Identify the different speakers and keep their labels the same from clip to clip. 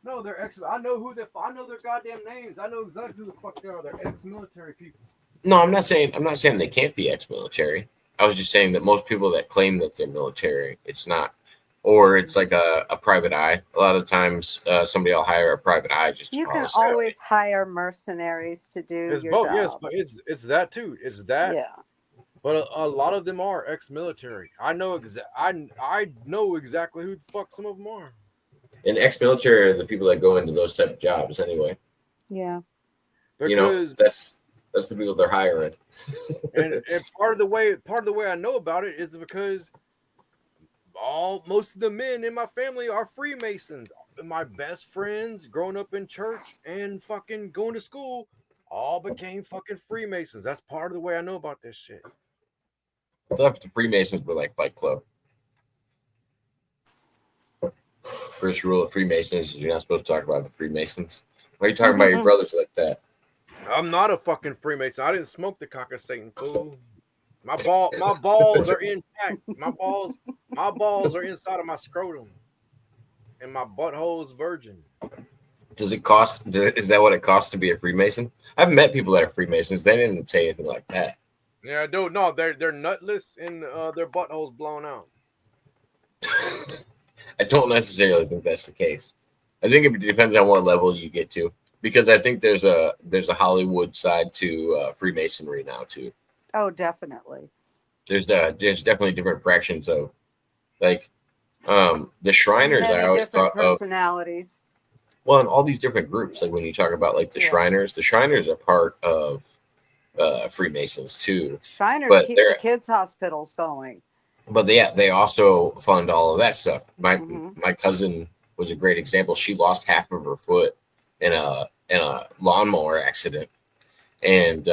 Speaker 1: No, they're ex. I know who they. I know their goddamn names. I know exactly who the fuck they are. They're ex-military people.
Speaker 2: No, I'm not saying they can't be ex-military. I was just saying that most people that claim that they're military, it's not, or it's like a private eye. A lot of times, somebody will hire a private eye just to
Speaker 3: You
Speaker 2: follow
Speaker 3: can
Speaker 2: somebody.
Speaker 3: always hire mercenaries to do
Speaker 1: It's
Speaker 3: your
Speaker 1: both. Yes,
Speaker 3: job.
Speaker 1: but it's that too. It's that.
Speaker 3: Yeah.
Speaker 1: But a lot of them are ex-military. I know exactly who the fuck some of them are.
Speaker 2: And ex-military are the people that go into those type of jobs anyway.
Speaker 3: Yeah.
Speaker 2: You know,
Speaker 1: Because
Speaker 2: that's the people they're hiring.
Speaker 1: and part of the way I know about it is because all most of the men in my family are Freemasons. My best friends growing up in church and fucking going to school all became fucking Freemasons. That's part of the way I know about this shit.
Speaker 2: I thought the Freemasons were like Fight Club. First rule of Freemasons is you're not supposed to talk about the Freemasons. Why are you talking about your brothers like that?
Speaker 1: I'm not a fucking Freemason. I didn't smoke the cock of Satan, fool. My balls are intact. My balls are inside of my scrotum, and my butthole is virgin.
Speaker 2: Does it cost? Is that what it costs to be a Freemason? I've met people that are Freemasons. They didn't say anything like that.
Speaker 1: Yeah, dude. No, they're nutless and their buttholes blown out.
Speaker 2: I don't necessarily think that's the case. I think it depends on what level you get to, because I think there's a Hollywood side to Freemasonry now too.
Speaker 3: Oh, definitely.
Speaker 2: There's definitely different fractions of like the Shriners. I
Speaker 3: Many
Speaker 2: always
Speaker 3: different
Speaker 2: thought of
Speaker 3: personalities.
Speaker 2: well, in all these different groups. Like when you talk about like
Speaker 3: Yeah.
Speaker 2: The Shriners are part of Freemasons too,
Speaker 3: Shriners
Speaker 2: but
Speaker 3: keep the
Speaker 2: they're
Speaker 3: kids' hospitals going.
Speaker 2: but they also fund all of that stuff.
Speaker 3: Hmm.
Speaker 2: My cousin was a great example. She lost half of her foot in a lawnmower accident, and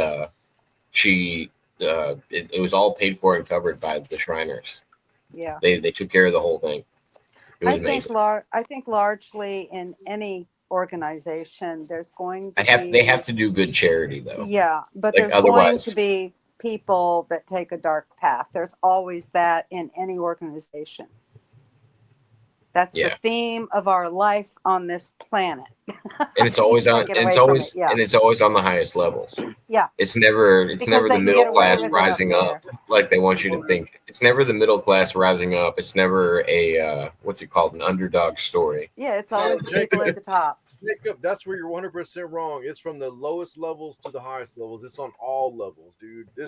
Speaker 2: she it was all paid for and covered by the Shriners.
Speaker 3: Yeah.
Speaker 2: They took care of the whole thing. It was amazing.
Speaker 3: I think largely in any organization there's going to
Speaker 2: They have
Speaker 3: be,
Speaker 2: to do good charity though.
Speaker 3: yeah, but
Speaker 2: Like
Speaker 3: there's going to
Speaker 2: otherwise,
Speaker 3: be people that take a dark path. There's always that in any organization. That's the
Speaker 2: yeah.
Speaker 3: theme of our life on this planet.
Speaker 2: And it's
Speaker 3: You
Speaker 2: always on
Speaker 3: can't get away from it. Yeah.
Speaker 2: and it's always on the highest levels.
Speaker 3: Yeah.
Speaker 2: It's
Speaker 3: Because
Speaker 2: never the
Speaker 3: they can
Speaker 2: middle
Speaker 3: get away
Speaker 2: class
Speaker 3: with it up
Speaker 2: rising
Speaker 3: there.
Speaker 2: up like they want you to think. It's never the middle class rising up. It's never a what's it called, an underdog story.
Speaker 3: Yeah, it's
Speaker 1: No,
Speaker 3: always the people at the top.
Speaker 1: Jacob, that's where you're 100% wrong. It's from the lowest levels to the highest levels. It's on all levels, dude. The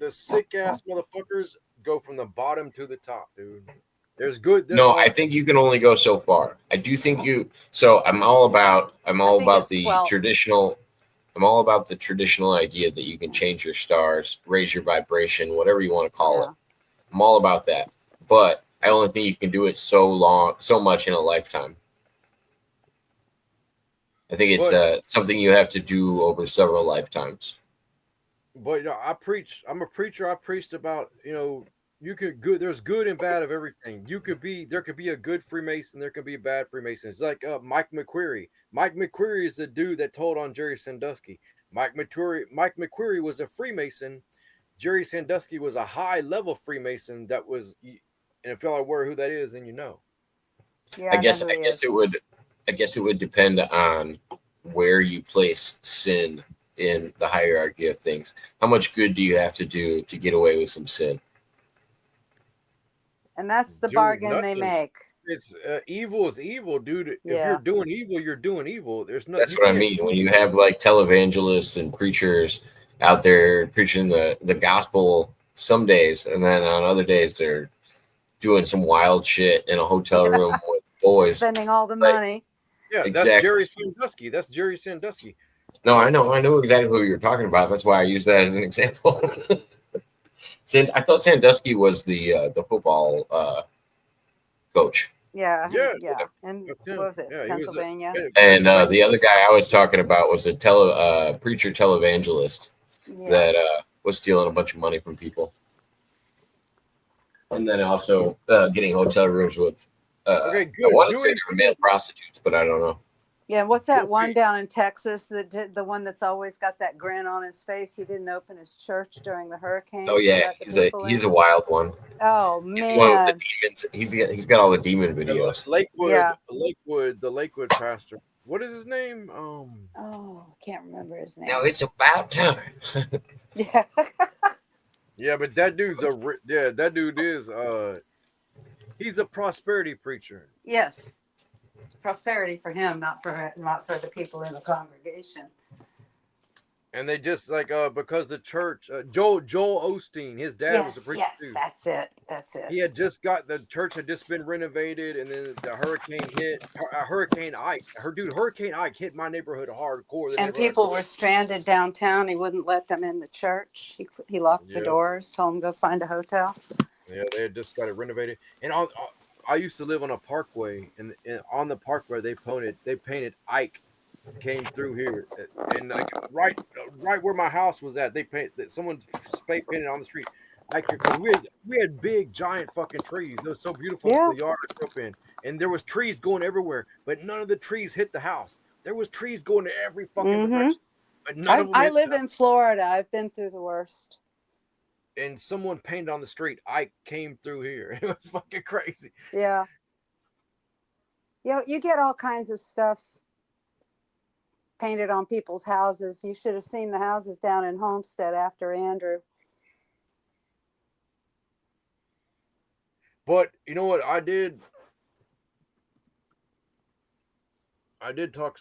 Speaker 1: sick ass motherfuckers go from the bottom to the top, dude. There's good.
Speaker 2: No, I think you can only go so far. I do think you. So I'm
Speaker 3: I
Speaker 2: all
Speaker 3: think
Speaker 2: about
Speaker 3: it's
Speaker 2: the
Speaker 3: 12.
Speaker 2: traditional. I'm all about the traditional idea that you can change your stars, raise your vibration, whatever you want to call it.
Speaker 3: Yeah.
Speaker 2: I'm all about that. But I only think you can do it so much in a lifetime. I think it's
Speaker 1: but
Speaker 2: something you have to do over several lifetimes.
Speaker 1: but I preach. I'm a preacher. I preached about you could good. There's good and bad of everything. There could be a good Freemason. There could be a bad Freemason. It's like Mike McQueary. Mike McQueary is the dude that told on Jerry Sandusky. Mike McQueary was a Freemason. Jerry Sandusky was a high level Freemason. And if y'all are aware who that is, then you know.
Speaker 3: Yeah, I know who
Speaker 2: I
Speaker 3: he
Speaker 2: guess it
Speaker 3: is.
Speaker 2: would I guess it would depend on where you place sin in the hierarchy of things. How much good do you have to do to get away with some sin?
Speaker 3: And that's the
Speaker 1: Dude,
Speaker 3: bargain they
Speaker 1: nothing.
Speaker 3: make.
Speaker 1: It's evil is evil, dude. If you're
Speaker 3: Yeah.
Speaker 1: doing evil, you're doing evil. There's no
Speaker 2: That's
Speaker 1: you
Speaker 2: what I
Speaker 1: can't.
Speaker 2: mean. When you have like televangelists and preachers out there preaching the gospel some days, and then on other days they're doing some wild shit in a hotel
Speaker 3: Yeah.
Speaker 2: room with boys.
Speaker 3: Spending all the
Speaker 2: Like
Speaker 3: money.
Speaker 1: Yeah, that's
Speaker 2: exactly.
Speaker 1: Jerry Sandusky. That's Jerry Sandusky.
Speaker 2: No, I know exactly who you're talking about. That's why I use that as an example. I thought Sandusky was the football coach.
Speaker 3: Yeah.
Speaker 1: Yeah,
Speaker 3: Yeah. And
Speaker 1: that's
Speaker 3: what
Speaker 1: him.
Speaker 3: was it?
Speaker 1: Yeah, he was
Speaker 3: Pennsylvania?
Speaker 2: And
Speaker 1: Pennsylvania.
Speaker 2: the other guy I was talking about was a preacher televangelist
Speaker 3: Yeah.
Speaker 2: that was stealing a bunch of money from people, and then also getting hotel rooms with.
Speaker 1: Okay,
Speaker 2: I
Speaker 1: good.
Speaker 2: want to say they were male prostitutes, but I don't know.
Speaker 3: Yeah, what's that one
Speaker 1: Kofi.
Speaker 3: down in Texas? The one that's always got that grin on his face. He didn't open his church during the hurricane
Speaker 2: Oh
Speaker 3: to
Speaker 2: yeah,
Speaker 3: let the people
Speaker 2: he's
Speaker 3: in.
Speaker 2: a wild one.
Speaker 3: Oh
Speaker 2: He's the one with the
Speaker 3: man,
Speaker 2: demons. He's got all the demon videos.
Speaker 1: Lakewood,
Speaker 3: yeah.
Speaker 1: the Lakewood pastor. What is his name?
Speaker 3: Oh, I can't remember his
Speaker 2: Now
Speaker 3: name.
Speaker 2: it's about time.
Speaker 3: Yeah,
Speaker 1: Yeah, but that dude's that dude is he's a prosperity preacher.
Speaker 3: yes. Prosperity for him, not for the people in the congregation.
Speaker 1: And they just like because the church Joel Osteen, his dad was a
Speaker 3: Yes,
Speaker 1: preacher
Speaker 3: yes,
Speaker 1: too.
Speaker 3: that's it. That's
Speaker 1: He
Speaker 3: it.
Speaker 1: had just got the church had just been renovated, and then the hurricane hit. Hurricane Ike, Hurricane Ike hit my neighborhood hardcore. The
Speaker 3: And
Speaker 1: neighborhood I
Speaker 3: people
Speaker 1: grew
Speaker 3: were
Speaker 1: up.
Speaker 3: stranded downtown. He wouldn't let them in the church. He locked the
Speaker 1: Yeah,
Speaker 3: doors. Told them go find a hotel.
Speaker 1: yeah, they had just got it renovated. And I used to live on a parkway, and on the parkway they painted Ike came through here, and like right where my house was at, someone spray painted on the street. Ike, because we had big giant fucking trees. It was so beautiful
Speaker 3: Yeah.
Speaker 1: the yard I grew up in, and there was trees going everywhere, but none of the trees hit the house. There was trees going to every fucking
Speaker 3: Mm-hmm.
Speaker 1: direction, but none of them
Speaker 3: I
Speaker 1: hit
Speaker 3: live
Speaker 1: the house.
Speaker 3: in Florida. I've been through the worst.
Speaker 1: And someone painted on the street, Ike came through here. It was fucking crazy.
Speaker 3: Yeah. You get all kinds of stuff painted on people's houses. You should have seen the houses down in Homestead after Andrew.
Speaker 1: But you know what I did? I did talk.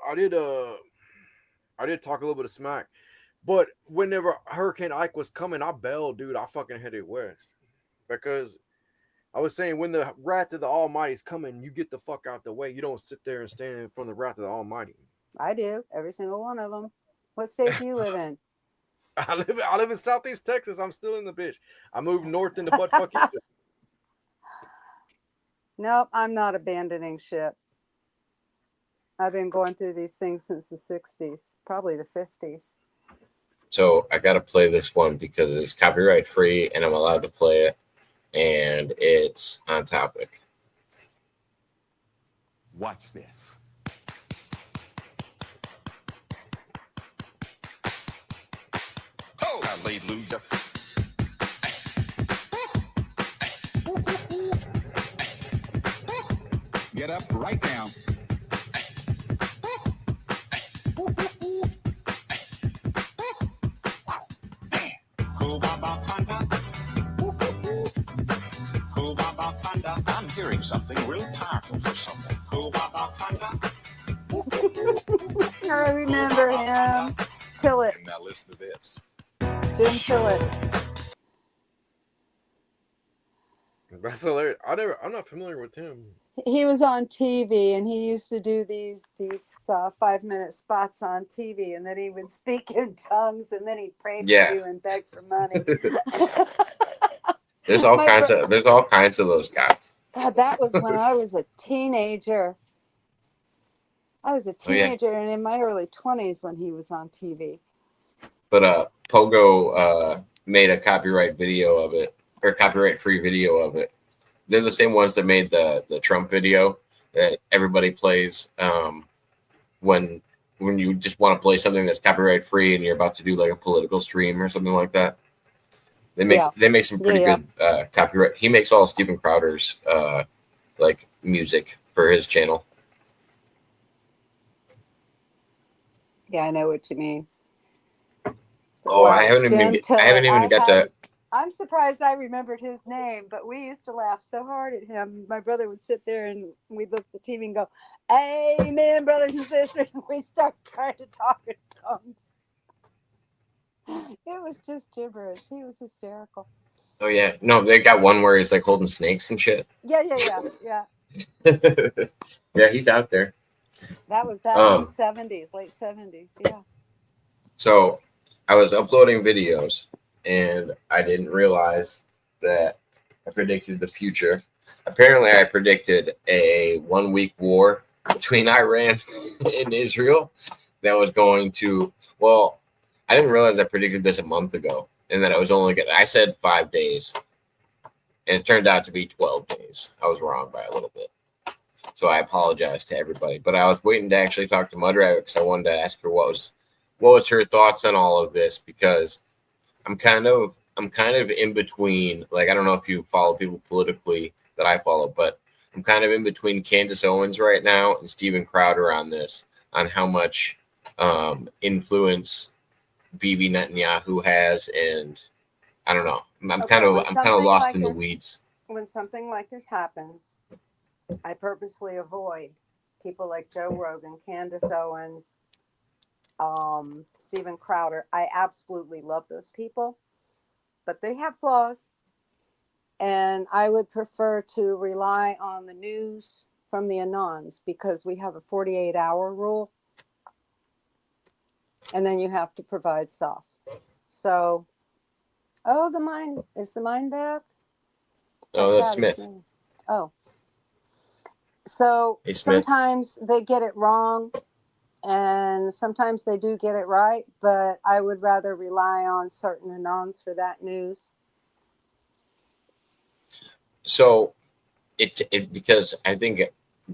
Speaker 1: I did I did talk a little bit of smack. But whenever Hurricane Ike was coming, I bailed, dude. I fucking headed west because I was saying when the wrath of the Almighty's coming, you get the fuck out the way. You don't sit there and stand in front of the wrath of the Almighty.
Speaker 3: I do. Every single one of them. What state do you live in?
Speaker 1: I live in Southeast Texas. I'm still in the bitch. I moved north into buttfuck Egypt.
Speaker 3: Nope, I'm not abandoning ship. I've been going through these things since the 60s, probably the 50s.
Speaker 2: So I got to play this one because it's copyright free and I'm allowed to play it, and it's on topic.
Speaker 4: Watch this. Oh, hallelujah. Get up right now. I'm hearing something real powerful for someone.
Speaker 3: I remember him. Tillett.
Speaker 4: And now listen to this.
Speaker 3: Jim Tillett.
Speaker 1: That's hilarious. I'm not familiar with him.
Speaker 3: He was on TV and he used to do these 5-minute spots on TV, and then he would speak in tongues, and then he'd pray for
Speaker 2: Yeah.
Speaker 3: you and beg for money.
Speaker 2: There's all kinds of those guys.
Speaker 3: God, that was when I was a teenager. I was a
Speaker 2: Oh, yeah.
Speaker 3: teenager and in my early 20s when he was on TV.
Speaker 2: But Pogo made a copyright video of it, or copyright free video of it. They're the same ones that made the Trump video that everybody plays when you just want to play something that's copyright free and you're about to do like a political stream or something like that. They make some pretty good copyright. He makes all Steven Crowder's like music for his channel.
Speaker 3: Yeah, I know what you mean.
Speaker 2: Oh,
Speaker 3: Well,
Speaker 2: I haven't
Speaker 3: Jim
Speaker 2: even
Speaker 3: Tillett,
Speaker 2: got to.
Speaker 3: I'm surprised I remembered his name, but we used to laugh so hard at him. My brother would sit there and we'd look at the TV and go, "Amen, brothers and sisters," and we'd start trying to talk in tongues. It was just gibberish. He was hysterical.
Speaker 2: Oh yeah, no, they got one where he's like holding snakes and shit.
Speaker 3: Yeah.
Speaker 2: Yeah, he's out there.
Speaker 3: That was back in the 70s, late 70s. Yeah.
Speaker 2: So I was uploading videos and I didn't realize that I predicted the future. Apparently, I predicted a 1-week war between Iran and Israel that was going to, well, I didn't realize I predicted this a month ago and that I was only I said 5 days and it turned out to be 12 days. I was wrong by a little bit. So I apologize to everybody. But I was waiting to actually talk to Mudrabbit because I wanted to ask her what was her thoughts on all of this, because I'm kind of in between. Like, I don't know if you follow people politically that I follow, but I'm kind of in between Candace Owens right now and Steven Crowder on this, on how much influence Bibi Netanyahu has, and I don't know. I'm kind of lost in the weeds.
Speaker 3: When something like this happens, I purposely avoid people like Joe Rogan, Candace Owens, Steven Crowder. I absolutely love those people, but they have flaws. And I would prefer to rely on the news from the Anons, because we have a 48-hour rule. And then you have to provide sauce. So, is the mine back?
Speaker 2: Oh, that's Smith.
Speaker 3: Oh. So
Speaker 2: hey, Smith.
Speaker 3: Sometimes they get it wrong and sometimes they do get it right, but I would rather rely on certain Anons for that news.
Speaker 2: So it because I think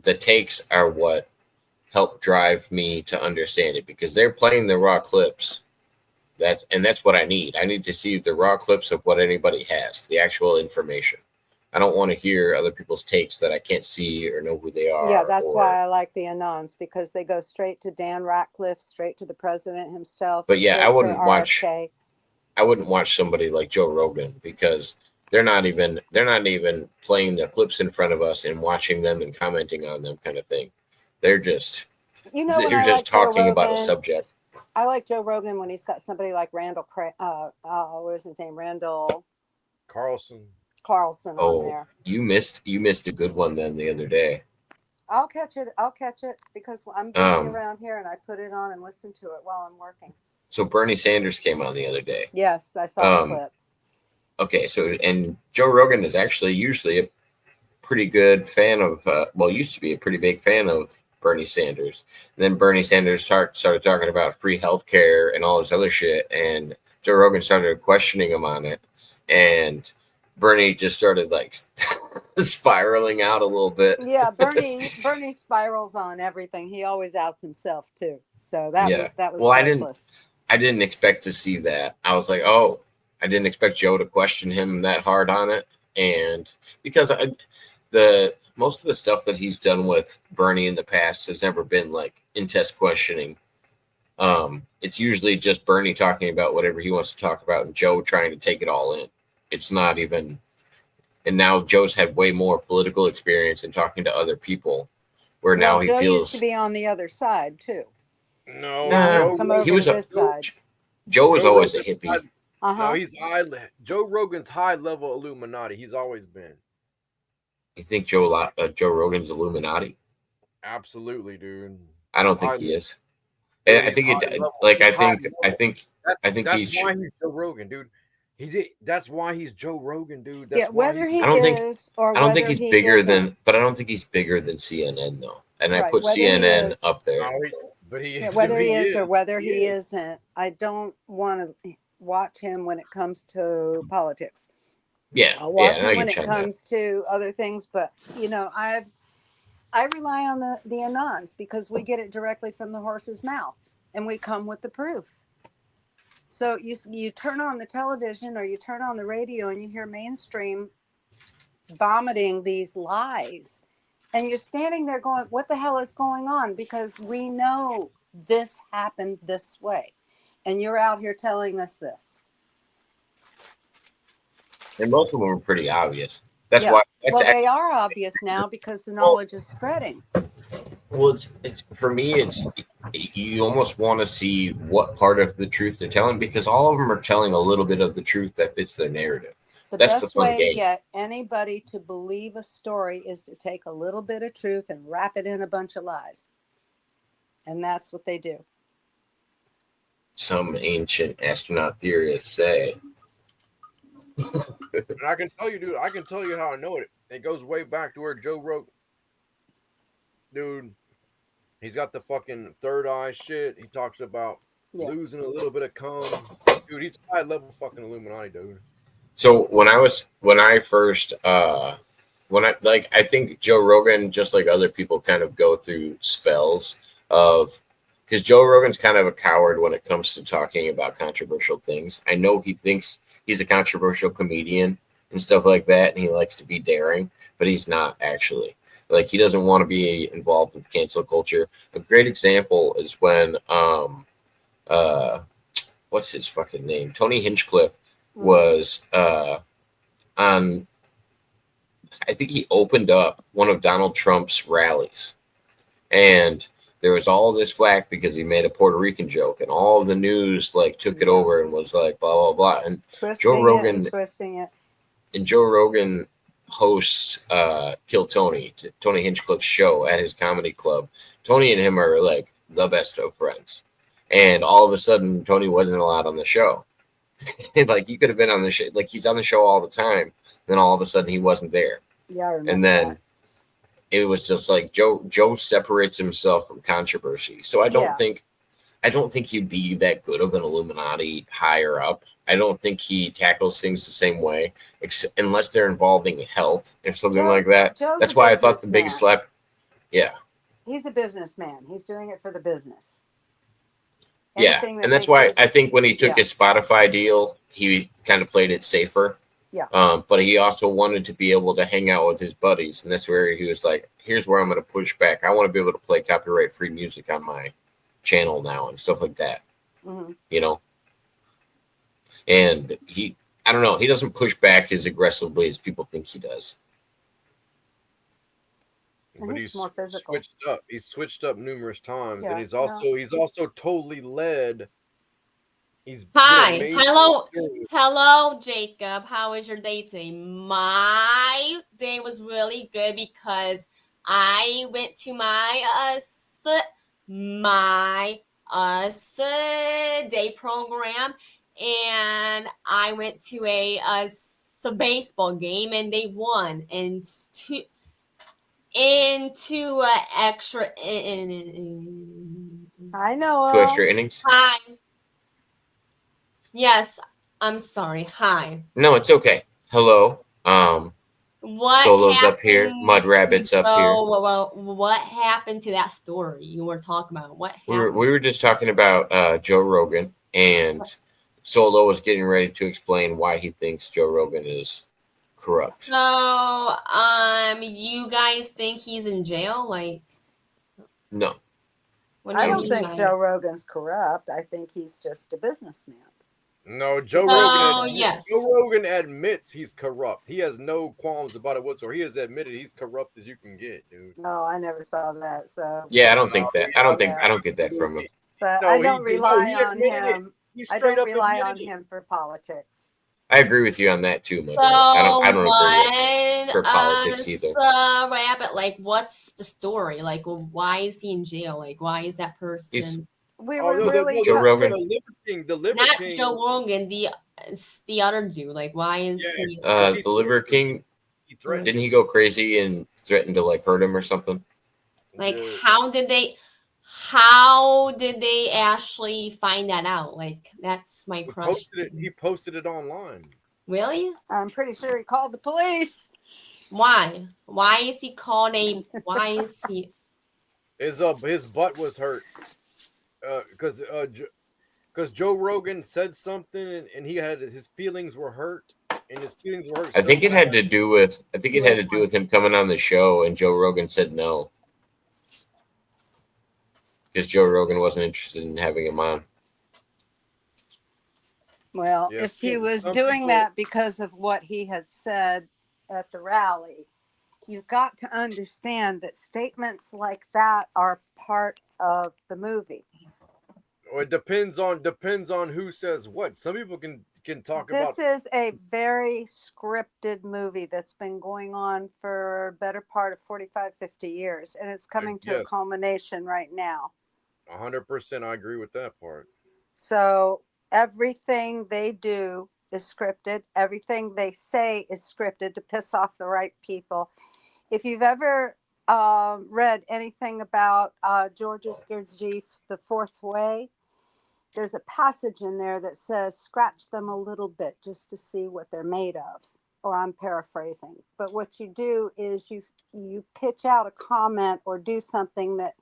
Speaker 2: the takes are what help drive me to understand it, because they're playing the raw clips. That's what I need. I need to see the raw clips of what anybody has, the actual information. I don't want to hear other people's takes that I can't see or know who they are.
Speaker 3: Yeah, that's why I like the Anons, because they go straight to Dan Ratcliffe, straight to the president himself.
Speaker 2: But yeah, I wouldn't watch somebody like Joe Rogan, because they're not even playing the clips in front of us and watching them and commenting on them, kind of thing. They're just talking about a subject.
Speaker 3: I like Joe Rogan when he's got somebody like Randall what was his name? Randall
Speaker 1: Carlson
Speaker 3: on there.
Speaker 2: You missed a good one then the other day.
Speaker 3: I'll catch it because I'm busy around here, and I put it on and listen to it while I'm working.
Speaker 2: So Bernie Sanders came on the other day.
Speaker 3: Yes, I saw the clips.
Speaker 2: Okay, so and Joe Rogan is actually usually a pretty good fan of, used to be a pretty big fan of Bernie Sanders. And then Bernie Sanders started talking about free healthcare and all this other shit, and Joe Rogan started questioning him on it, and Bernie just started like spiraling out a little bit.
Speaker 3: Yeah, Bernie spirals on everything. He always outs himself too. So that was priceless.
Speaker 2: I didn't expect to see that. I was like, oh, I didn't expect Joe to question him that hard on it, and because most of the stuff that he's done with Bernie in the past has never been like in-test questioning. It's usually just Bernie talking about whatever he wants to talk about and Joe trying to take it all in. It's not even, and now Joe's had way more political experience in talking to other people, where now he
Speaker 3: Joe
Speaker 2: feels
Speaker 3: used to be on the other side too.
Speaker 1: No,
Speaker 2: he was
Speaker 3: this side.
Speaker 2: Joe was always a hippie.
Speaker 1: No, he's Joe Rogan's high level Illuminati. He's always been.
Speaker 2: You think Joe Rogan's Illuminati?
Speaker 1: Absolutely, dude.
Speaker 2: I don't think he is. I think
Speaker 1: that's why he's Joe Rogan, dude. That's why he's Joe Rogan, dude. That's
Speaker 2: I don't think he's bigger than CNN though. And I put CNN up there.
Speaker 3: Whether he is or whether he isn't, I don't want to watch him when it comes to politics.
Speaker 2: Yeah,
Speaker 3: I'll watch him when it comes to other things, but I rely on the Anons because we get it directly from the horse's mouth, and we come with the proof. So you turn on the television or you turn on the radio and you hear mainstream vomiting these lies, and you're standing there going, "What the hell is going on?" Because we know this happened this way, and you're out here telling us this.
Speaker 2: And most of them are pretty obvious. That's why.
Speaker 3: They are obvious now because the knowledge is spreading.
Speaker 2: Well, it's for me. You almost want to see what part of the truth they're telling, because all of them are telling a little bit of the truth that fits their narrative.
Speaker 3: That's best way to get anybody to believe a story is to take a little bit of truth and wrap it in a bunch of lies, and that's what they do.
Speaker 2: Some ancient astronaut theorists say.
Speaker 1: And I can tell you, dude. I can tell you how I know it. It goes way back to where Joe Rogan, dude. He's got the fucking third eye shit. He talks about losing a little bit of cum, dude. He's high level fucking Illuminati, dude.
Speaker 2: So when I first I think Joe Rogan, just like other people, kind of go through spells of, because Joe Rogan's kind of a coward when it comes to talking about controversial things. I know he thinks he's a controversial comedian and stuff like that, and he likes to be daring, but he's not actually. Like, he doesn't want to be involved with cancel culture. A great example is when uh what's his fucking name? Tony Hinchcliffe was on, I think he opened up one of Donald Trump's rallies, and there was all this flack because he made a Puerto Rican joke, and all of the news like took it over and was like blah blah blah. And
Speaker 3: Twisting it.
Speaker 2: And Joe Rogan hosts Kill Tony Hinchcliffe's show at his comedy club. Tony and him are like the best of friends, and all of a sudden Tony wasn't allowed on the show. Like, he could have been on the show, like he's on the show all the time. Then all of a sudden he wasn't there.
Speaker 3: Yeah, I remember
Speaker 2: And then
Speaker 3: that.
Speaker 2: it was just like Joe separates himself from controversy. So I don't think he'd be that good of an Illuminati higher up. I don't think he tackles things the same way, unless they're involving health or something like that.
Speaker 3: Joe's
Speaker 2: That's
Speaker 3: a
Speaker 2: why I thought the
Speaker 3: businessman.
Speaker 2: biggest slap. Yeah.
Speaker 3: He's a businessman. He's doing it for the business.
Speaker 2: Yeah.
Speaker 3: Anything that
Speaker 2: And that's
Speaker 3: makes
Speaker 2: why
Speaker 3: us-
Speaker 2: I think when he took his Spotify deal, he kind of played it safer.
Speaker 3: Yeah.
Speaker 2: But he also wanted to be able to hang out with his buddies. And that's where he was like, here's where I'm going to push back. I want to be able to play copyright free music on my channel now and stuff like that. You know? And I don't know, he doesn't push back as aggressively as people think he does.
Speaker 1: But
Speaker 3: he's more physical.
Speaker 1: Switched up. He's switched up numerous times,
Speaker 3: Yeah,
Speaker 1: and he's also totally led. He's
Speaker 5: Hi,
Speaker 1: made
Speaker 5: hello, Jacob. How was your day today? My day was really good because I went to my day program, and I went to a baseball game, and they won, and two extra.
Speaker 3: I know.
Speaker 2: 2 extra innings.
Speaker 5: Hi. Yes, I'm sorry. Hi.
Speaker 2: No, it's okay. Hello.
Speaker 5: What
Speaker 2: Solo's
Speaker 5: happened
Speaker 2: up here. Mudrabbit's up here.
Speaker 5: What happened to that story you were talking about? What happened?
Speaker 2: We were just talking about Joe Rogan, and Solo was getting ready to explain why he thinks Joe Rogan is corrupt.
Speaker 5: So, you guys think he's in jail? Like,
Speaker 2: No.
Speaker 5: what do
Speaker 3: I
Speaker 5: you
Speaker 3: don't
Speaker 5: mean
Speaker 3: think
Speaker 5: by
Speaker 3: Joe Rogan's corrupt. I think he's just a businessman.
Speaker 1: No, Joe Rogan admits he's corrupt. He has no qualms about it whatsoever. He has admitted he's corrupt as you can get, dude.
Speaker 3: No, I never saw that. So
Speaker 2: Yeah, I don't think that. I don't get that from him.
Speaker 3: But
Speaker 1: No,
Speaker 3: I don't
Speaker 1: he
Speaker 3: rely on
Speaker 1: admitted it.
Speaker 3: him.
Speaker 1: He
Speaker 3: I
Speaker 1: straight
Speaker 3: don't
Speaker 1: up
Speaker 3: rely on
Speaker 1: admitted it.
Speaker 3: him for politics.
Speaker 2: I agree with you on that too, Mother.
Speaker 5: So,
Speaker 2: I don't agree for politics either.
Speaker 5: Rabbit, like, what's the story? Like, why is he in jail? Like, why is that person?
Speaker 3: We were really
Speaker 2: Joe Rogan.
Speaker 1: The Liver
Speaker 5: Not
Speaker 1: King.
Speaker 5: Joe Rogan, the other dude. Like, why is he?
Speaker 2: The Liver King.
Speaker 1: He threatened.
Speaker 2: Didn't he go crazy and threaten to like hurt him or something?
Speaker 5: Like, how did they actually find that out? Like, that's my question.
Speaker 1: He posted it online.
Speaker 5: Really?
Speaker 3: I'm pretty sure he called the police.
Speaker 5: Why? Why is he called a? Why is he?
Speaker 1: His butt was hurt. Because Joe Rogan said something and he had his feelings were hurt, and his feelings were hurt.
Speaker 2: I think it had to do with him coming on the show, and Joe Rogan said no because Joe Rogan wasn't interested in having him on.
Speaker 3: Well,
Speaker 1: Yeah,
Speaker 3: if he was
Speaker 1: some
Speaker 3: doing
Speaker 1: people-
Speaker 3: that because of what he had said at the rally, you've got to understand that statements like that are part of the movie.
Speaker 1: Or it depends on who says what. Some people can talk about.
Speaker 3: This is a very scripted movie that's been going on for a better part of 45, 50 years, and it's coming to a
Speaker 1: Yes.
Speaker 3: culmination right now.
Speaker 1: 100%, I agree with that part.
Speaker 3: So everything they do is scripted. Everything they say is scripted to piss off the right people. If you've ever read anything about Georges Gurdjieff, The Fourth Way, there's a passage in there that says, scratch them a little bit just to see what they're made of. or I'm paraphrasing, but what you do is you pitch out a comment or do something that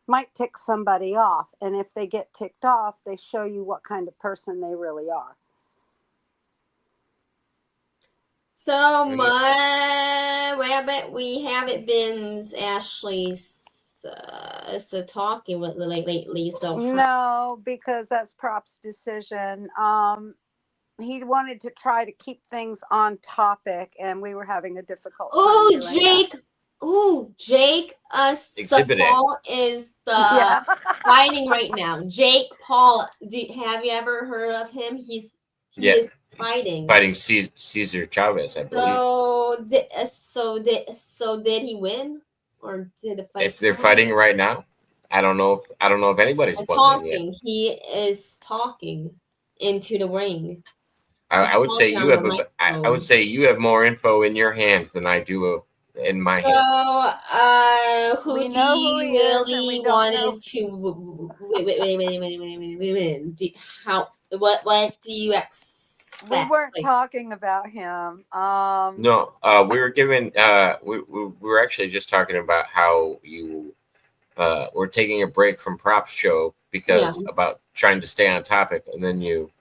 Speaker 3: might tick somebody off, and if they get ticked off, they show you what kind of person they really are.
Speaker 5: So,
Speaker 1: And
Speaker 5: Mudrabbit, we haven't been actually so talking with lately. So,
Speaker 3: No, because that's Prop's decision. He wanted to try to keep things on topic, and we were having a difficult time doing
Speaker 5: Jake. Jake.
Speaker 2: Exhibit A.
Speaker 5: Paul is
Speaker 3: that. Yeah.
Speaker 5: fighting right now. Jake Paul. Have you ever heard of him? He
Speaker 2: Yeah.
Speaker 5: is fighting.
Speaker 2: Fighting Cesar Chavez, I believe.
Speaker 5: So did he win, or did the fight?
Speaker 2: If they're fighting right now, I don't know. I don't know if anybody's
Speaker 5: talking. He is talking into the ring.
Speaker 2: I would say you have I would say you have more info in your hands than I do in my hand.
Speaker 5: So, who
Speaker 3: We
Speaker 5: do
Speaker 3: know
Speaker 5: you
Speaker 3: who he is, and we
Speaker 5: really
Speaker 3: don't know.
Speaker 5: wanted to wait. What do you expect?
Speaker 3: We weren't talking about him.
Speaker 2: No, we were given. We were actually just talking about how you were taking a break from Props show because about trying to stay on topic, and then you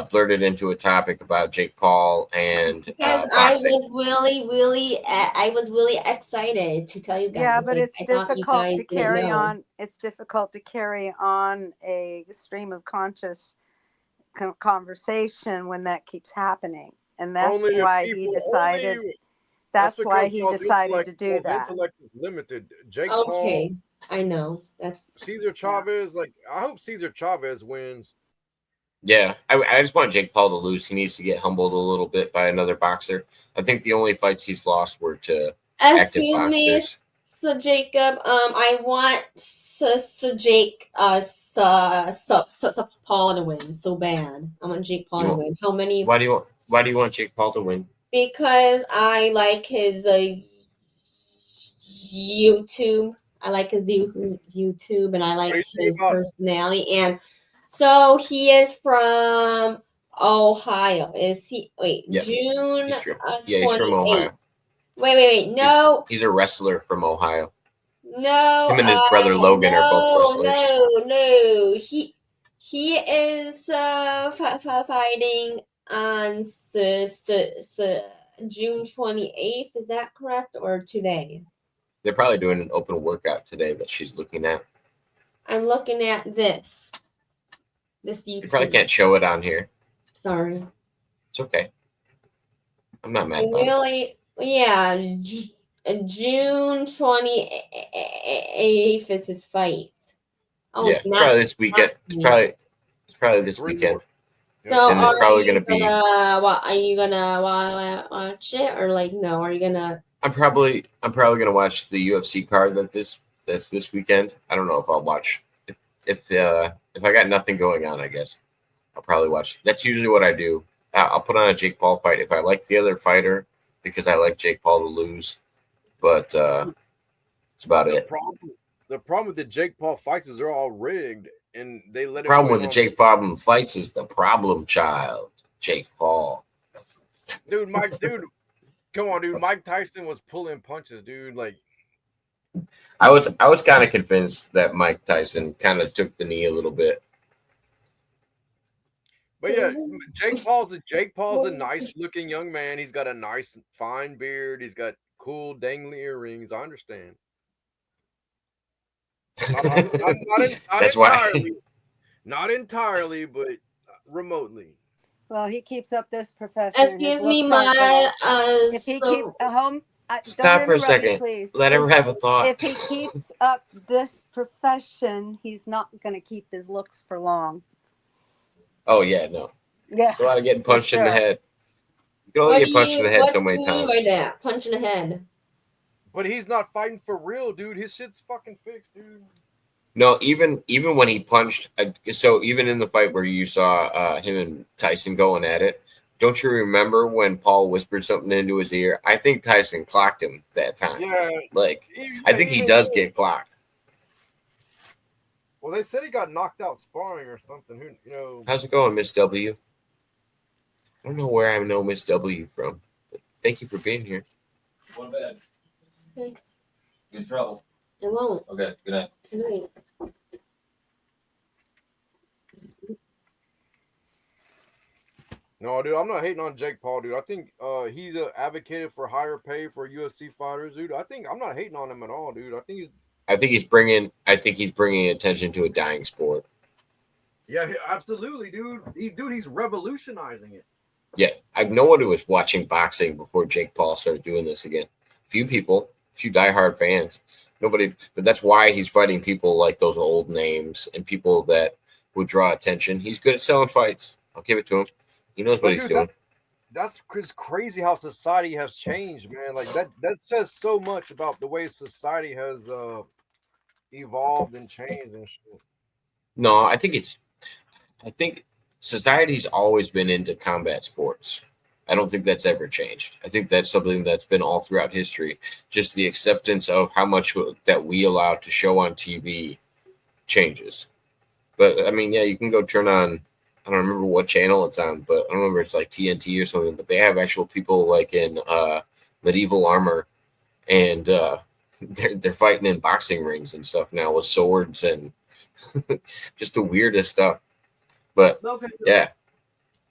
Speaker 2: blurted into a topic about Jake Paul and
Speaker 3: because
Speaker 5: I was really excited to tell you guys.
Speaker 3: Yeah, but it's difficult to carry on. It's difficult to carry on a stream of conscious conversation when that keeps happening, and that's why he decided. That's why he decided to do that.
Speaker 1: Intellect is limited. Jake
Speaker 5: Okay,
Speaker 1: Paul,
Speaker 5: I know that's
Speaker 1: Cesar Chavez. Like, I hope Cesar Chavez wins.
Speaker 2: Yeah, I just want Jake Paul to lose. He needs to get humbled a little bit by another boxer. I think the only fights he's lost were to active boxers.
Speaker 5: So Jacob, I want Jake Paul to win so bad. I want Jake Paul to win. How many?
Speaker 2: Why do you want Jake Paul to win?
Speaker 5: Because I like his YouTube. I like his YouTube, and I like his personality. And so he is from Ohio. Is he? Wait,
Speaker 2: yep.
Speaker 5: June.
Speaker 2: He's from Ohio.
Speaker 5: Wait. No.
Speaker 2: He's a wrestler from Ohio.
Speaker 5: No.
Speaker 2: Him and his brother Logan are both wrestlers.
Speaker 5: No. He is fighting on June 28th. Is that correct, or today?
Speaker 2: They're probably doing an open workout today that she's looking at.
Speaker 5: I'm looking at this YouTube.
Speaker 2: You probably can't show it on here.
Speaker 5: Sorry.
Speaker 2: It's okay. I'm not mad about
Speaker 5: it. Yeah, June 28th is his fight.
Speaker 2: Oh, yeah, probably this weekend. It's probably this weekend.
Speaker 5: So
Speaker 2: and it's probably gonna
Speaker 5: be. Are you gonna watch it, or like no? Are you gonna?
Speaker 2: I'm probably gonna watch the UFC card that's this weekend. I don't know if I'll watch if I got nothing going on. I guess I'll probably watch. That's usually what I do. I'll put on a Jake Paul fight if I like the other fighter because I like Jake Paul to lose. But that's about it.
Speaker 1: The problem with the Jake Paul fights is they're all rigged, and they let.
Speaker 2: The problem with the Jake Paul fights is the problem child, Jake Paul.
Speaker 1: Dude, come on, dude. Mike Tyson was pulling punches, dude. Like,
Speaker 2: I was kind of convinced that Mike Tyson kind of took the knee a little bit.
Speaker 1: But yeah, Jake Paul's a nice looking young man. He's got a nice fine beard. He's got cool dangly earrings. I understand. Not entirely, but remotely.
Speaker 3: Well, he keeps up this profession.
Speaker 5: Excuse me,
Speaker 3: if he keeps home.
Speaker 2: Stop for a second.
Speaker 3: Me, please.
Speaker 2: Let her have a thought.
Speaker 3: If he keeps up this profession, he's not going to keep his looks for long.
Speaker 2: Oh yeah, no.
Speaker 3: Yeah.
Speaker 2: It's a lot of getting punched in the head. You can only get punched in the head so many times.
Speaker 5: What do you mean by that? Punch in the head.
Speaker 1: But he's not fighting for real, dude. His shit's fucking fixed, dude.
Speaker 2: No, even when he punched, so even in the fight where you saw him and Tyson going at it, don't you remember when Paul whispered something into his ear? I think Tyson clocked him that time.
Speaker 1: Yeah.
Speaker 2: I think he does get clocked.
Speaker 1: Well, they said he got knocked out sparring or something. Who?
Speaker 2: How's it going, Miss W? I don't know where I know Miss W from. Thank you for being here.
Speaker 6: Go to bed.
Speaker 5: Okay.
Speaker 6: Get in trouble.
Speaker 5: I won't.
Speaker 6: Okay, good night.
Speaker 5: Good night.
Speaker 1: No, dude, I'm not hating on Jake Paul, dude. I think he's advocated for higher pay for UFC fighters, dude. I'm not hating on him at all, dude.
Speaker 2: I think he's bringing attention to a dying sport.
Speaker 1: Yeah, absolutely, dude. He's revolutionizing it.
Speaker 2: Yeah, no one who was watching boxing before Jake Paul started doing this again. Few people, few diehard fans. Nobody, but that's why he's fighting people like those old names and people that would draw attention. He's good at selling fights. I'll give it to him. He knows what he's doing.
Speaker 1: That's crazy how society has changed, man. Like that says so much about the way society has evolved and changed and shit.
Speaker 2: No, I think society's always been into combat sports. I don't think that's ever changed. I think that's something that's been all throughout history. Just the acceptance of how much that we allow to show on TV changes. But I mean, yeah, you can go turn on, I don't remember what channel it's on, but I don't remember, it's like TNT or something, but they have actual people like in medieval armor, and they're fighting in boxing rings and stuff now with swords and just the weirdest stuff. But
Speaker 1: Okay.
Speaker 2: yeah.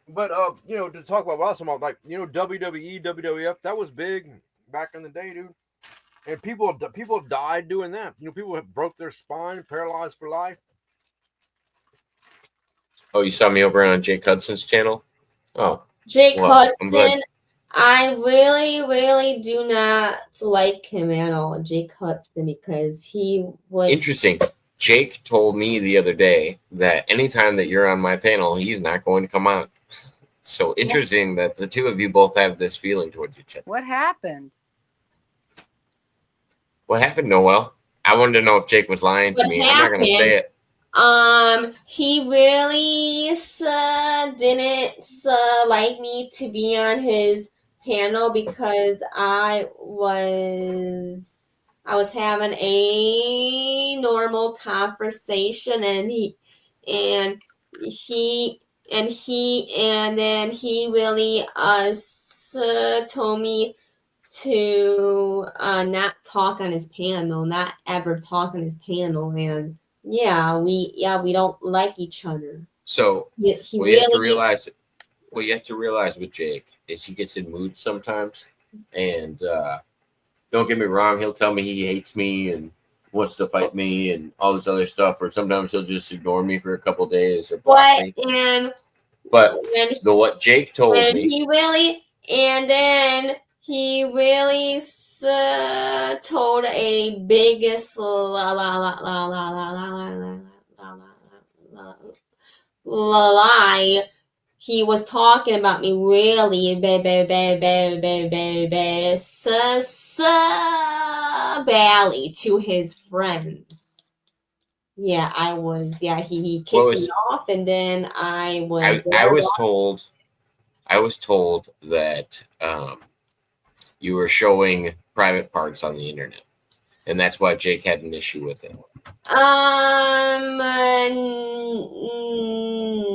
Speaker 1: But to talk about boxing, like WWE, WWF, that was big back in the day, dude. And people died doing that. People have broke their spine, paralyzed for life.
Speaker 2: Oh, you saw me over on Jake Hudson's channel? Oh.
Speaker 5: Jake
Speaker 2: Well, I'm glad.
Speaker 5: Hudson, I really, really do not like him at all, Jake Hudson, because he was
Speaker 2: Interesting. Jake told me the other day that anytime that you're on my panel, he's not going to come on. So interesting that the two of you both have this feeling towards each other.
Speaker 3: What happened?
Speaker 2: What happened, Noelle? I wanted to know if Jake was lying to
Speaker 5: What
Speaker 2: me. I'm not going to
Speaker 5: happened?
Speaker 2: say it.
Speaker 5: He really didn't like me to be on his panel because I was having a normal conversation, and then he really told me to not talk on his panel, not ever talk on his panel, and we don't like each other.
Speaker 2: So
Speaker 5: He
Speaker 2: what you have to realize with Jake is he gets in moods sometimes, and don't get me wrong, he'll tell me he hates me and wants to fight me and all this other stuff, or sometimes he'll just ignore me for a couple days or block me. But what Jake told me,
Speaker 5: he really told a biggest lie. He was talking about me really badly to his friends. Yeah, I was. Yeah, he kicked me off, and then I was
Speaker 2: told that you were showing private parts on the internet, and that's why Jake had an issue with it.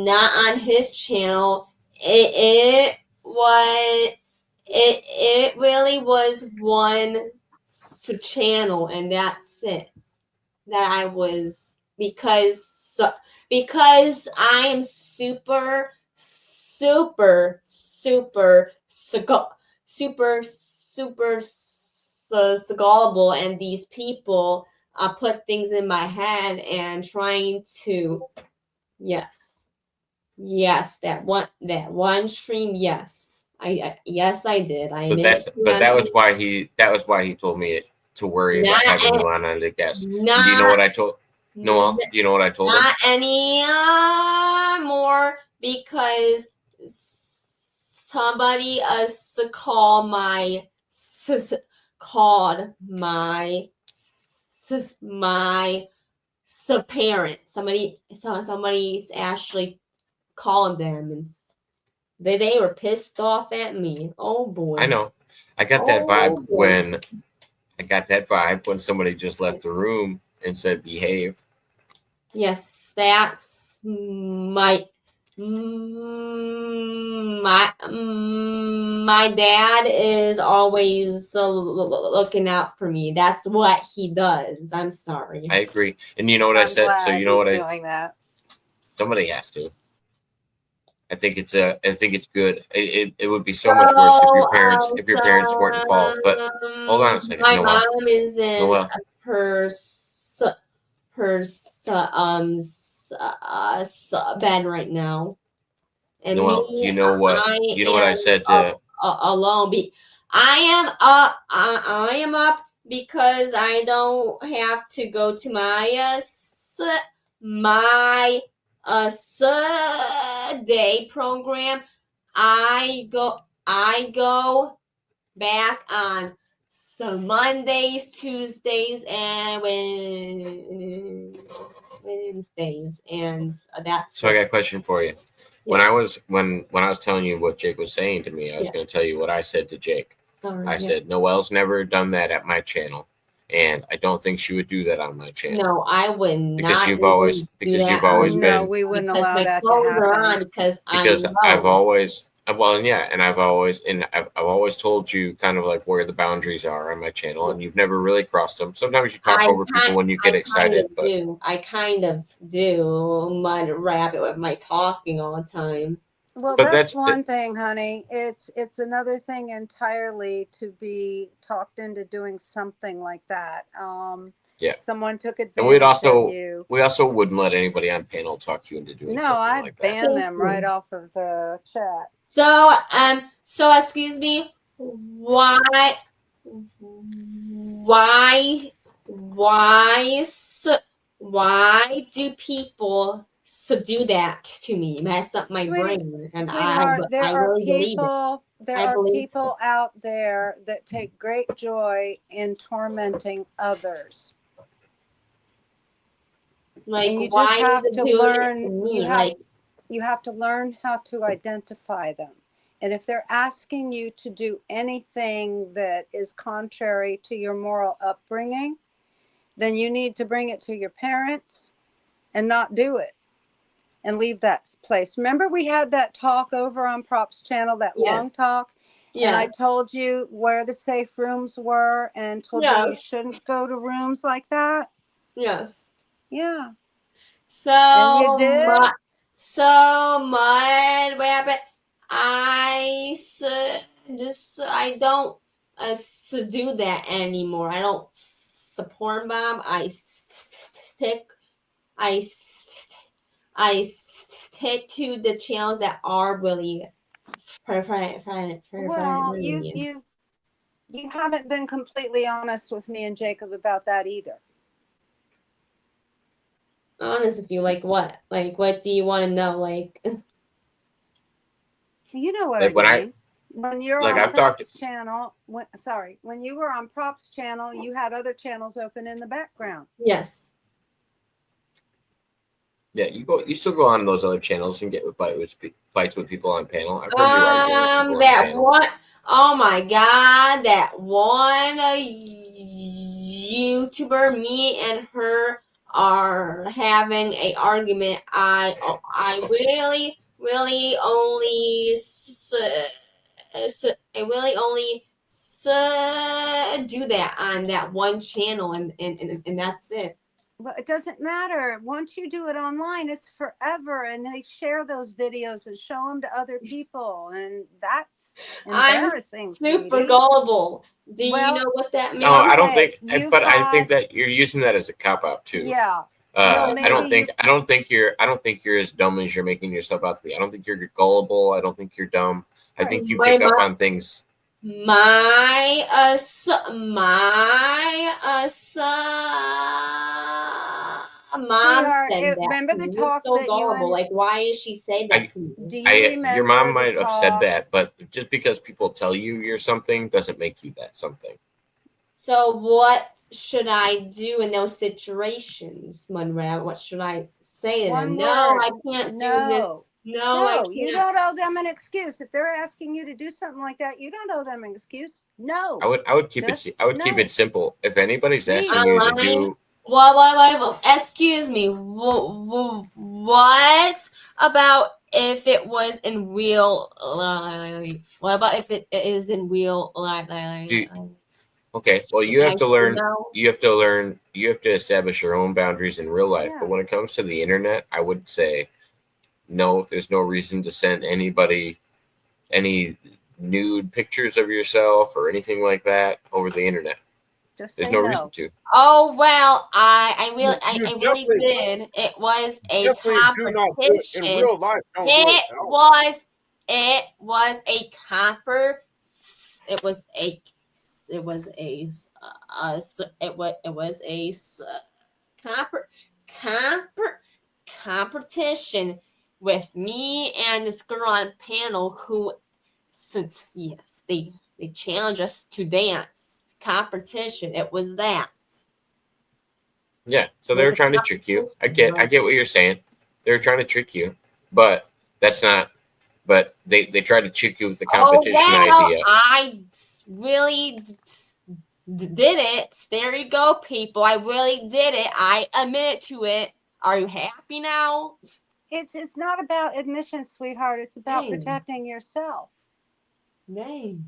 Speaker 5: Not on his channel. It really was one channel, and that's it. That I was because I am super gullible, and these people put things in my head and trying to that one stream, I did.
Speaker 2: But that was why he told me to worry about having you on as a guest. Do you know what I told Noelle? Do you know what I told him?
Speaker 5: Not any more, because somebody called my parent. Somebody's actually calling them, and they were pissed off at me. Oh boy!
Speaker 2: I know. I got that vibe when somebody just left the room and said behave.
Speaker 5: Yes, that's my My dad is always looking out for me. That's what he does. I'm sorry.
Speaker 2: I agree. And you know what I
Speaker 3: I'm
Speaker 2: said?
Speaker 3: glad
Speaker 2: So you know
Speaker 3: he's
Speaker 2: what
Speaker 3: doing that.
Speaker 2: somebody has to. I think it's good. It would be so much worse if your parents weren't involved. But hold on a second,
Speaker 5: my
Speaker 2: Noelle.
Speaker 5: mom is in
Speaker 2: Noelle.
Speaker 5: her bed right now, and
Speaker 2: Noelle, do
Speaker 5: me,
Speaker 2: you know what?
Speaker 5: I
Speaker 2: You know what I
Speaker 5: am
Speaker 2: said
Speaker 5: alone. I am up. I am up because I don't have to go to my day program. I go back on some Mondays, Tuesdays, and Wednesdays, and that's.
Speaker 2: So I got a question for you. When
Speaker 5: Yes.
Speaker 2: I was telling you what Jake was saying to me, I was
Speaker 5: Yes.
Speaker 2: going to tell you what I said to Jake.
Speaker 5: Sorry.
Speaker 2: I said Noelle's never done that at my channel, and I don't think she would do that on my channel.
Speaker 5: No, I would not.
Speaker 2: Because you've always
Speaker 3: No,
Speaker 2: been
Speaker 3: we wouldn't
Speaker 5: because
Speaker 3: allow
Speaker 5: my
Speaker 3: that to
Speaker 5: clothes are on
Speaker 3: happen.
Speaker 5: because
Speaker 2: I've always and I've always told you kind of like where the boundaries are on my channel, and you've never really crossed them. Sometimes you talk over people when you get excited, but
Speaker 5: I kind of do Mudrabbit with my talking all the time.
Speaker 3: Well,
Speaker 2: But
Speaker 3: that's
Speaker 2: that's
Speaker 3: one thing, honey. It's another thing entirely to be talked into doing something like that.
Speaker 2: Yeah.
Speaker 3: Someone took
Speaker 2: and
Speaker 3: advantage of you.
Speaker 2: we also wouldn't let anybody on panel talk you into doing
Speaker 3: No,
Speaker 2: something
Speaker 3: I'd
Speaker 2: like that.
Speaker 3: ban them right off of the chat.
Speaker 5: So excuse me, why do people do that to me? Mess up my brain, and
Speaker 3: Sweetheart, there
Speaker 5: I
Speaker 3: are
Speaker 5: really believe it.
Speaker 3: people out there that take great joy in tormenting others.
Speaker 5: Like,
Speaker 3: and you
Speaker 5: why
Speaker 3: just have
Speaker 5: is it
Speaker 3: to
Speaker 5: doing
Speaker 3: learn.
Speaker 5: it to me?
Speaker 3: You have to learn how to identify them. And if they're asking you to do anything that is contrary to your moral upbringing, then you need to bring it to your parents and not do it and leave that place. Remember, we had that talk over on Props channel, that long talk? And I told you where the safe rooms were and told you shouldn't go to rooms like that?
Speaker 5: Yes.
Speaker 3: Yeah.
Speaker 5: So,
Speaker 3: and you did?
Speaker 5: Mudrabbit, I don't do that anymore. I don't support mom. I stick to the channels that are really
Speaker 3: well, you haven't been completely honest with me and Jacob about that either.
Speaker 5: Honest with you, like what? Like, what do you want to know? Like,
Speaker 3: you know what
Speaker 2: like
Speaker 3: I mean. When you're
Speaker 2: like
Speaker 3: on
Speaker 2: I've
Speaker 3: Props channel, when you were on Props channel, you had other channels open in the background.
Speaker 5: Yes.
Speaker 2: Yeah, you still go on those other channels and get fights with people on panel. I've heard you argue with people on panel.
Speaker 5: One, oh my God, that one YouTuber, me and her are having a argument. I really only do that on that one channel, and that's it.
Speaker 3: Well, it doesn't matter. Once you do it online, it's forever. And they share those videos and show them to other people. And that's embarrassing.
Speaker 5: I'm super gullible. Do you know what that means?
Speaker 2: No, I don't think, but I think that you're using that as a cop out too.
Speaker 3: Yeah.
Speaker 2: I don't think you're as dumb as you're making yourself out to be. I don't think you're gullible. I don't think you're dumb. I think you pick up on things.
Speaker 5: My mom said that.
Speaker 3: Remember the talk
Speaker 5: so gullible. Like, why is she saying that to me?
Speaker 3: Do you remember
Speaker 2: your mom might have said that, but just because people tell you you're something doesn't make you that something.
Speaker 5: So what should I do in those situations, Monroe? What should I say to them? No, I can't do this. No, I can't.
Speaker 3: You don't owe them an excuse. If they're asking you to do something like that, you don't owe them an excuse. No.
Speaker 2: I would keep it simple. If anybody's asking you to do
Speaker 5: excuse me. What about if it was in real life? What about if it is in real life?
Speaker 2: Okay, well, you have to learn. You have to learn. You have to establish your own boundaries in real life.
Speaker 3: Yeah.
Speaker 2: But when it comes to the internet, I would say no. There's no reason to send anybody any nude pictures of yourself or anything like that over the internet.
Speaker 3: Just
Speaker 2: There's
Speaker 3: say
Speaker 2: no
Speaker 3: no.
Speaker 2: reason to.
Speaker 5: Oh well, I
Speaker 1: You
Speaker 5: really
Speaker 1: definitely,
Speaker 5: did. It was a
Speaker 1: definitely do not do it in
Speaker 5: competition.
Speaker 1: real life. Don't do it
Speaker 5: It
Speaker 1: at all.
Speaker 5: was it was a copper. It was a it was a it was a copper competition with me and this girl on panel who said yes, they challenged us to dance competition. It was that.
Speaker 2: Yeah, so
Speaker 5: It
Speaker 2: they
Speaker 5: was
Speaker 2: were
Speaker 5: a
Speaker 2: trying to trick you. I
Speaker 5: competition.
Speaker 2: get what you're saying. They were trying to trick you, but that's not. But they tried to trick you with the competition
Speaker 5: well,
Speaker 2: idea.
Speaker 5: I really did it. There you go, people. I really did it. I admitted to it. Are you happy now?
Speaker 3: It's not about admission, sweetheart. It's about
Speaker 5: Dang.
Speaker 3: protecting yourself.
Speaker 5: Dang.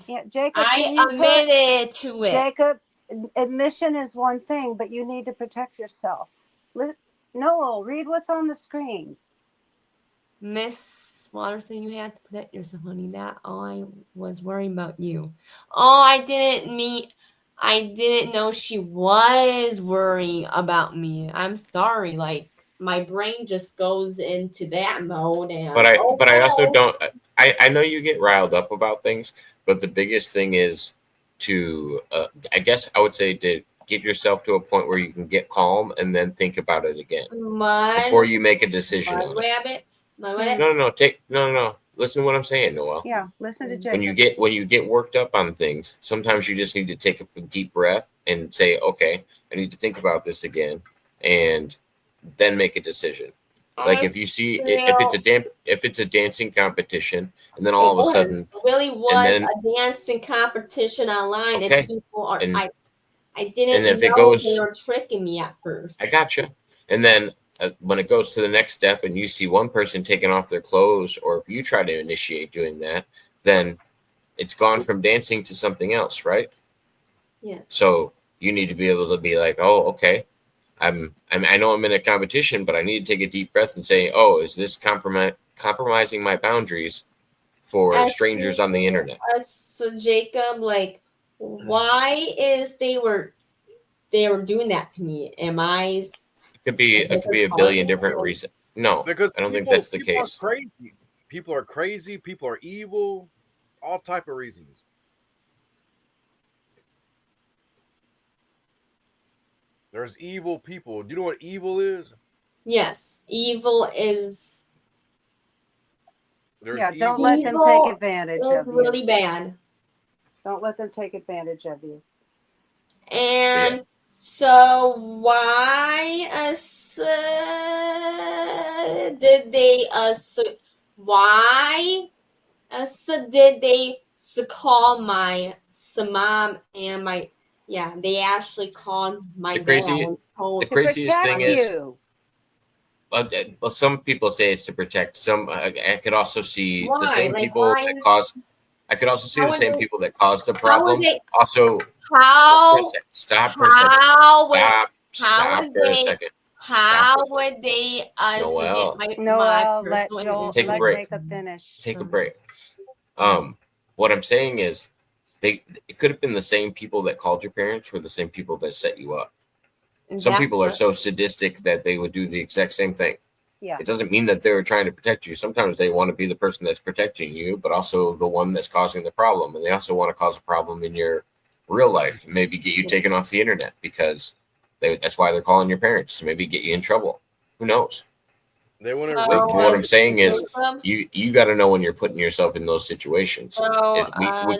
Speaker 3: Yeah, Jacob,
Speaker 5: I
Speaker 3: can you
Speaker 5: admitted to it.
Speaker 3: Jacob, admission is one thing, but you need to protect yourself. Noel, read what's on the screen.
Speaker 5: Miss Watterson, you had to protect yourself, honey. That I was worrying about you. Oh, I didn't know she was worrying about me. I'm sorry. Like my brain just goes into that mode and
Speaker 2: But I also don't. I know you get riled up about things, but the biggest thing is to I guess I would say to get yourself to a point where you can get calm and then think about it again before you make a decision on it. No. Listen to what I'm saying, Noel.
Speaker 3: Yeah, listen to Jacob.
Speaker 2: When you get worked up on things, sometimes you just need to take a deep breath and say, okay, I need to think about this again, and then make a decision. Like if you see if it's a dancing competition, and then all of a sudden
Speaker 5: it really was
Speaker 2: then-
Speaker 5: a dancing competition online,
Speaker 2: Okay.
Speaker 5: and people are.
Speaker 2: And-
Speaker 5: I didn't
Speaker 2: if
Speaker 5: know
Speaker 2: it goes-
Speaker 5: they were tricking me at first.
Speaker 2: I gotcha. And then when it goes to the next step, and you see one person taking off their clothes, or if you try to initiate doing that, then it's gone from dancing to something else, right?
Speaker 5: Yes.
Speaker 2: So you need to be able to be like, oh, okay, I know I'm in a competition, but I need to take a deep breath and say, oh, is this compromising my boundaries for strangers on the internet?
Speaker 5: So Jacob, like, why is they were doing that to me? Am I?
Speaker 2: It could be a billion different reasons. No,
Speaker 1: Because
Speaker 2: I don't think that's the
Speaker 1: people
Speaker 2: case.
Speaker 1: Are crazy. People are crazy. People are evil. All type of reasons. There's evil people. Do you know what evil is?
Speaker 5: Yes, evil is.
Speaker 3: Yeah, don't let them take advantage of you.
Speaker 5: Really bad.
Speaker 3: Don't let them take advantage of you.
Speaker 5: And so why did they did they call my mom and my they actually called my dad and told
Speaker 2: the craziest thing is
Speaker 3: you.
Speaker 2: Well, some people say it's to protect. Some I could also see the same
Speaker 5: Like,
Speaker 2: people that cause. I could also see the same people that caused the problem. Also, stop for a second. Stop for a second.
Speaker 5: How would they
Speaker 2: Noelle.
Speaker 5: get
Speaker 3: Noelle, let
Speaker 2: break.
Speaker 3: Jacob finish.
Speaker 2: Take a break. What I'm saying is, it could have been the same people that called your parents were the same people that set you up. Some people are so sadistic that they would do the exact same thing.
Speaker 3: Yeah.
Speaker 2: It doesn't mean that they were trying to protect you. Sometimes they want to be the person that's protecting you, but also the one that's causing the problem. And they also want to cause a problem in your real life, and maybe get you taken off the internet because that's why they're calling your parents to maybe get you in trouble. Who knows?
Speaker 1: They want to.
Speaker 2: What I'm saying is, you got to know when you're putting yourself in those situations. We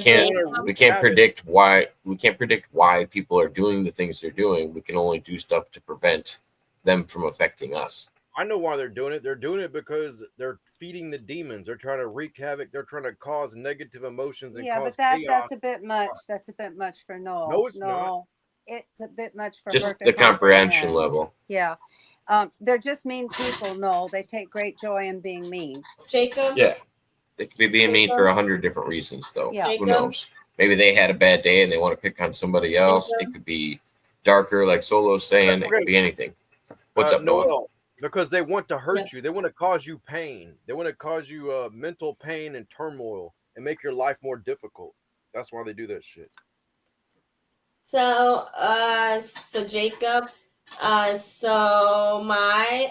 Speaker 2: can't predict why people are doing the things they're doing. We can only do stuff to prevent them from affecting us.
Speaker 1: I know why they're doing it. They're doing it because they're feeding the demons. They're trying to wreak havoc. They're trying to cause negative emotions and cause chaos.
Speaker 3: That's a bit much. That's a bit much for Noel.
Speaker 1: No, it's not.
Speaker 3: It's a bit much for
Speaker 2: just
Speaker 3: her to
Speaker 2: the comprehension level.
Speaker 3: Yeah. They're just mean people, Noel. They take great joy in being mean.
Speaker 5: Jacob.
Speaker 2: Yeah, they could be being mean for 100 different reasons, though.
Speaker 3: Yeah.
Speaker 2: Who
Speaker 5: Jacob.
Speaker 2: knows? Maybe they had a bad day and they want to pick on somebody else.
Speaker 5: Jacob.
Speaker 2: It could be darker, like Solo's saying. It could be anything. What's up, Noah?
Speaker 1: Noelle? Because they want to hurt
Speaker 5: Yeah.
Speaker 1: you. They want to cause you pain. They want to cause you mental pain and turmoil and make your life more difficult. That's why they do that shit.
Speaker 5: So, so Jacob, so my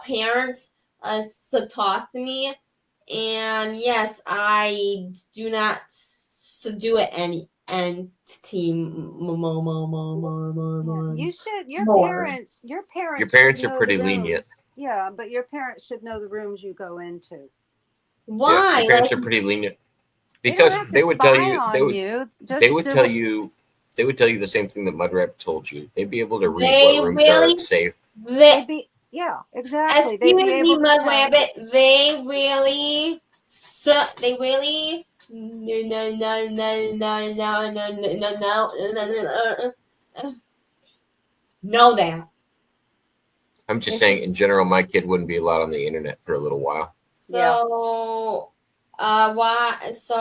Speaker 5: parents, so talk to me, and yes, I do not do it any team
Speaker 3: You should. Your
Speaker 5: More.
Speaker 3: parents. Your parents.
Speaker 2: Your parents
Speaker 3: should
Speaker 2: are
Speaker 3: know
Speaker 2: pretty
Speaker 3: the
Speaker 2: lenient.
Speaker 3: rooms. Yeah, but your parents should know the rooms you go into.
Speaker 5: Why?
Speaker 2: Your parents
Speaker 5: Like,
Speaker 2: are pretty lenient
Speaker 3: They don't
Speaker 2: because
Speaker 3: have to
Speaker 2: they would tell
Speaker 3: spy
Speaker 2: you.
Speaker 3: on
Speaker 2: They would.
Speaker 3: you. Just
Speaker 2: They would
Speaker 3: do
Speaker 2: tell
Speaker 3: what-
Speaker 2: you. They would tell you the same thing that Mudrabbit told you. They'd be able to read
Speaker 5: They
Speaker 2: what rooms
Speaker 5: really-
Speaker 2: are safe.
Speaker 3: They'd be. Yeah, exactly. They'd
Speaker 5: excuse
Speaker 3: be
Speaker 5: me,
Speaker 3: able to tell.
Speaker 5: Mudrabbit. They really know that.
Speaker 2: I'm just
Speaker 5: Yes,
Speaker 2: saying, in general, my kid wouldn't be allowed on the internet for a little while.
Speaker 5: So,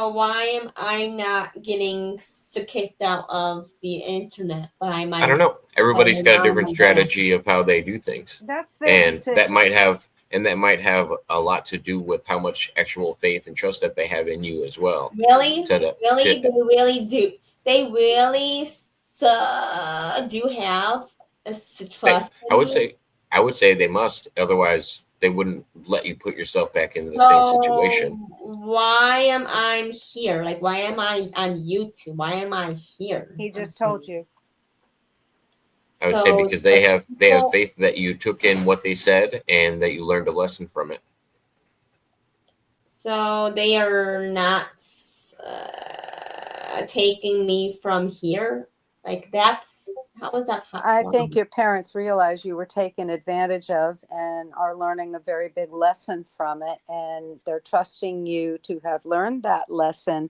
Speaker 5: why am I not getting kicked out of the internet by my?
Speaker 2: I don't know. Everybody's got a
Speaker 5: mom
Speaker 2: different
Speaker 5: and
Speaker 2: strategy of how they do things,
Speaker 3: That's their
Speaker 2: and
Speaker 3: decision.
Speaker 2: that might have a lot to do with how much actual faith and trust that they have in you as well.
Speaker 5: Really,
Speaker 2: To-
Speaker 5: really,
Speaker 2: to-
Speaker 5: they really do. They really do have a trust.
Speaker 2: I
Speaker 5: in me.
Speaker 2: would say they must. Otherwise, they wouldn't let you put yourself back into the same situation.
Speaker 5: Why am I here? Like, why am I on YouTube? Why am I here?
Speaker 3: He just told you.
Speaker 2: I would say because they have faith that you took in what they said and that you learned a lesson from it.
Speaker 5: So they are not taking me from here. Like, that's how is that possible?
Speaker 3: I think your parents realize you were taken advantage of and are learning a very big lesson from it, and they're trusting you to have learned that lesson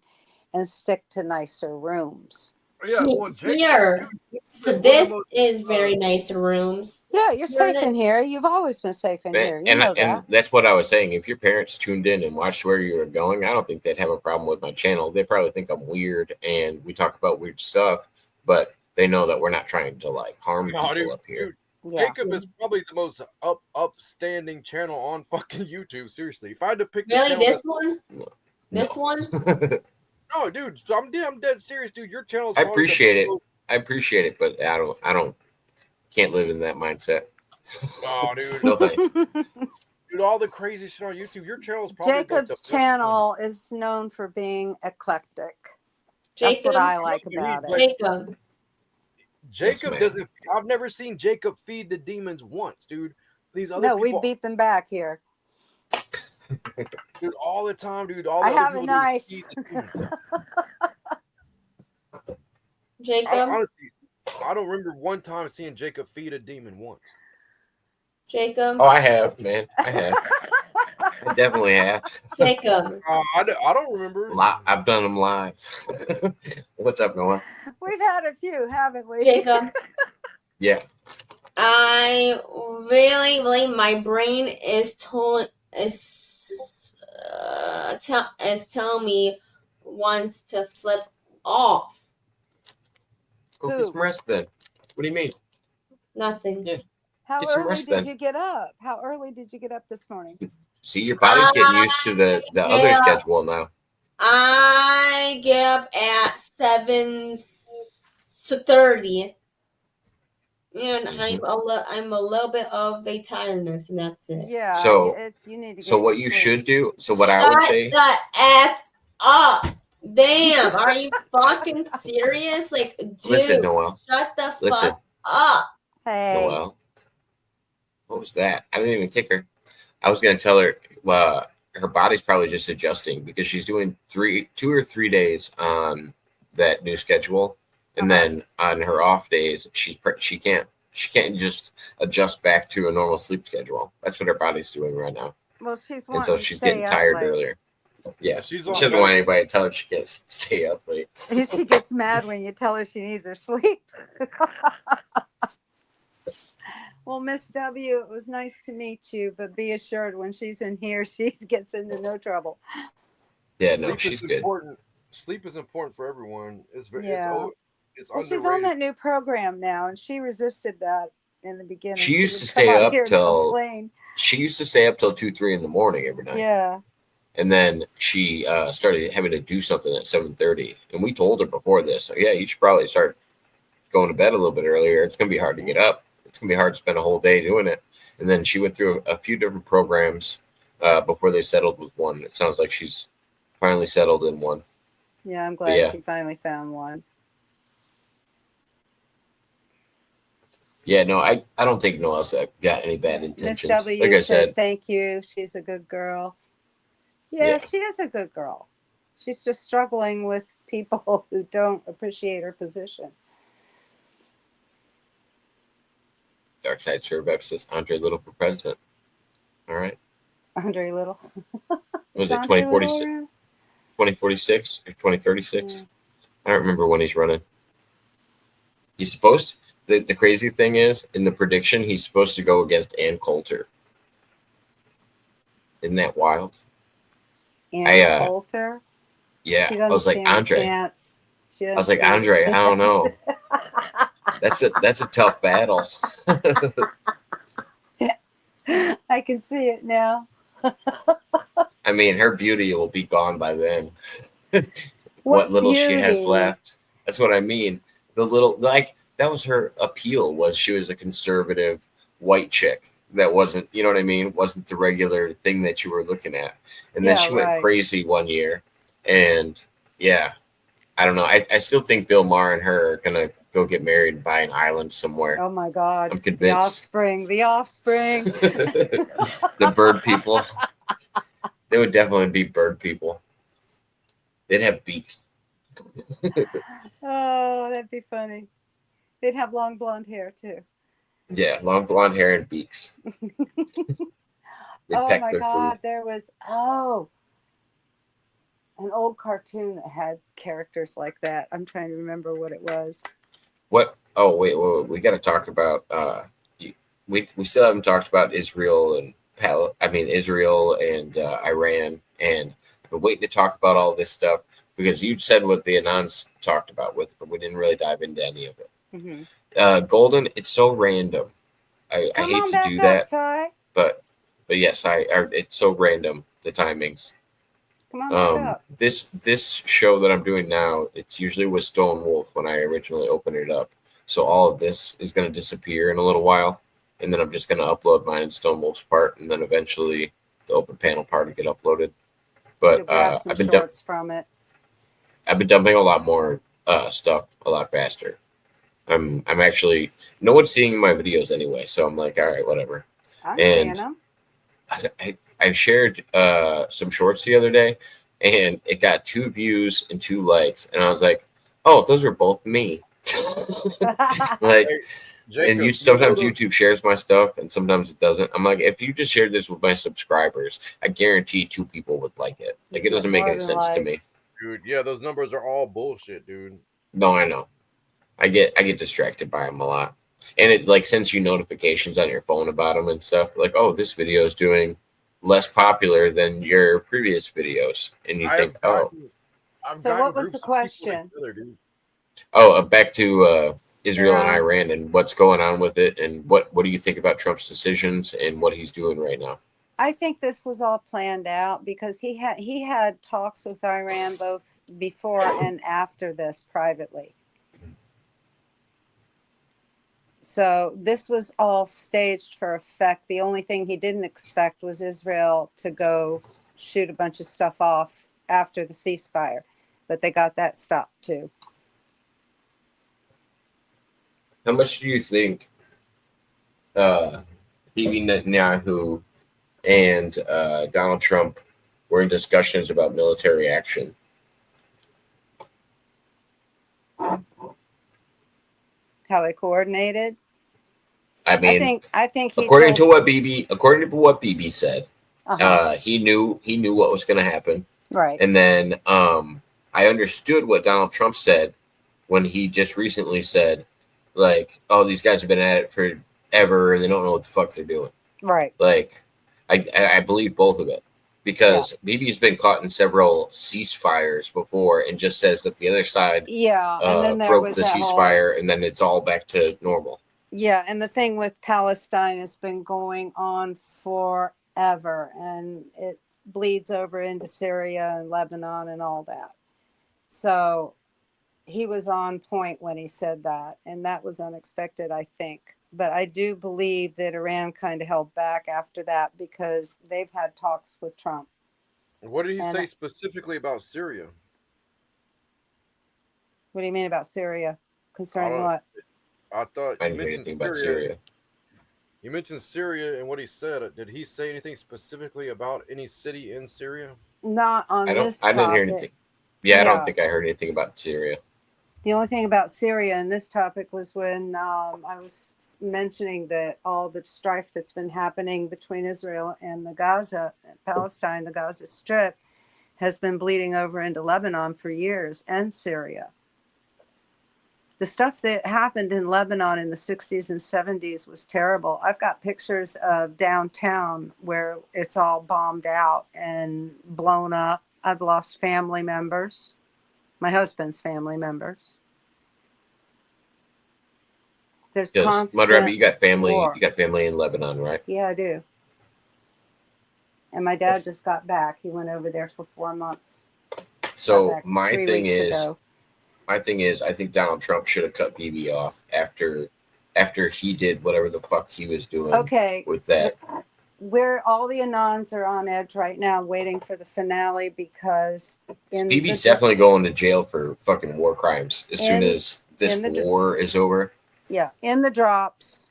Speaker 3: and stick to nicer rooms.
Speaker 1: Yeah, well, Jacob,
Speaker 5: Here. So
Speaker 1: one of
Speaker 5: this
Speaker 1: the most,
Speaker 5: is very nice rooms.
Speaker 3: Yeah, you're safe in here. You've always been safe in here. You know that.
Speaker 2: And that's what I was saying. If your parents tuned in and watched where you were going, I don't think they'd have a problem with my channel. They probably think I'm weird and we talk about weird stuff, but they know that we're not trying to like harm people up here.
Speaker 1: Dude,
Speaker 3: Yeah.
Speaker 1: Jacob is probably the most upstanding channel on fucking YouTube. Seriously, if I had to pick the
Speaker 5: Really,
Speaker 1: channel
Speaker 5: this
Speaker 1: that's-
Speaker 5: one?
Speaker 2: No.
Speaker 5: This one?
Speaker 1: no, dude, so I'm dead serious, dude. Your channel.
Speaker 2: I appreciate it. I appreciate it, but I can't live in that mindset.
Speaker 1: Oh, dude.
Speaker 2: No thanks.
Speaker 1: Dude, all the crazy shit on YouTube. Your channel is probably like
Speaker 3: Jacob's
Speaker 1: the best
Speaker 3: channel is known for being eclectic. That's
Speaker 5: Jacob?
Speaker 3: what I like about it.
Speaker 5: Jacob.
Speaker 1: Jacob
Speaker 2: ma'am.
Speaker 1: doesn't. I've never seen Jacob feed the demons once, dude. These other
Speaker 3: No, we
Speaker 1: people,
Speaker 3: beat them back here.
Speaker 1: dude, all the time, dude. All
Speaker 3: I
Speaker 1: the other
Speaker 3: have a
Speaker 1: people do is
Speaker 3: knife.
Speaker 1: feed the demons.
Speaker 5: Jacob.
Speaker 1: Honestly, I don't remember one time seeing Jacob feed a demon once.
Speaker 5: Jacob.
Speaker 2: Oh, I have, man. I have. I definitely have.
Speaker 5: Jacob.
Speaker 1: I don't remember.
Speaker 2: I've done them live. What's up, Noah?
Speaker 3: We've had a few, haven't we?
Speaker 5: Jacob.
Speaker 2: Yeah.
Speaker 5: I really, my brain is telling me wants to flip off.
Speaker 2: Go
Speaker 3: Who?
Speaker 2: get some rest then. What do you mean?
Speaker 5: Nothing.
Speaker 2: Yeah.
Speaker 3: How
Speaker 2: Get some
Speaker 3: early
Speaker 2: rest
Speaker 3: did
Speaker 2: then.
Speaker 3: you get up? How early did you get up this morning?
Speaker 2: See, your body's getting used to the other
Speaker 5: Yeah.
Speaker 2: schedule now.
Speaker 5: I get up at 7:30. And I'm a little bit of a tiredness, and that's it.
Speaker 3: Yeah.
Speaker 2: So-
Speaker 3: you need to get
Speaker 2: So what
Speaker 3: your
Speaker 2: you
Speaker 3: sleep.
Speaker 2: should do, so what I would
Speaker 5: Shut
Speaker 2: say,
Speaker 5: the F up. Damn, are you fucking serious? Like, dude,
Speaker 2: listen, Noelle,
Speaker 5: shut the
Speaker 2: listen.
Speaker 5: fuck up.
Speaker 3: Hey.
Speaker 2: Noelle. What was that? I didn't even kick her. I was going to tell her her body's probably just adjusting because she's doing 2 or 3 days on that new schedule, and then on her off days, she can't just adjust back to a normal sleep schedule. That's what her body's doing right now,
Speaker 3: Well, she's
Speaker 2: and
Speaker 3: wanting
Speaker 2: so
Speaker 3: to
Speaker 2: she's
Speaker 3: stay
Speaker 2: getting
Speaker 3: up
Speaker 2: tired
Speaker 3: late.
Speaker 2: earlier. Yeah,
Speaker 1: She's
Speaker 2: she
Speaker 1: on
Speaker 2: doesn't want
Speaker 1: better.
Speaker 2: anybody to tell her she can't stay up late.
Speaker 3: She gets mad when you tell her she needs her sleep. Well, Miss W, it was nice to meet you, but be assured when she's in here, she gets into no trouble.
Speaker 2: Yeah, no,
Speaker 1: Sleep is
Speaker 2: she's good.
Speaker 1: important. Sleep is important for everyone.
Speaker 3: Yeah.
Speaker 1: It's
Speaker 3: Well, she's on
Speaker 1: underrated.
Speaker 3: that new program now, and she resisted that in the beginning.
Speaker 2: She
Speaker 3: She
Speaker 2: used to
Speaker 3: would come
Speaker 2: stay
Speaker 3: out
Speaker 2: up
Speaker 3: here and
Speaker 2: till
Speaker 3: complain.
Speaker 2: 2, 3 in the morning every night.
Speaker 3: Yeah.
Speaker 2: And then she started having to do something at 7:30. And we told her before this, so yeah, you should probably start going to bed a little bit earlier. It's going to be hard to get up. It's going to be hard to spend a whole day doing it. And then she went through a few different programs before they settled with one. It sounds like she's finally settled in one.
Speaker 3: Yeah, I'm
Speaker 2: But
Speaker 3: glad
Speaker 2: yeah,
Speaker 3: she finally found one.
Speaker 2: yeah, no, I don't think Noelle's got any bad
Speaker 3: Miss
Speaker 2: intentions. Like
Speaker 3: W
Speaker 2: I
Speaker 3: said
Speaker 2: said,
Speaker 3: thank you. She's a good girl. Yeah,
Speaker 2: yeah.
Speaker 3: she is a good girl. She's just struggling with people who don't appreciate her position.
Speaker 2: Dark Side Survivor says Andre Little for president. All right.
Speaker 3: Andre Little.
Speaker 2: Was
Speaker 3: Is
Speaker 2: it
Speaker 3: Andre Little
Speaker 2: 2046,
Speaker 3: around?
Speaker 2: 2046 or 2036?
Speaker 3: Yeah.
Speaker 2: I don't remember when he's running. He's supposed the crazy thing is in the prediction he's supposed to go against Ann Coulter. Isn't that wild?
Speaker 3: Ann Coulter.
Speaker 2: Yeah,
Speaker 3: She
Speaker 2: I
Speaker 3: doesn't
Speaker 2: was like
Speaker 3: stand a
Speaker 2: Andre.
Speaker 3: chance. She
Speaker 2: I was
Speaker 3: doesn't
Speaker 2: like
Speaker 3: stand a
Speaker 2: Andre. I don't
Speaker 3: chance.
Speaker 2: know. That's a tough battle.
Speaker 3: I can see it now.
Speaker 2: I mean, her beauty will be gone by then.
Speaker 3: What
Speaker 2: little she has
Speaker 3: beauty.
Speaker 2: left. That's what I mean. The little that was her appeal, was she was a conservative white chick that wasn't, you know what I mean, wasn't the regular thing that you were looking at. And then
Speaker 3: Yeah,
Speaker 2: she went
Speaker 3: right.
Speaker 2: crazy one year. And yeah, I don't know. I still think Bill Maher and her are gonna go get married and buy an island somewhere.
Speaker 3: Oh my God.
Speaker 2: I'm
Speaker 3: The
Speaker 2: convinced.
Speaker 3: offspring. The offspring.
Speaker 2: The bird people. They would definitely be bird people. They'd have beaks.
Speaker 3: Oh, that'd be funny. They'd have long blonde hair too.
Speaker 2: Yeah, long blonde hair and beaks. They
Speaker 3: Oh
Speaker 2: peck
Speaker 3: my
Speaker 2: their
Speaker 3: God.
Speaker 2: food.
Speaker 3: There was, an old cartoon that had characters like that. I'm trying to remember what it was.
Speaker 2: What? Oh wait, we got to talk about. We still haven't talked about Israel and Israel and Iran, and we're waiting to talk about all this stuff because you said what the Anons talked about with, but we didn't really dive into any of it.
Speaker 3: Mm-hmm.
Speaker 2: Golden, it's so random. I
Speaker 3: Come
Speaker 2: hate
Speaker 3: on
Speaker 2: to
Speaker 3: back
Speaker 2: do
Speaker 3: up,
Speaker 2: that,
Speaker 3: Si.
Speaker 2: but yes, it's so random, the timings.
Speaker 3: Come on back up.
Speaker 2: This show that I'm doing now, it's usually with Stone Wolf when I originally opened it up. So all of this is going to disappear in a little while, and then I'm just going to upload mine and Stone Wolf's part, and then eventually the open panel part will get uploaded. But
Speaker 3: You'll grab some
Speaker 2: I've been
Speaker 3: shorts from it.
Speaker 2: I've been dumping a lot more stuff a lot faster. I'm actually, no one's seeing my videos anyway, so I'm like, all right, whatever.
Speaker 3: I'm seeing
Speaker 2: And
Speaker 3: them.
Speaker 2: I shared some shorts the other day, and it got 2 views and 2 likes, and I was like, oh, those are both me. Like,
Speaker 1: Jacob,
Speaker 2: and sometimes YouTube shares my stuff and sometimes it doesn't. I'm like, if you just shared this with my subscribers, I guarantee 2 people would like it. Like, it doesn't make
Speaker 3: More
Speaker 2: any
Speaker 3: than
Speaker 2: sense to me.
Speaker 3: likes.
Speaker 1: dude, yeah, those numbers are all bullshit, dude.
Speaker 2: No, I know. I get distracted by them a lot, and it like sends you notifications on your phone about them and stuff. Like, oh, this video is doing less popular than your previous videos, and you think,
Speaker 1: I've
Speaker 3: So
Speaker 1: gotten
Speaker 3: what was
Speaker 1: groups
Speaker 3: the
Speaker 1: of people
Speaker 3: question?
Speaker 1: together, dude.
Speaker 2: back to Israel and
Speaker 3: Iran.
Speaker 2: Iran and what's going on with it, and what do you think about Trump's decisions and what he's doing right now?
Speaker 3: I think this was all planned out because he had talks with Iran both before and after this privately. So this was all staged for effect. The only thing he didn't expect was Israel to go shoot a bunch of stuff off after the ceasefire, but they got that stopped too.
Speaker 2: How much do you think Bibi Netanyahu and Donald Trump were in discussions about military action?
Speaker 3: How they coordinated.
Speaker 2: I mean,
Speaker 3: I think he
Speaker 2: according to what Bibi said,
Speaker 3: Uh-huh.
Speaker 2: he knew what was going to happen.
Speaker 3: Right.
Speaker 2: And then I understood what Donald Trump said when he just recently said, like, oh, these guys have been at it forever and they don't know what the fuck they're doing.
Speaker 3: Right.
Speaker 2: Like, I believe both of it, because Bibi's been caught in several ceasefires before and just says that the other side
Speaker 3: Yeah. And then there
Speaker 2: broke
Speaker 3: was
Speaker 2: the
Speaker 3: that
Speaker 2: ceasefire and then it's all back to normal.
Speaker 3: Yeah, and the thing with Palestine has been going on forever, and it bleeds over into Syria and Lebanon and all that. So he was on point when he said that, and that was unexpected, I think. But I do believe that Iran kind of held back after that because they've had talks with Trump.
Speaker 1: What did he
Speaker 3: And
Speaker 1: say specifically about Syria?
Speaker 3: what do you mean about Syria?
Speaker 1: I
Speaker 3: Concerning
Speaker 1: don't.
Speaker 3: what?
Speaker 1: I thought
Speaker 2: I
Speaker 1: you
Speaker 2: didn't hear
Speaker 1: mentioned
Speaker 2: anything about
Speaker 1: Syria.
Speaker 2: Syria.
Speaker 1: You mentioned Syria and what he said. Did he say anything specifically about any city in Syria?
Speaker 3: Not on this
Speaker 2: I didn't hear anything.
Speaker 3: topic.
Speaker 2: Yeah, I don't
Speaker 3: Yeah.
Speaker 2: think I heard anything about Syria.
Speaker 3: The only thing about Syria in this topic was when I was mentioning that all the strife that's been happening between Israel and the Gaza, Palestine, the Gaza Strip, has been bleeding over into Lebanon for years, and Syria. The stuff that happened in Lebanon in the 60s and 70s was terrible. I've got pictures of downtown where it's all bombed out and blown up. I've lost family members, my husband's family members. There's
Speaker 2: Because
Speaker 3: constant
Speaker 2: Mudrabbit, you got family.
Speaker 3: war.
Speaker 2: You got family in Lebanon, right?
Speaker 3: Yeah, I do. And my dad just got back. He went over there for 4 months.
Speaker 2: So
Speaker 3: Got back 3 weeks ago.
Speaker 2: my thing is, I think Donald Trump should have cut Bibi off after he did whatever the fuck he was doing
Speaker 3: Okay,
Speaker 2: with that.
Speaker 3: where all the Anons are on edge right now, waiting for the finale because
Speaker 2: Bibi's definitely going to jail for fucking war crimes as soon
Speaker 3: In-
Speaker 2: as this
Speaker 3: in the-
Speaker 2: war is over.
Speaker 3: yeah, in the drops,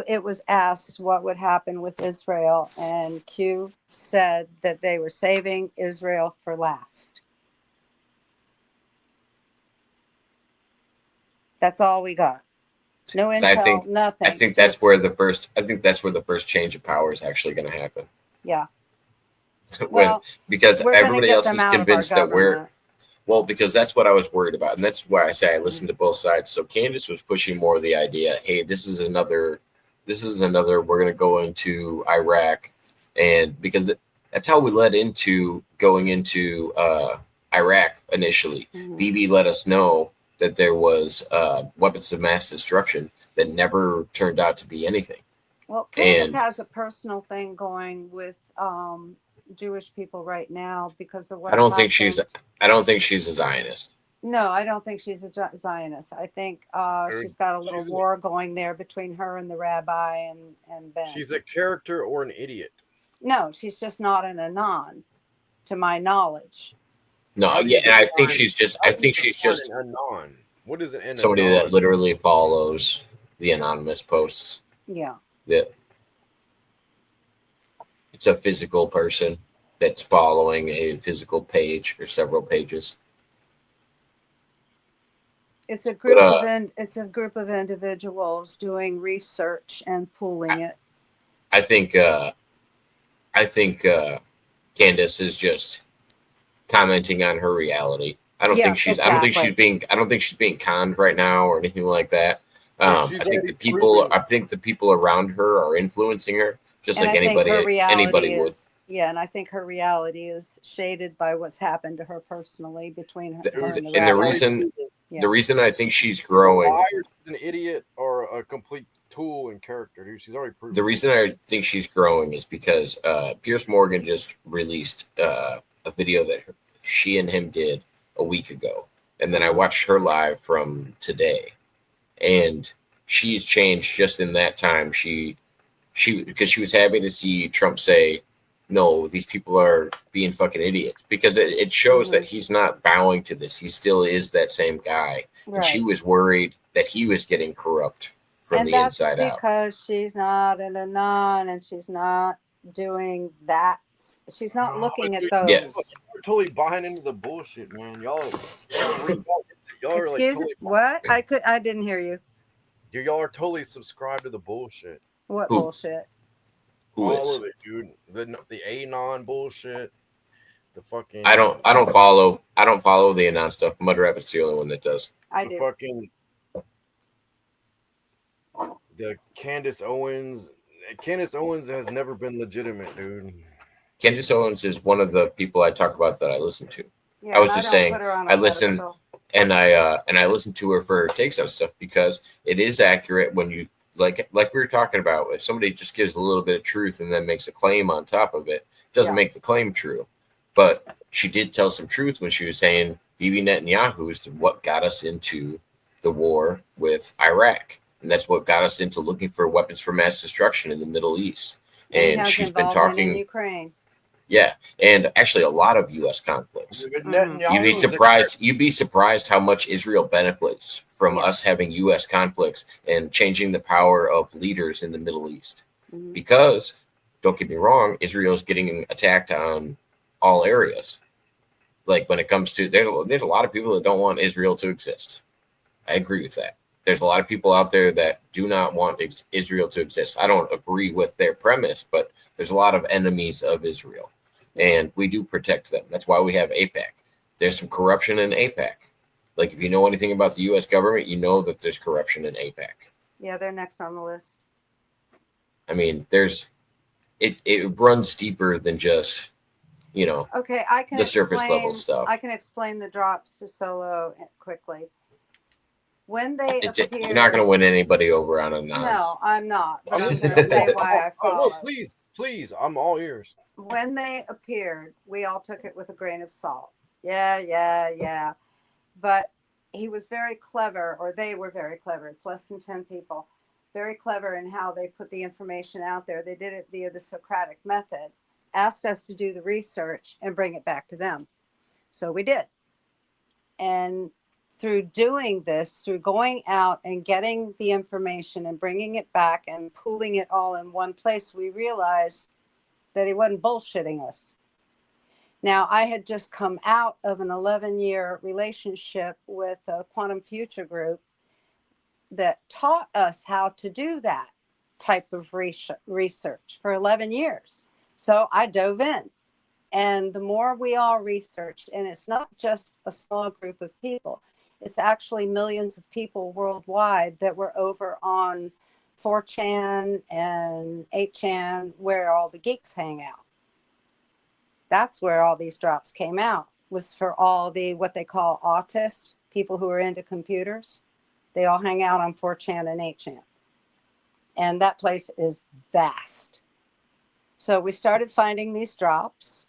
Speaker 3: it was asked what would happen with Israel, and Q said that they were saving Israel for last. That's all we got. No
Speaker 2: So
Speaker 3: intel, nothing.
Speaker 2: I think that's
Speaker 3: just-
Speaker 2: where the first change of power is actually going to happen.
Speaker 3: Yeah.
Speaker 2: When,
Speaker 3: Well,
Speaker 2: because
Speaker 3: we're gonna
Speaker 2: everybody
Speaker 3: get
Speaker 2: else
Speaker 3: them
Speaker 2: is
Speaker 3: out of our
Speaker 2: convinced that we're
Speaker 3: government.
Speaker 2: well, because that's what I was worried about, and that's why I say I listened to both sides. So Candace was pushing more of the idea, hey, this is another. We're going to go into Iraq, and because that's how we led into going into Iraq initially.
Speaker 3: Mhm.
Speaker 2: Bibi let us know that there was weapons of mass destruction that never turned out to be anything.
Speaker 3: Well, Candace
Speaker 2: And-
Speaker 3: has a personal thing going with Jewish people right now because of what
Speaker 2: I don't think
Speaker 3: happened.
Speaker 2: she's a Zionist.
Speaker 3: No, I don't think she's a Zionist. I think she's got a little war going there between her and the rabbi and Ben.
Speaker 1: She's a character or an idiot.
Speaker 3: No, she's just not an Anon, to my knowledge.
Speaker 2: No,
Speaker 1: How do you
Speaker 2: yeah, I think
Speaker 1: define-
Speaker 2: she's just.
Speaker 1: how
Speaker 2: I
Speaker 1: do you
Speaker 2: think she's
Speaker 1: define
Speaker 2: just
Speaker 1: an anon. What is an
Speaker 2: somebody
Speaker 1: anon?
Speaker 2: that literally follows the anonymous posts.
Speaker 3: Yeah.
Speaker 2: That it's a physical person that's following a physical page or several pages.
Speaker 3: It's a group
Speaker 2: But,
Speaker 3: it's a group of individuals doing research and pooling it.
Speaker 2: I think Candace is just commenting on her reality. I don't think she's being conned right now or anything like that. I
Speaker 1: She's
Speaker 2: think
Speaker 1: already
Speaker 2: the people around her are influencing her just
Speaker 3: And
Speaker 2: like
Speaker 3: I think her reality
Speaker 2: anybody would.
Speaker 3: is, yeah, and I think her reality is shaded by what's happened to her personally between her, her and the
Speaker 2: And the
Speaker 3: rabbi.
Speaker 2: reason
Speaker 3: Yeah.
Speaker 2: the reason I think she's growing,
Speaker 1: She's an idiot or a complete tool in character, dude. She's already proven.
Speaker 2: the reason I think she's growing is because Pierce Morgan just released a video that she and him did a week ago, and then I watched her live from today, and she's changed just in that time. She because she was happy to see Trump say, no, these people are being fucking idiots, because it shows that he's not bowing to this. He still is that same guy.
Speaker 3: Right.
Speaker 2: And she was worried that he was getting corrupt from
Speaker 3: And
Speaker 2: the
Speaker 3: that's
Speaker 2: inside out.
Speaker 3: because she's not an Anon and she's not doing that. She's not looking at those.
Speaker 2: Yeah.
Speaker 1: We're totally buying into the bullshit, man. Y'all are like
Speaker 3: Excuse
Speaker 1: totally,
Speaker 3: me. What? I didn't hear you.
Speaker 1: y'all are totally subscribed to the bullshit.
Speaker 3: What
Speaker 2: Who?
Speaker 3: bullshit?
Speaker 2: Who
Speaker 1: All
Speaker 2: is?
Speaker 1: of it, dude. The anon bullshit. The fucking
Speaker 2: I don't follow the Anon stuff. Mudrabbit's the only one that does.
Speaker 3: I
Speaker 1: the
Speaker 3: do.
Speaker 1: fucking the Candace Owens. Candace Owens has never been legitimate, dude.
Speaker 2: Candace Owens is one of the people I talk about that I listen to.
Speaker 3: Yeah,
Speaker 2: I was
Speaker 3: and
Speaker 2: just
Speaker 3: don't
Speaker 2: saying,
Speaker 3: put her on a
Speaker 2: I listen
Speaker 3: pedestal.
Speaker 2: and I listen to her for her takes on stuff because it is accurate when you like we were talking about. If somebody just gives a little bit of truth and then makes a claim on top of it, doesn't
Speaker 3: Yeah.
Speaker 2: make the claim true. But she did tell some truth when she was saying Bibi Netanyahu is what got us into the war with Iraq. And that's what got us into looking for weapons for mass destruction in the Middle East.
Speaker 3: And he
Speaker 2: And
Speaker 3: has
Speaker 2: she's been
Speaker 3: involvement in
Speaker 2: talking,
Speaker 3: Ukraine.
Speaker 2: yeah, and actually a lot of U.S. conflicts.
Speaker 1: Netanyahu's
Speaker 2: You'd be surprised how much Israel benefits from
Speaker 3: Yeah.
Speaker 2: us having U.S. conflicts and changing the power of leaders in the Middle East.
Speaker 3: Mhm.
Speaker 2: Because, don't get me wrong, Israel's getting attacked on all areas. Like when it comes to, there's a lot of people that don't want Israel to exist. I agree with that. There's a lot of people out there that do not want Israel to exist. I don't agree with their premise, but there's a lot of enemies of Israel, and we do protect them. That's why we have AIPAC. There's some corruption in AIPAC. Like if you know anything about the U.S. government, you know that there's corruption in AIPAC.
Speaker 3: Yeah, they're next on the list.
Speaker 2: I mean, it runs deeper than just, you know,
Speaker 3: Okay, I can
Speaker 2: the surface
Speaker 3: explain,
Speaker 2: level stuff.
Speaker 3: I can explain the drops to Solo quickly. When they appear,
Speaker 2: You're not going to win anybody over on a non.
Speaker 3: No, I'm not. But I'm going to say why I follow.
Speaker 1: No, please, I'm all ears.
Speaker 3: When they appeared, we all took it with a grain of salt. Yeah. But he was very clever, or they were very clever. It's less than 10 people. Very clever in how they put the information out there. They did it via the Socratic method, asked us to do the research and bring it back to them. So we did. And through doing this, through going out and getting the information and bringing it back and pooling it all in one place, we realized that he wasn't bullshitting us. Now, I had just come out of an 11-year relationship with a quantum future group that taught us how to do that type of research for 11 years. So I dove in. And the more we all researched, and it's not just a small group of people, it's actually millions of people worldwide that were over on 4chan and 8chan, where all the geeks hang out. That's where all these drops came out, was for all the what they call autists, people who are into computers. They all hang out on 4chan and 8chan. And that place is vast. So we started finding these drops,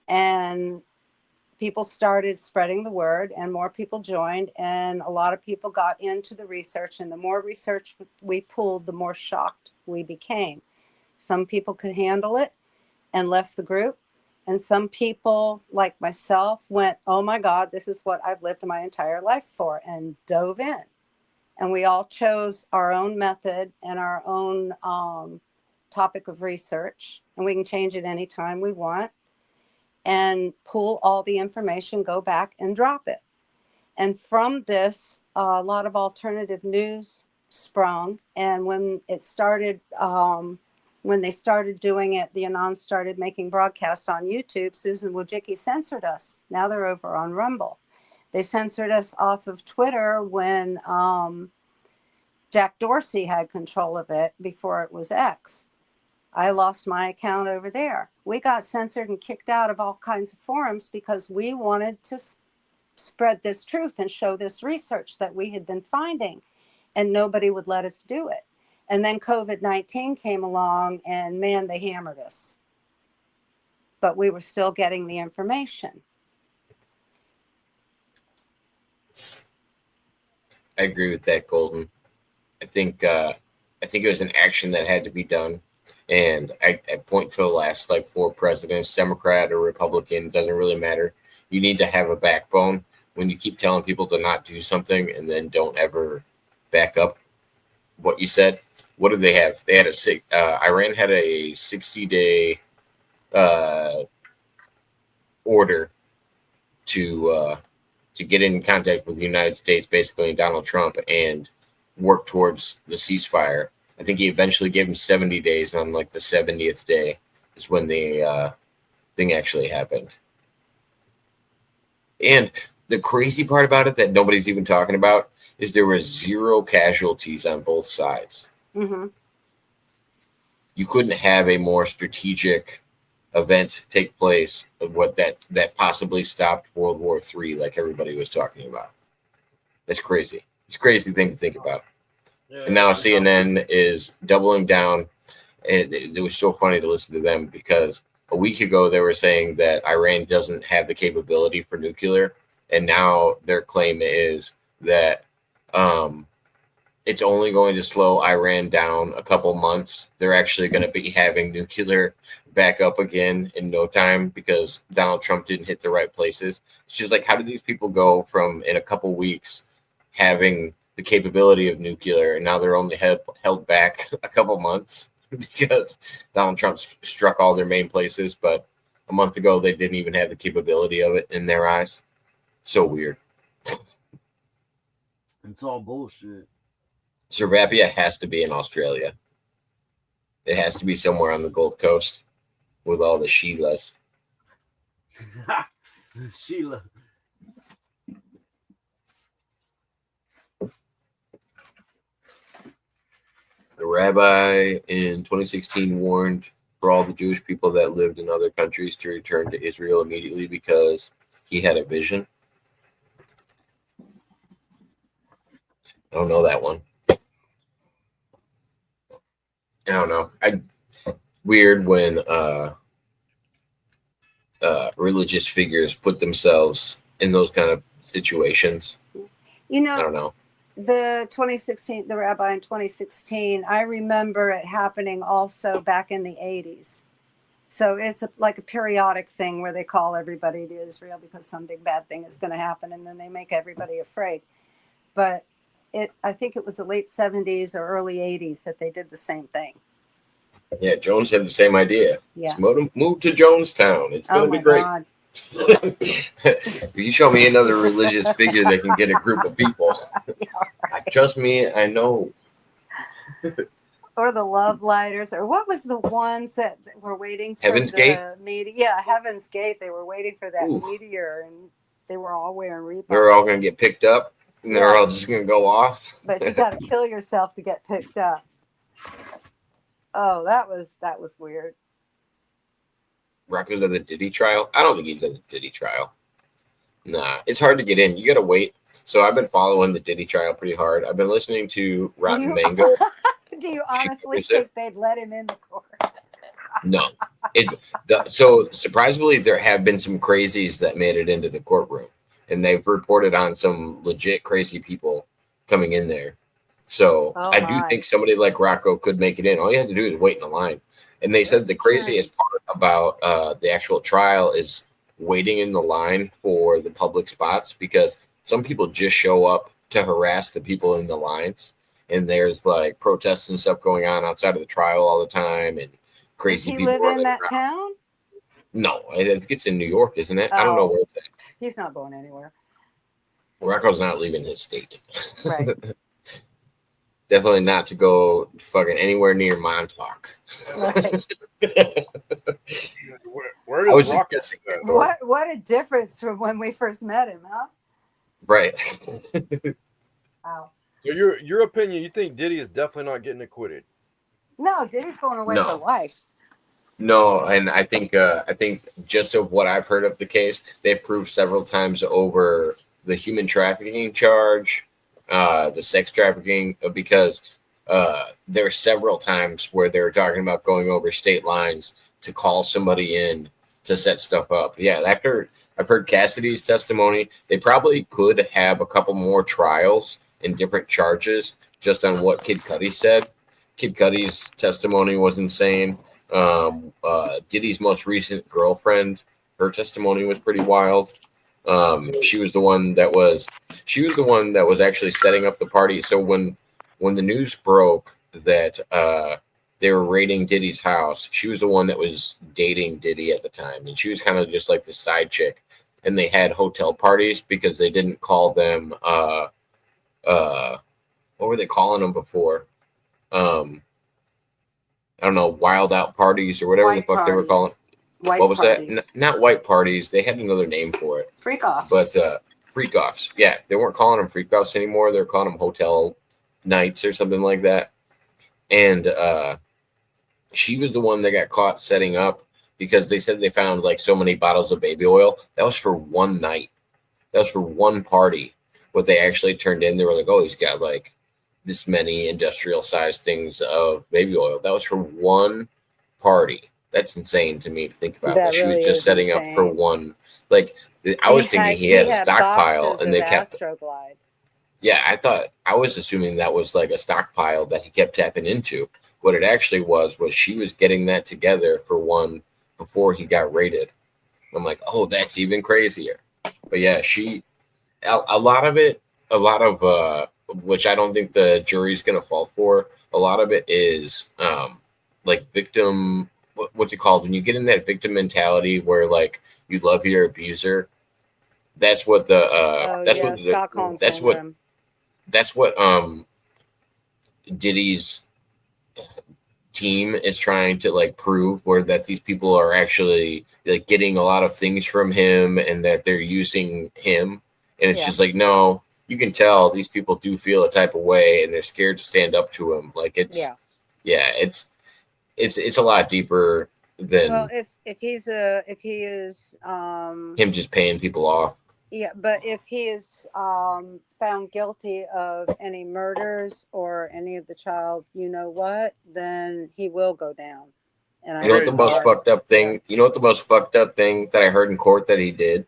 Speaker 3: and people started spreading the word, and more people joined, and a lot of people got into the research. And the more research we pulled, the more shocked we became. Some people could handle it and left the group. And some people, like myself, went, oh my God, this is what I've lived my entire life for, and dove in. And we all chose our own method and our own topic of research. And we can change it anytime we want. And pull all the information, go back and drop it. And from this, a lot of alternative news sprung. And when it started, when they started doing it, the Anons started making broadcasts on YouTube. Susan Wojcicki censored us. Now they're over on Rumble. They censored us off of Twitter when Jack Dorsey had control of it before it was X. I lost my account over there. We got censored and kicked out of all kinds of forums because we wanted to spread this truth and show this research that we had been finding, and nobody would let us do it. And then COVID-19 came along, and man, they hammered us. But we were still getting the information.
Speaker 2: I agree with that, Golden. I think it was an action that had to be done. And I point to the last like 4 presidents, Democrat or Republican, doesn't really matter. You need to have a backbone. When you keep telling people to not do something and then don't ever back up what you said, what did they have? They had Iran had a 60-day order to get in contact with the United States, basically, and Donald Trump, and work towards the ceasefire. I think he eventually gave him 70 days. On like the 70th day is when the thing actually happened. And the crazy part about it that nobody's even talking about is there were 0 casualties on both sides.
Speaker 3: Mm-hmm.
Speaker 2: You couldn't have a more strategic event take place of what that possibly stopped World War III, like everybody was talking about. That's crazy. It's a crazy thing to think about.
Speaker 1: Yeah,
Speaker 2: And now CNN is doubling down. It was so funny to listen to them because a week ago they were saying that Iran doesn't have the capability for nuclear, and now their claim is that it's only going to slow Iran down a couple months. They're actually going to be having nuclear back up again in no time because Donald Trump didn't hit the right places. It's just like, how did these people go from in a couple weeks having the capability of nuclear, and now they're only held back a couple months because Donald Trump struck all their main places, but a month ago they didn't even have the capability of it in their eyes. So weird.
Speaker 1: It's all bullshit.
Speaker 2: Servapia has to be in Australia. It has to be somewhere on the Gold Coast with all the Sheilas.
Speaker 1: Sheila.
Speaker 2: The rabbi in 2016 warned for all the Jewish people that lived in other countries to return to Israel immediately because he had a vision. I don't know that one. I don't know. Weird when religious figures put themselves in those kind of situations.
Speaker 3: You
Speaker 2: I
Speaker 3: know,
Speaker 2: don't know.
Speaker 3: the rabbi in 2016, I remember it happening also back in the 80s. So it's like a periodic thing where they call everybody to Israel because some big bad thing is going to happen, and then they make everybody afraid. But I think it was the late 70s or early 80s that they did the same thing.
Speaker 2: Yeah, Jones had the same idea.
Speaker 3: Yeah.
Speaker 2: Move to Jonestown. It's going to be great.
Speaker 3: God.
Speaker 2: You show me another religious figure that can get a group of people.
Speaker 3: Yeah, right.
Speaker 2: Trust me, I know.
Speaker 3: Or the Love Lighters, or what was the ones that were waiting for
Speaker 2: Heaven's
Speaker 3: the
Speaker 2: Gate?
Speaker 3: meteor? Yeah, Heaven's Gate. They were waiting for that
Speaker 2: Oof.
Speaker 3: meteor, and they were all wearing Reeboks.
Speaker 2: They're all going to get picked up, and they're all just going to go off.
Speaker 3: But you got to kill yourself to get picked up. Oh, that was weird.
Speaker 2: Rocco's at the Diddy trial? I don't think he's at the Diddy trial. Nah, it's hard to get in. You got to wait. So I've been following the Diddy trial pretty hard. I've been listening to Rotten Mango.
Speaker 3: Do you honestly think they'd let him in the court?
Speaker 2: No. So surprisingly, there have been some crazies that made it into the courtroom, and they've reported on some legit crazy people coming in there. So I do think somebody like Rocco could make it in. All you have to do is wait in the line. And they said the craziest part about the actual trial is waiting in the line for the public spots, because some people just show up to harass the people in the lines. And there's like protests and stuff going on outside of the trial all the time, and crazy people.
Speaker 3: Does he live in that town?
Speaker 2: No, I think it's in New York, isn't it? I don't know where it's at.
Speaker 3: He's not going anywhere.
Speaker 2: Rocco's not leaving his state.
Speaker 3: Right.
Speaker 2: Definitely not to go fucking anywhere near Montauk.
Speaker 3: Right.
Speaker 1: Where does Rocco go?
Speaker 3: What a difference from when we first met him, huh?
Speaker 2: Right.
Speaker 3: Wow.
Speaker 1: So your opinion, you think Diddy is definitely not getting acquitted?
Speaker 3: No, Diddy's going away for life.
Speaker 2: No, and I think just of what I've heard of the case, they've proved several times over the human trafficking charge, the sex trafficking, because there are several times where they're talking about going over state lines to call somebody in to set stuff up. Yeah, after I've heard Cassidy's testimony, they probably could have a couple more trials and different charges just on what Kid Cudi said. Kid Cudi's testimony was insane. Diddy's most recent girlfriend, her testimony was pretty wild. She was the one that was actually setting up the party. So when the news broke that they were raiding Diddy's house, she was the one that was dating Diddy at the time, and she was kind of just like the side chick. And they had hotel parties because they didn't call them what were they calling them before? I don't know, wild out parties or whatever the fuck they were calling.
Speaker 3: White
Speaker 2: what was
Speaker 3: parties.
Speaker 2: that? Not white parties. They had another name for it.
Speaker 3: Freak offs.
Speaker 2: But freak offs. Yeah, they weren't calling them freak offs anymore. They're calling them hotel nights or something like that. And she was the one that got caught setting up because they said they found like so many bottles of baby oil. That was for one night. That was for one party. What they actually turned in, they were like, oh, he's got like this many industrial sized things of baby oil. That was for one party. That's insane to me to think about. That she
Speaker 3: really
Speaker 2: was just
Speaker 3: is
Speaker 2: setting up for
Speaker 3: insane.
Speaker 2: one. Like I was thinking he had a stockpile,
Speaker 3: boxes
Speaker 2: and they
Speaker 3: of
Speaker 2: kept.
Speaker 3: Astroglide.
Speaker 2: Yeah, I was assuming that was like a stockpile that he kept tapping into. What it actually was she was getting that together for one before he got raided. I'm like, oh, that's even crazier. But yeah, a lot of which I don't think the jury's gonna fall for. A lot of it is like victim. What's it called when you get in that victim mentality where like you love your abuser? That's what
Speaker 3: Stockholm syndrome.
Speaker 2: That's what Diddy's team is trying to like prove, where that these people are actually like getting a lot of things from him and that they're using him, and it's just like, no, you can tell these people do feel a type of way and they're scared to stand up to him. Like it's a lot deeper than
Speaker 3: if he is
Speaker 2: him just paying people off.
Speaker 3: Yeah, but if he is found guilty of any murders or any of the child, you know what, then he will go down. And
Speaker 2: you know what the most fucked up thing? You know what the most fucked up thing that I heard in court that he did?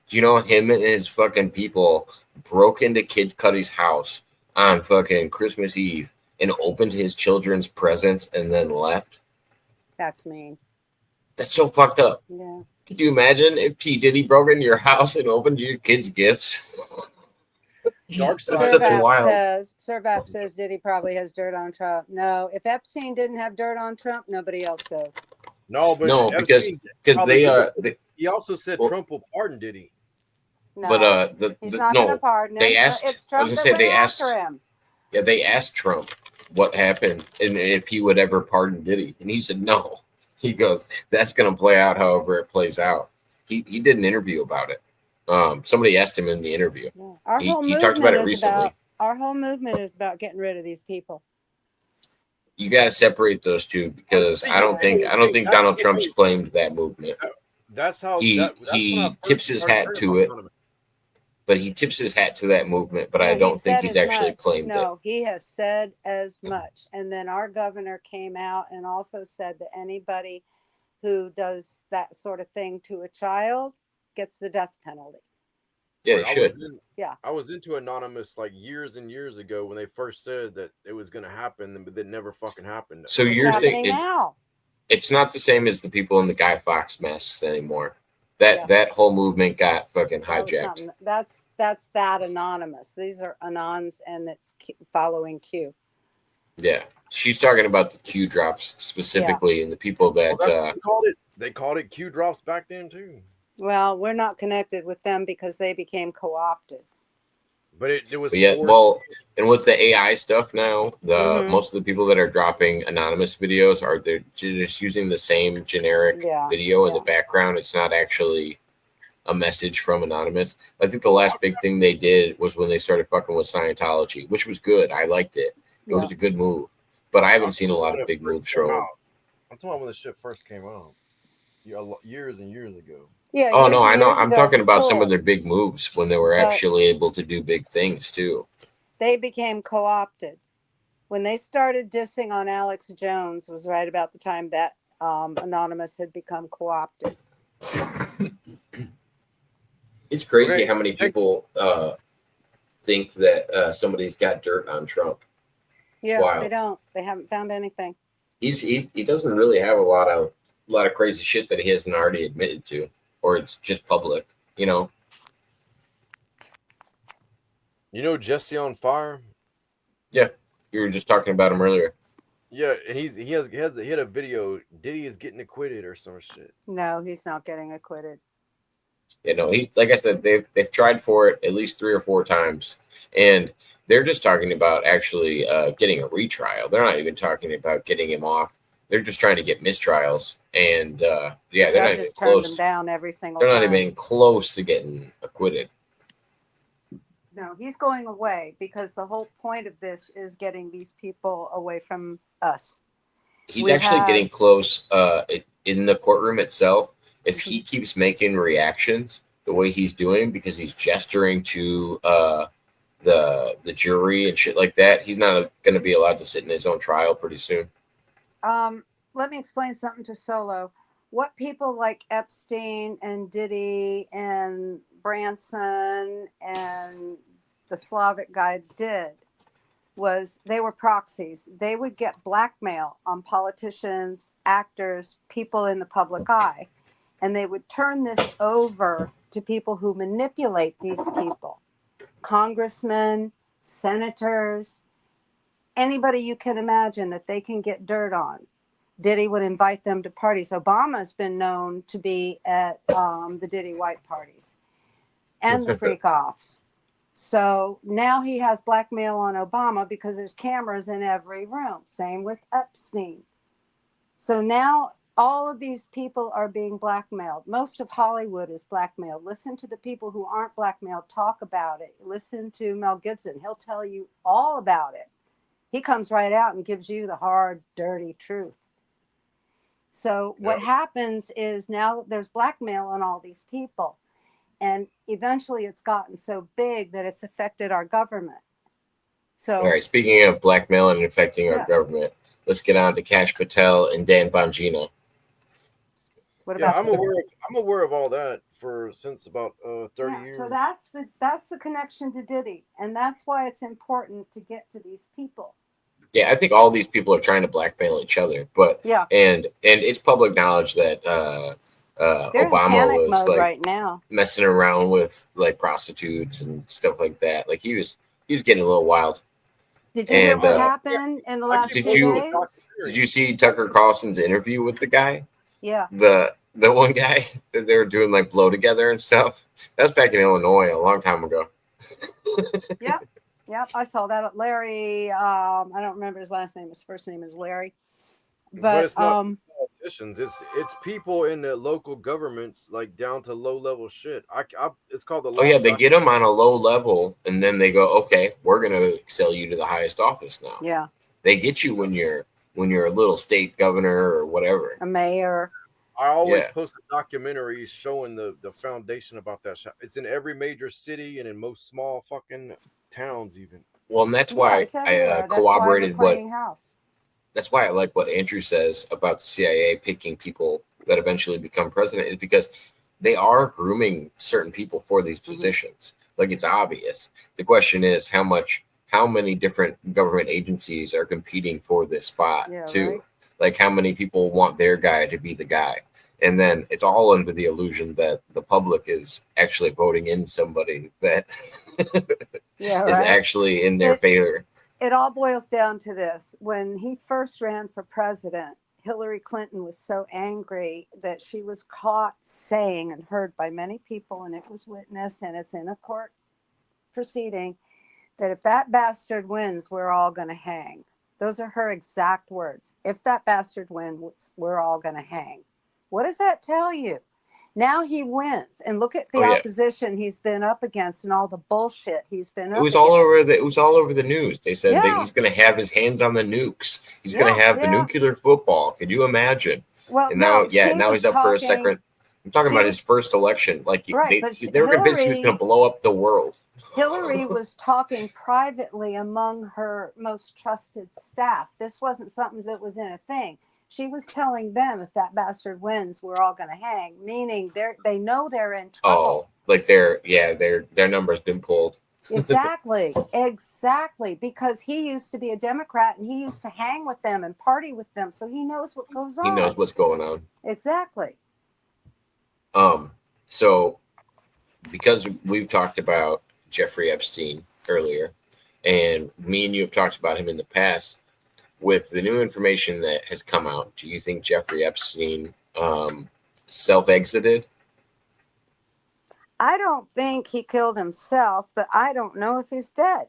Speaker 2: Do you know him and his fucking people broke into Kid Cudi's house on fucking Christmas Eve and opened his children's presents and then left?
Speaker 3: That's mean.
Speaker 2: That's so fucked up.
Speaker 3: Yeah.
Speaker 2: Could you imagine if P. Diddy broke into your house and opened your kids' gifts?
Speaker 1: Dark side.
Speaker 3: Servap says Diddy probably has dirt on Trump. No, if Epstein didn't have dirt on Trump, nobody else does.
Speaker 1: No,
Speaker 2: because they
Speaker 1: he also said Trump will pardon Diddy.
Speaker 3: No,
Speaker 2: but
Speaker 3: he's not going to pardon him.
Speaker 2: They asked.
Speaker 3: It's Trump that went after him.
Speaker 2: Yeah, they asked Trump what happened and if he would ever pardon Diddy, and he said no. He goes, that's going to play out however it plays out. He did an interview about it. Somebody asked him in the interview.
Speaker 3: Yeah.
Speaker 2: He talked about it recently.
Speaker 3: Our whole movement is about getting rid of these people.
Speaker 2: You got to separate those two because I don't think Donald Trump's claimed that movement.
Speaker 1: That's how
Speaker 2: he tips his hat to it. But he tips his hat to that movement, but I don't think he's actually claimed it.
Speaker 3: No, he has said as much. And then our governor came out and also said that anybody who does that sort of thing to a child gets the death penalty.
Speaker 2: Yeah, they should.
Speaker 1: I was into Anonymous like years and years ago when they first said that it was going to happen, but it never fucking happened.
Speaker 2: So you're saying
Speaker 3: now.
Speaker 2: It's not the same as the people in the Guy Fawkes masks anymore. That whole movement got fucking hijacked.
Speaker 3: That's that Anonymous. These are Anons, and it's
Speaker 2: following Q. Yeah, she's talking about the Q drops specifically, and the people that
Speaker 1: they called it Q drops back then too.
Speaker 3: Well, we're not connected with them because they became co-opted.
Speaker 1: But it was
Speaker 2: and with the AI stuff now, most of the people that are dropping anonymous videos they're just using the same generic video in the background. It's not actually a message from Anonymous. I think the last big thing they did was when they started fucking with Scientology, which was good. I liked it. It was a good move. But I haven't seen a lot of big moves from them.
Speaker 1: I'm talking about when the shit first came out. Years and years ago.
Speaker 3: Yeah.
Speaker 2: Oh no, I know. I'm talking about some of their big moves when they were actually able to do big things too.
Speaker 3: They became co-opted. When they started dissing on Alex Jones was right about the time that Anonymous had become co-opted.
Speaker 2: It's crazy how many people think that somebody's got dirt on Trump.
Speaker 3: Yeah, they don't. They haven't found anything.
Speaker 2: He doesn't really have a lot of crazy shit that he hasn't already admitted to, or it's just public, you know.
Speaker 1: You know Jesse on Fire?
Speaker 2: Yeah, you were just talking about him earlier.
Speaker 1: Yeah, and he had a video. Diddy is getting acquitted or some shit.
Speaker 3: No, he's not getting acquitted.
Speaker 2: You know, he, like I said, they've tried for it at least 3 or 4 times, and they're just talking about actually getting a retrial. They're not even talking about getting him off They're just trying to get mistrials, and yeah, they're not even
Speaker 3: Judges turned them
Speaker 2: close.
Speaker 3: down every single
Speaker 2: They're not
Speaker 3: time.
Speaker 2: even close to getting acquitted.
Speaker 3: No, he's going away because the whole point of this is getting these people away from us.
Speaker 2: He's
Speaker 3: We
Speaker 2: actually getting
Speaker 3: have-
Speaker 2: close in the courtroom itself. If he keeps making reactions the way he's doing, because he's gesturing to the jury and shit like that, he's not going to be allowed to sit in his own trial pretty soon.
Speaker 3: Let me explain something to Solo. What people like Epstein and Diddy and Branson and the Slavic guy did was they were proxies. They would get blackmail on politicians, actors, people in the public eye, and they would turn this over to people who manipulate these people. Congressmen, senators, anybody you can imagine that they can get dirt on. Diddy would invite them to parties. Obama's been known to be at the Diddy White parties and the freak offs. So now he has blackmail on Obama because there's cameras in every room. Same with Epstein. So now all of these people are being blackmailed. Most of Hollywood is blackmailed. Listen to the people who aren't blackmailed talk about it. Listen to Mel Gibson. He'll tell you all about it. He comes right out and gives you the hard, dirty truth. So what happens is now there's blackmail on all these people. And eventually it's gotten so big that it's affected our government. So,
Speaker 2: All right, speaking of blackmail and affecting our government, let's get on to Cash Patel and Dan Bongino.
Speaker 3: what
Speaker 1: Yeah,
Speaker 3: about
Speaker 1: I'm aware of all that since about 30 years.
Speaker 3: So that's the connection to Diddy, and that's why it's important to get to these people.
Speaker 2: Yeah, I think all these people are trying to blackmail each other, but and it's public knowledge that
Speaker 3: They're
Speaker 2: Obama
Speaker 3: in panic
Speaker 2: was
Speaker 3: mode
Speaker 2: like
Speaker 3: right now.
Speaker 2: messing around with like prostitutes and stuff like that. Like he was getting a little wild.
Speaker 3: Did you hear what happened in the last few days?
Speaker 2: Did you see Tucker Carlson's interview with the guy?
Speaker 3: Yeah.
Speaker 2: The one guy that they were doing like blow together and stuff. That was back in Illinois a long time ago.
Speaker 3: Yep, I saw that. Larry, I don't remember his last name. His first name is Larry. But
Speaker 1: it's not politicians. It's people in the local governments, like down to low level shit. It's called the.
Speaker 2: Oh yeah, they get them on a low level, and then they go, okay, we're gonna sell you to the highest office now.
Speaker 3: Yeah.
Speaker 2: They get you when you're a little state governor or whatever,
Speaker 3: a mayor.
Speaker 1: I always post a documentary showing the foundation about that shit. It's in every major city and in most small fucking towns even.
Speaker 2: Well, and that's why I corroborated that's why I like what Andrew says about the CIA picking people that eventually become president, is because they are grooming certain people for these positions. Like it's obvious. The question is how many different government agencies are competing for this spot too. Right? Like how many people want their guy to be the guy. And then it's all under the illusion that the public is actually voting in somebody that is actually in their favor.
Speaker 3: It all boils down to this. When he first ran for president, Hillary Clinton was so angry that she was caught saying and heard by many people, and it was witnessed, and it's in a court proceeding, that if that bastard wins, we're all going to hang. Those are her exact words. If that bastard wins, we're all going to hang. What does that tell you? Now he wins, and look at the opposition he's been up against and all the bullshit he's been up against.
Speaker 2: It was all over the news. They said that he's going to have his hands on the nukes. He's going to have the nuclear football. Could you imagine?
Speaker 3: Well,
Speaker 2: and now he's up for a second. I'm talking about his first election. Like they were convinced he was going to blow up the world.
Speaker 3: Hillary was talking privately among her most trusted staff. This wasn't something that was in a thing. She was telling them, if that bastard wins, we're all going to hang. Meaning they know they're in trouble.
Speaker 2: Oh, like their number's been pulled.
Speaker 3: Exactly. Because he used to be a Democrat and he used to hang with them and party with them, so he knows what goes on.
Speaker 2: He knows what's going on.
Speaker 3: Exactly.
Speaker 2: So because we've talked about Jeffrey Epstein earlier, and me and you have talked about him in the past, with the new information that has come out, do you think Jeffrey Epstein self-exited?
Speaker 3: I don't think he killed himself, but I don't know if he's dead.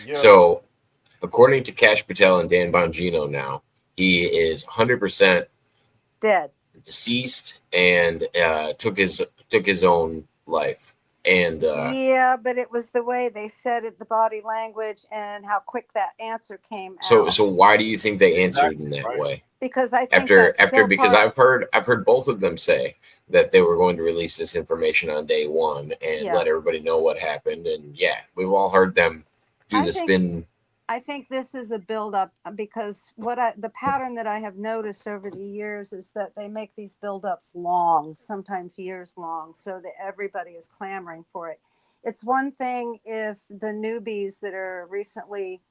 Speaker 2: Yeah. So according to Cash Patel and Dan Bongino now, he is 100%
Speaker 3: Dead.
Speaker 2: deceased and took his own life. And
Speaker 3: Yeah, but it was the way they said it, the body language, and how quick that answer came
Speaker 2: so
Speaker 3: out.
Speaker 2: so why do you think they answered
Speaker 1: Exactly
Speaker 2: in that
Speaker 1: right.
Speaker 2: way?
Speaker 3: Because I think
Speaker 2: After
Speaker 3: that's still
Speaker 2: because
Speaker 3: part.
Speaker 2: I've heard both of them say that they were going to release this information on day one and
Speaker 3: Yeah.
Speaker 2: let everybody know what happened. And yeah, we've all heard them do
Speaker 3: I
Speaker 2: the
Speaker 3: think
Speaker 2: spin.
Speaker 3: I think this is a buildup because the pattern that I have noticed over the years is that they make these buildups long, sometimes years long, so that everybody is clamoring for it. It's one thing if the newbies that are recently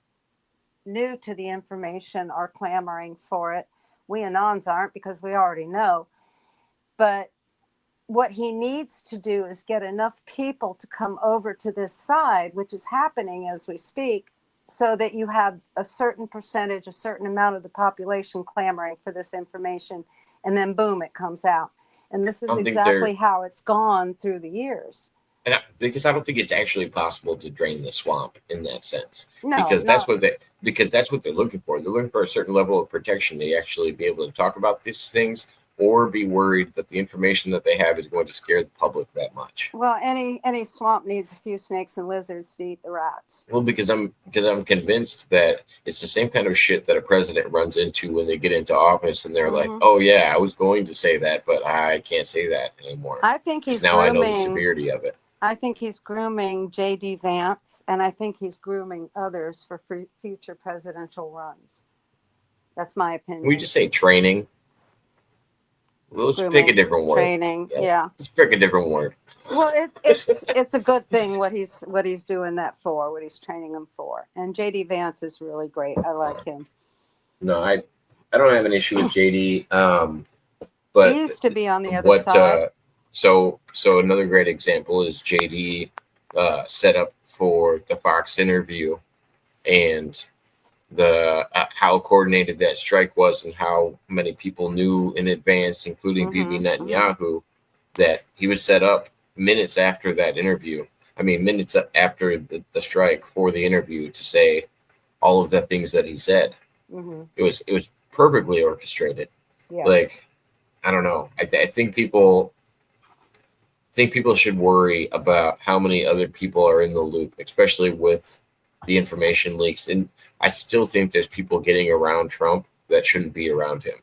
Speaker 3: new to the information are clamoring for it. We Anons aren't because we already know. But what he needs to do is get enough people to come over to this side, which is happening as we speak, so that you have a certain percentage, a certain amount of the population clamoring for this information, and then boom, it comes out. And this
Speaker 2: I
Speaker 3: is
Speaker 2: don't think they're
Speaker 3: exactly how it's gone through the years.
Speaker 2: because I don't think it's actually possible to drain the swamp in that sense.
Speaker 3: No,
Speaker 2: Because
Speaker 3: not
Speaker 2: that's what they're looking for. They're looking for a certain level of protection to actually be able to talk about these things or be worried that the information that they have is going to scare the public that much.
Speaker 3: well. Any swamp needs a few snakes and lizards to eat the rats.
Speaker 2: Well, because I'm convinced that it's the same kind of shit that a president runs into when they get into office and they're like,
Speaker 3: Mhm.
Speaker 2: "Oh yeah, I was going to say that, but I can't say that anymore
Speaker 3: I think
Speaker 2: because
Speaker 3: he's
Speaker 2: now I know the
Speaker 3: grooming.
Speaker 2: severity of it."
Speaker 3: I think he's grooming J.D. Vance, and I think he's grooming others for future presidential runs. That's my
Speaker 2: Can we
Speaker 3: opinion.
Speaker 2: just say training? Well, let's pick a
Speaker 3: Grooming,
Speaker 2: different word.
Speaker 3: training,
Speaker 2: Yeah,
Speaker 3: yeah.
Speaker 2: let's pick a different word.
Speaker 3: Well, it's a good thing what he's doing that for, what he's training them for. And J.D. Vance is really great. I like him.
Speaker 2: No, I don't have an issue with JD.
Speaker 3: He
Speaker 2: But
Speaker 3: used to be on the other
Speaker 2: what
Speaker 3: side.
Speaker 2: so another great example is JD set up for the Fox interview and the how coordinated that strike was and how many people knew in advance, including Bibi Netanyahu, that he was set up minutes after that interview. I mean, minutes after the strike for the interview to say all of the things that he said.
Speaker 3: Mm-hmm.
Speaker 2: It was perfectly orchestrated.
Speaker 3: Yes.
Speaker 2: Like I don't know. I think people should worry about how many other people are in the loop, especially with the information leaks. And I still think there's people getting around Trump that shouldn't be around him.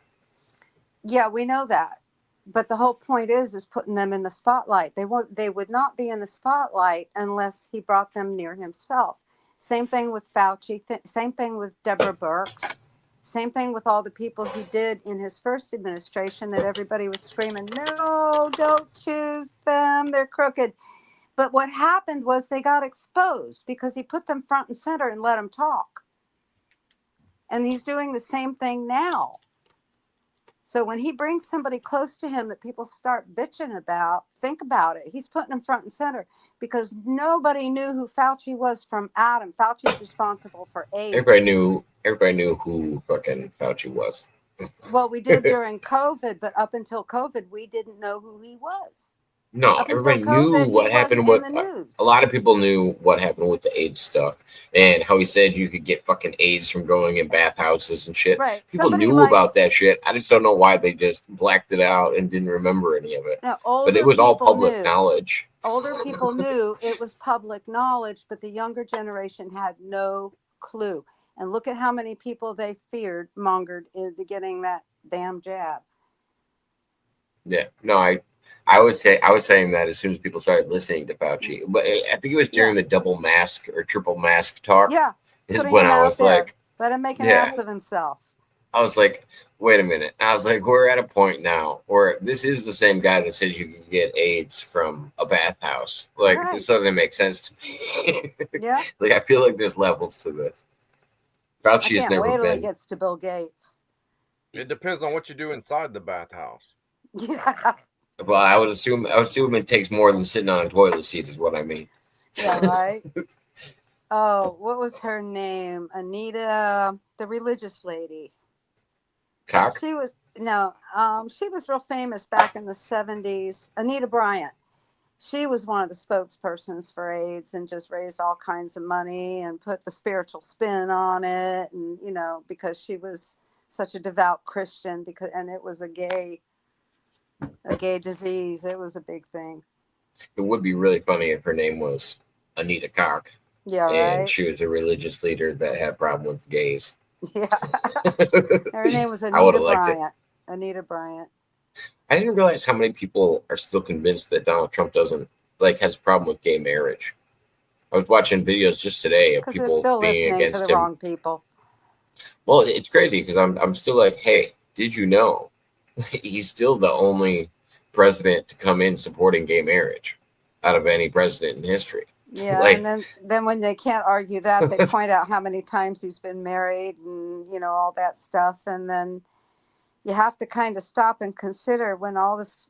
Speaker 3: Yeah, we know that. But the whole point is putting them in the spotlight. They would not be in the spotlight unless he brought them near himself. Same thing with Fauci, same thing with Deborah Birx, same thing with all the people he did in his first administration that everybody was screaming, "No, don't choose them. They're crooked." But what happened was they got exposed because he put them front and center and let them talk. And he's doing the same thing now. So when he brings somebody close to him that people start bitching about, think about it. He's putting them front and center because nobody knew who Fauci was from Adam. Fauci's responsible for AIDS.
Speaker 2: Everybody knew who fucking Fauci was.
Speaker 3: Well, we did during COVID, but up until COVID, we didn't know who he was.
Speaker 2: No,
Speaker 3: Up until
Speaker 2: everybody knew
Speaker 3: COVID, he
Speaker 2: what happened
Speaker 3: wasn't
Speaker 2: with
Speaker 3: in the news.
Speaker 2: a lot of people knew what happened with the AIDS stuff and how he said you could get fucking AIDS from going in bathhouses and shit.
Speaker 3: Right.
Speaker 2: People
Speaker 3: Somebody
Speaker 2: knew
Speaker 3: like
Speaker 2: about that shit. I just don't know why they just blacked it out and didn't remember any of it.
Speaker 3: no,
Speaker 2: But it
Speaker 3: older
Speaker 2: was all
Speaker 3: people
Speaker 2: public
Speaker 3: knew.
Speaker 2: knowledge.
Speaker 3: Older people knew it was public knowledge, but the younger generation had no clue. And look at how many people they mongered into getting that damn jab.
Speaker 2: Yeah, no, I would say I was saying that as soon as people started listening to Fauci, but I think it was during
Speaker 3: Yeah.
Speaker 2: the double mask or triple mask talk
Speaker 3: Yeah,
Speaker 2: is
Speaker 3: putting
Speaker 2: when
Speaker 3: him
Speaker 2: I
Speaker 3: out
Speaker 2: was
Speaker 3: there.
Speaker 2: like,
Speaker 3: Let him make an
Speaker 2: yeah.
Speaker 3: ass of himself.
Speaker 2: I was like, wait a minute. I was like, we're at a point now where this is the same guy that says you can get AIDS from a bathhouse. Like,
Speaker 3: Right.
Speaker 2: this doesn't make sense to me.
Speaker 3: Yeah.
Speaker 2: Like, I feel like there's levels to this.
Speaker 3: I
Speaker 2: Fauci has
Speaker 3: can't
Speaker 2: never
Speaker 3: wait till he
Speaker 2: been.
Speaker 3: gets to Bill Gates.
Speaker 1: It depends on what you do inside the bathhouse.
Speaker 3: Yeah.
Speaker 2: Well, I would assume it takes more than sitting on a toilet seat, is what I mean.
Speaker 3: Yeah, right. Oh, what was her name? Anita, the religious lady.
Speaker 2: Cock?
Speaker 3: She was real famous back in the 70s. Anita Bryant. she was one of the spokespersons for AIDS and just raised all kinds of money and put the spiritual spin on it. And, you know, because she was such a devout Christian, and it was a gay disease. It was a big thing.
Speaker 2: It would be really funny if her name was Anita Cock
Speaker 3: Yeah,
Speaker 2: and
Speaker 3: right.
Speaker 2: she was a religious leader that had a problem with gays.
Speaker 3: Yeah. Her name was
Speaker 2: I would
Speaker 3: Anita
Speaker 2: have liked it.
Speaker 3: Bryant. Anita Bryant.
Speaker 2: I didn't realize how many people are still convinced that Donald Trump doesn't has a problem with gay marriage. I was watching videos just today of
Speaker 3: Because they're
Speaker 2: people
Speaker 3: still
Speaker 2: being
Speaker 3: listening to the
Speaker 2: against him.
Speaker 3: wrong people.
Speaker 2: Well, it's crazy because I'm still like, hey, did you know he's still the only president to come in supporting gay marriage out of any president in history?
Speaker 3: Yeah,
Speaker 2: Like,
Speaker 3: and then when they can't argue that, they point out how many times he's been married and, you know, all that stuff. And then you have to kind of stop and consider when all this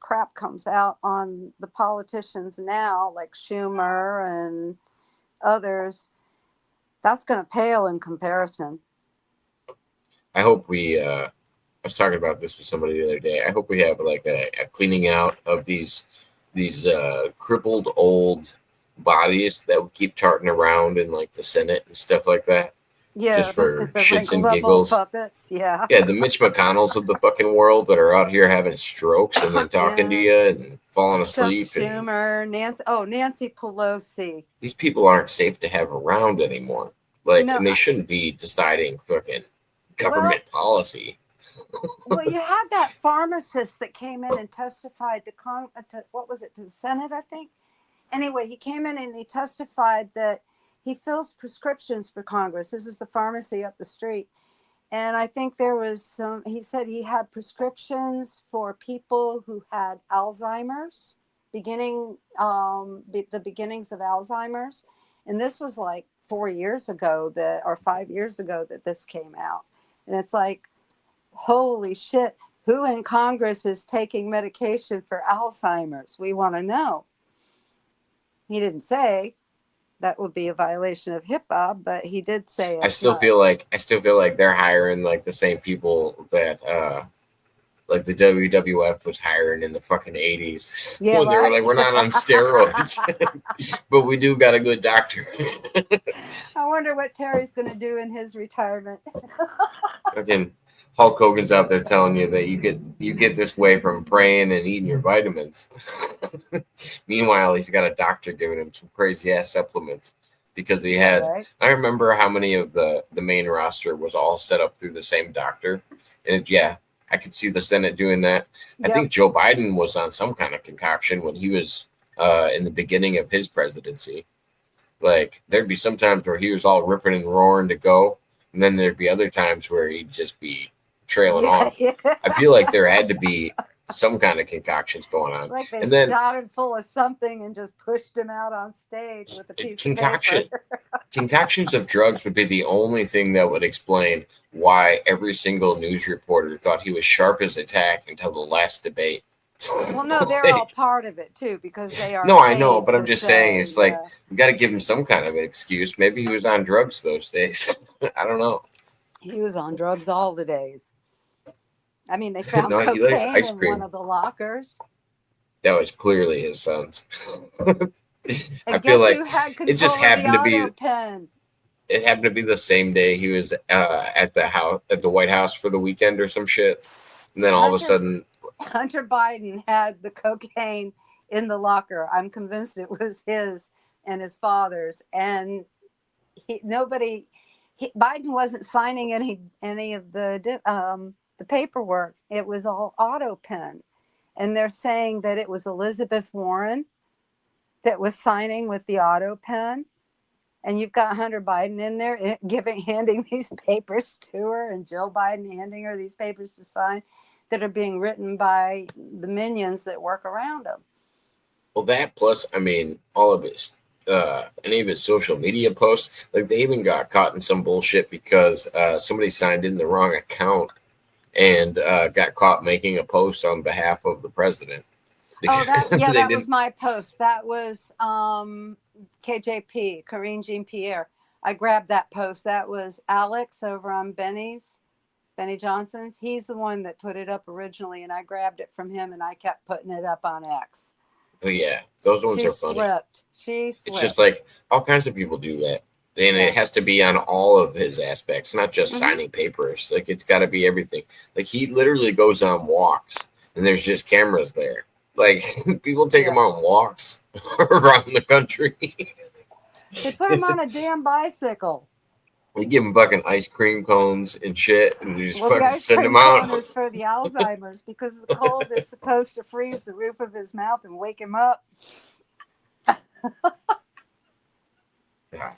Speaker 3: crap comes out on the politicians now, like Schumer and others, that's going to pale in comparison.
Speaker 2: I hope we. I was talking about this with somebody the other day. I hope we have like a cleaning out of these crippled old bodies that would keep tarting around in like the Senate and stuff like that.
Speaker 3: Yeah,
Speaker 2: Just for
Speaker 3: the
Speaker 2: shits
Speaker 3: wrinkled
Speaker 2: and
Speaker 3: up old
Speaker 2: giggles.
Speaker 3: puppets. Yeah.
Speaker 2: Yeah, the Mitch McConnells of the fucking world that are out here having strokes and then talking to you and falling
Speaker 3: Chuck
Speaker 2: asleep. And
Speaker 3: Schumer, Nancy Pelosi.
Speaker 2: these people aren't safe to have around anymore. Like,
Speaker 3: No,
Speaker 2: and they shouldn't be deciding fucking government policy.
Speaker 3: well, you had that pharmacist that came in and testified to what was it, to the Senate, I think. Anyway, he came in and he testified that he fills prescriptions for Congress. This is the pharmacy up the street. And I think there was he said he had prescriptions for people who had Alzheimer's, the beginnings of Alzheimer's. And this was like 4 years ago or 5 years ago that this came out. And it's like, holy shit, who in Congress is taking medication for Alzheimer's? We want to know. He didn't say that would be a violation of HIPAA, but he did say
Speaker 2: I
Speaker 3: as
Speaker 2: still
Speaker 3: much.
Speaker 2: feel like they're hiring like the same people that like the WWF was hiring in the fucking 80s.
Speaker 3: Yeah,
Speaker 2: when they were
Speaker 3: right?
Speaker 2: like, we're not on steroids, but we do got a good doctor.
Speaker 3: I wonder what Terry's going to do in his retirement.
Speaker 2: Again, Hulk Hogan's out there telling you that you get this way from praying and eating your vitamins. Meanwhile, he's got a doctor giving him some crazy ass supplements because he had.
Speaker 3: Right?
Speaker 2: I remember how many of the main roster was all set up through the same doctor, and yeah, I could see the Senate doing that. I think Joe Biden was on some kind of concoction when he was in the beginning of his presidency. Like, there'd be some times where he was all ripping and roaring to go, and then there'd be other times where he'd just be trailing off.
Speaker 3: Yeah.
Speaker 2: I feel like there had to be some kind of concoctions going on.
Speaker 3: It's like they
Speaker 2: And then
Speaker 3: shot him full of something and just pushed him out on stage with a piece of paper.
Speaker 2: Concoctions of drugs would be the only thing that would explain why every single news reporter thought he was sharp as a tack until the last debate.
Speaker 3: Well, no, they're all part of it too, because they are.
Speaker 2: No, I know, but
Speaker 3: paid
Speaker 2: I'm
Speaker 3: to
Speaker 2: just saying, it's like,
Speaker 3: yeah.
Speaker 2: we got to give him some kind of an excuse. Maybe he was on drugs those days. I don't know.
Speaker 3: He was on drugs all the days. I mean, they found
Speaker 2: No, he likes
Speaker 3: cocaine
Speaker 2: ice
Speaker 3: in
Speaker 2: cream.
Speaker 3: one of the lockers.
Speaker 2: That was clearly his son's.
Speaker 3: And
Speaker 2: I feel like
Speaker 3: who had
Speaker 2: it just
Speaker 3: control of
Speaker 2: happened to be.
Speaker 3: the pen?
Speaker 2: It happened to be the same day he was at the White House for the weekend or some shit, and then all of a sudden,
Speaker 3: Hunter Biden had the cocaine in the locker. I'm convinced it was his and his father's, and Biden wasn't signing any of the paperwork. It was all auto pen, and they're saying that it was Elizabeth Warren that was signing with the auto pen. And you've got Hunter Biden in there handing these papers to her, and Jill Biden handing her these papers to sign that are being written by the minions that work around him.
Speaker 2: Well, that plus, I mean, all of his, any of his social media posts, like they even got caught in some bullshit because somebody signed in the wrong account and got caught making a post on behalf of the president.
Speaker 3: Oh, that was my post. That was KJP, Karine Jean-Pierre. I grabbed that post. That was Alex over on Benny Johnson's. He's the one that put it up originally, and I grabbed it from him, and I kept putting it up on X.
Speaker 2: Oh yeah, those ones
Speaker 3: She
Speaker 2: are funny.
Speaker 3: slipped. She
Speaker 2: It's
Speaker 3: slipped.
Speaker 2: just like all kinds of people do that. And
Speaker 3: Yeah.
Speaker 2: it has to be on all of his aspects, not just
Speaker 3: Mhm.
Speaker 2: signing papers. Like it's got to be everything. Like he literally goes on walks, and there's just cameras there. Like people take him
Speaker 3: Yeah.
Speaker 2: on walks around the country.
Speaker 3: They put him on a damn bicycle.
Speaker 2: They give him fucking ice cream cones and shit, and they just
Speaker 3: Well, the
Speaker 2: fucking
Speaker 3: ice
Speaker 2: send
Speaker 3: cream
Speaker 2: him out.
Speaker 3: cone is for the Alzheimer's because the cold is supposed to freeze the roof of his mouth and wake him up.
Speaker 2: Gosh.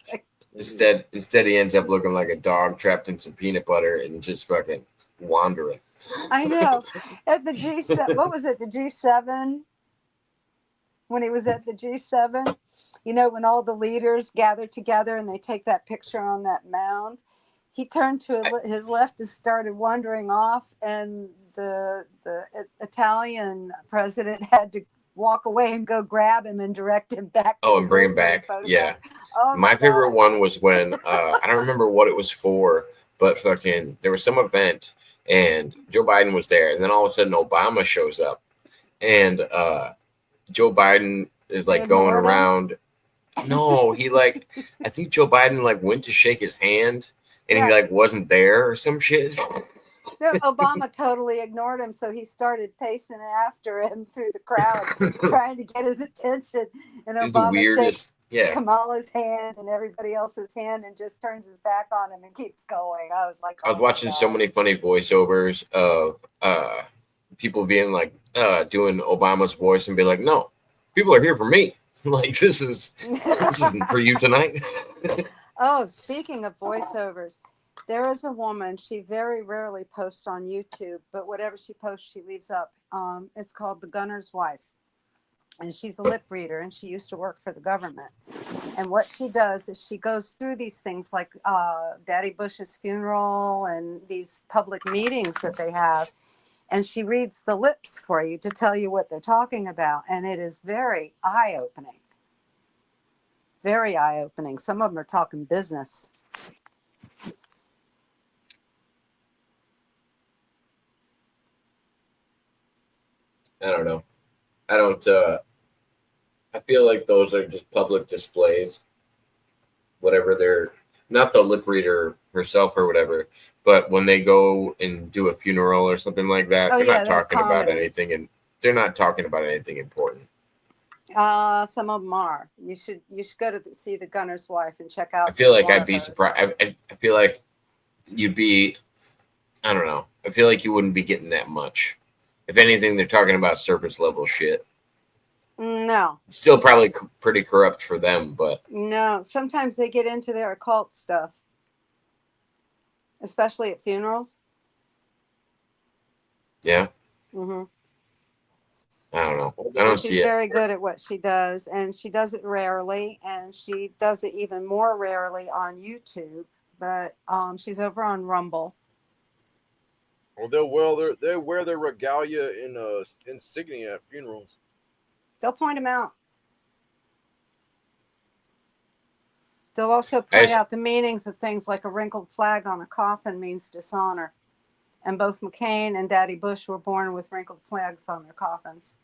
Speaker 2: Instead, he ends up looking like a dog trapped in some peanut butter and just fucking wandering.
Speaker 3: I know. At the G7, what was it? The G7? When he was at the G7, you know, when all the leaders gather together and they take that picture on that mound, he turned to his left and started wandering off, and the Italian president had to walk away and go grab him and direct him back to
Speaker 2: Oh,
Speaker 3: the
Speaker 2: and bring him
Speaker 3: room where the
Speaker 2: back.
Speaker 3: photograph-
Speaker 2: Yeah.
Speaker 3: Oh
Speaker 2: My favorite
Speaker 3: God.
Speaker 2: one was when I don't remember what it was for, but fucking there was some event and Joe Biden was there, and then all of a sudden Obama shows up, and Joe Biden is
Speaker 3: They
Speaker 2: like going
Speaker 3: ignored him?
Speaker 2: around. No, he like I think Joe Biden like went to shake his hand, and he
Speaker 3: Yeah.
Speaker 2: like wasn't there or some shit.
Speaker 3: No, Obama totally ignored him, so he started pacing after him through the crowd, trying to get his attention. And
Speaker 2: It's the
Speaker 3: Obama shakes
Speaker 2: weirdest. Yeah,
Speaker 3: Kamala's hand and everybody else's hand and just turns his back on him and keeps going. I was like,
Speaker 2: I was
Speaker 3: oh my
Speaker 2: watching so
Speaker 3: God.
Speaker 2: many funny voiceovers of people being like doing Obama's voice and be like, no, people are here for me. Like this isn't for you tonight.
Speaker 3: Oh, speaking of voiceovers, there is a woman. She very rarely posts on YouTube, but whatever she posts, she leaves up. It's called The Gunner's Wife. And she's a lip reader, and she used to work for the government. And what she does is she goes through these things like Daddy Bush's funeral and these public meetings that they have, and she reads the lips for you to tell you what they're talking about. And it is very eye-opening. Very eye-opening. Some of them are talking business.
Speaker 2: I don't know. I don't. I feel like those are just public displays. Whatever they're not the lip reader herself or whatever, but when they go and do a funeral or something like that,
Speaker 3: Oh,
Speaker 2: they're
Speaker 3: yeah,
Speaker 2: not
Speaker 3: there's
Speaker 2: talking about
Speaker 3: comedies.
Speaker 2: anything, and they're not talking about anything important.
Speaker 3: Some of them are. You should go to see The Gunner's Wife and check out.
Speaker 2: I feel
Speaker 3: just
Speaker 2: like
Speaker 3: one
Speaker 2: I'd
Speaker 3: of
Speaker 2: be
Speaker 3: hers.
Speaker 2: surprised. I feel like you'd be. I don't know. I feel like you wouldn't be getting that much. If anything, they're talking about surface level shit.
Speaker 3: No,
Speaker 2: Still probably pretty corrupt for them, but
Speaker 3: no. Sometimes they get into their occult stuff, especially at funerals.
Speaker 2: yeah,
Speaker 3: Mm-hmm.
Speaker 2: I don't know. I
Speaker 3: And
Speaker 2: don't
Speaker 3: she's
Speaker 2: see it.
Speaker 3: very good at what she does, and she does it rarely, and she does it even more rarely on YouTube. But she's over on Rumble.
Speaker 1: Well, they wear their regalia in insignia at funerals.
Speaker 3: They'll point them out. They'll also
Speaker 2: I
Speaker 3: point
Speaker 2: just-
Speaker 3: out the meanings of things like a wrinkled flag on a coffin means dishonor. And both McCain and Daddy Bush were born with wrinkled flags on their coffins.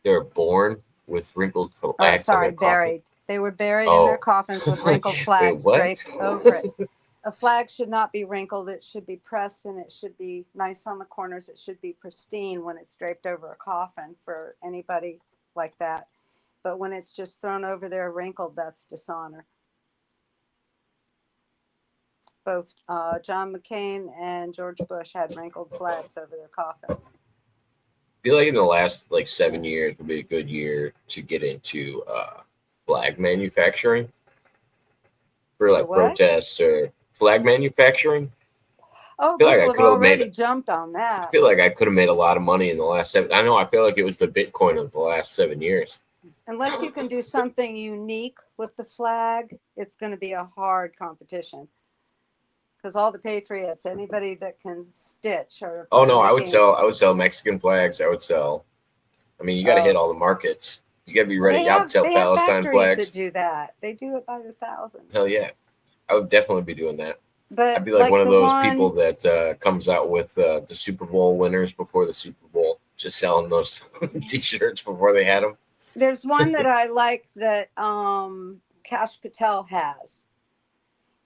Speaker 2: They're born with wrinkled
Speaker 3: Or,
Speaker 2: flags on
Speaker 3: sorry,
Speaker 2: their coffin.
Speaker 3: buried. They were buried in their
Speaker 2: Oh.
Speaker 3: coffins with wrinkled flags
Speaker 2: what?
Speaker 3: draped over it. A flag should not be wrinkled. It should be pressed, and it should be nice on the corners. It should be pristine when it's draped over a coffin for anybody like that. But when it's just thrown over there wrinkled, that's dishonor. Both John McCain and George Bush had wrinkled flags over their coffins.
Speaker 2: I feel like in the last like 7 years would be a good year to get into flag manufacturing for like
Speaker 3: what?
Speaker 2: protests or flag manufacturing.
Speaker 3: Oh,
Speaker 2: feel like I
Speaker 3: people have
Speaker 2: could've made
Speaker 3: already
Speaker 2: it.
Speaker 3: jumped on
Speaker 2: I
Speaker 3: that.
Speaker 2: feel like I could have made a lot of money in the last 7. I know. I feel like it was the Bitcoin of the last 7 years.
Speaker 3: Unless you can do something unique with the flag, it's going to be a hard competition. Because all the patriots, anybody that can stitch, or
Speaker 2: Oh no, I would sell Mexican flags. I would sell. I mean, you got to hit all the markets. You got to be ready.
Speaker 3: They
Speaker 2: I would
Speaker 3: have,
Speaker 2: sell
Speaker 3: they have
Speaker 2: Palestine
Speaker 3: factories
Speaker 2: flags.
Speaker 3: that do that. They do it by the thousands.
Speaker 2: Hell yeah, I would definitely be doing that.
Speaker 3: But
Speaker 2: I'd be like one of
Speaker 3: the
Speaker 2: those people that comes out with the Super Bowl winners before the Super Bowl. just selling those t-shirts before they had them.
Speaker 3: There's one that I like that Cash Patel has.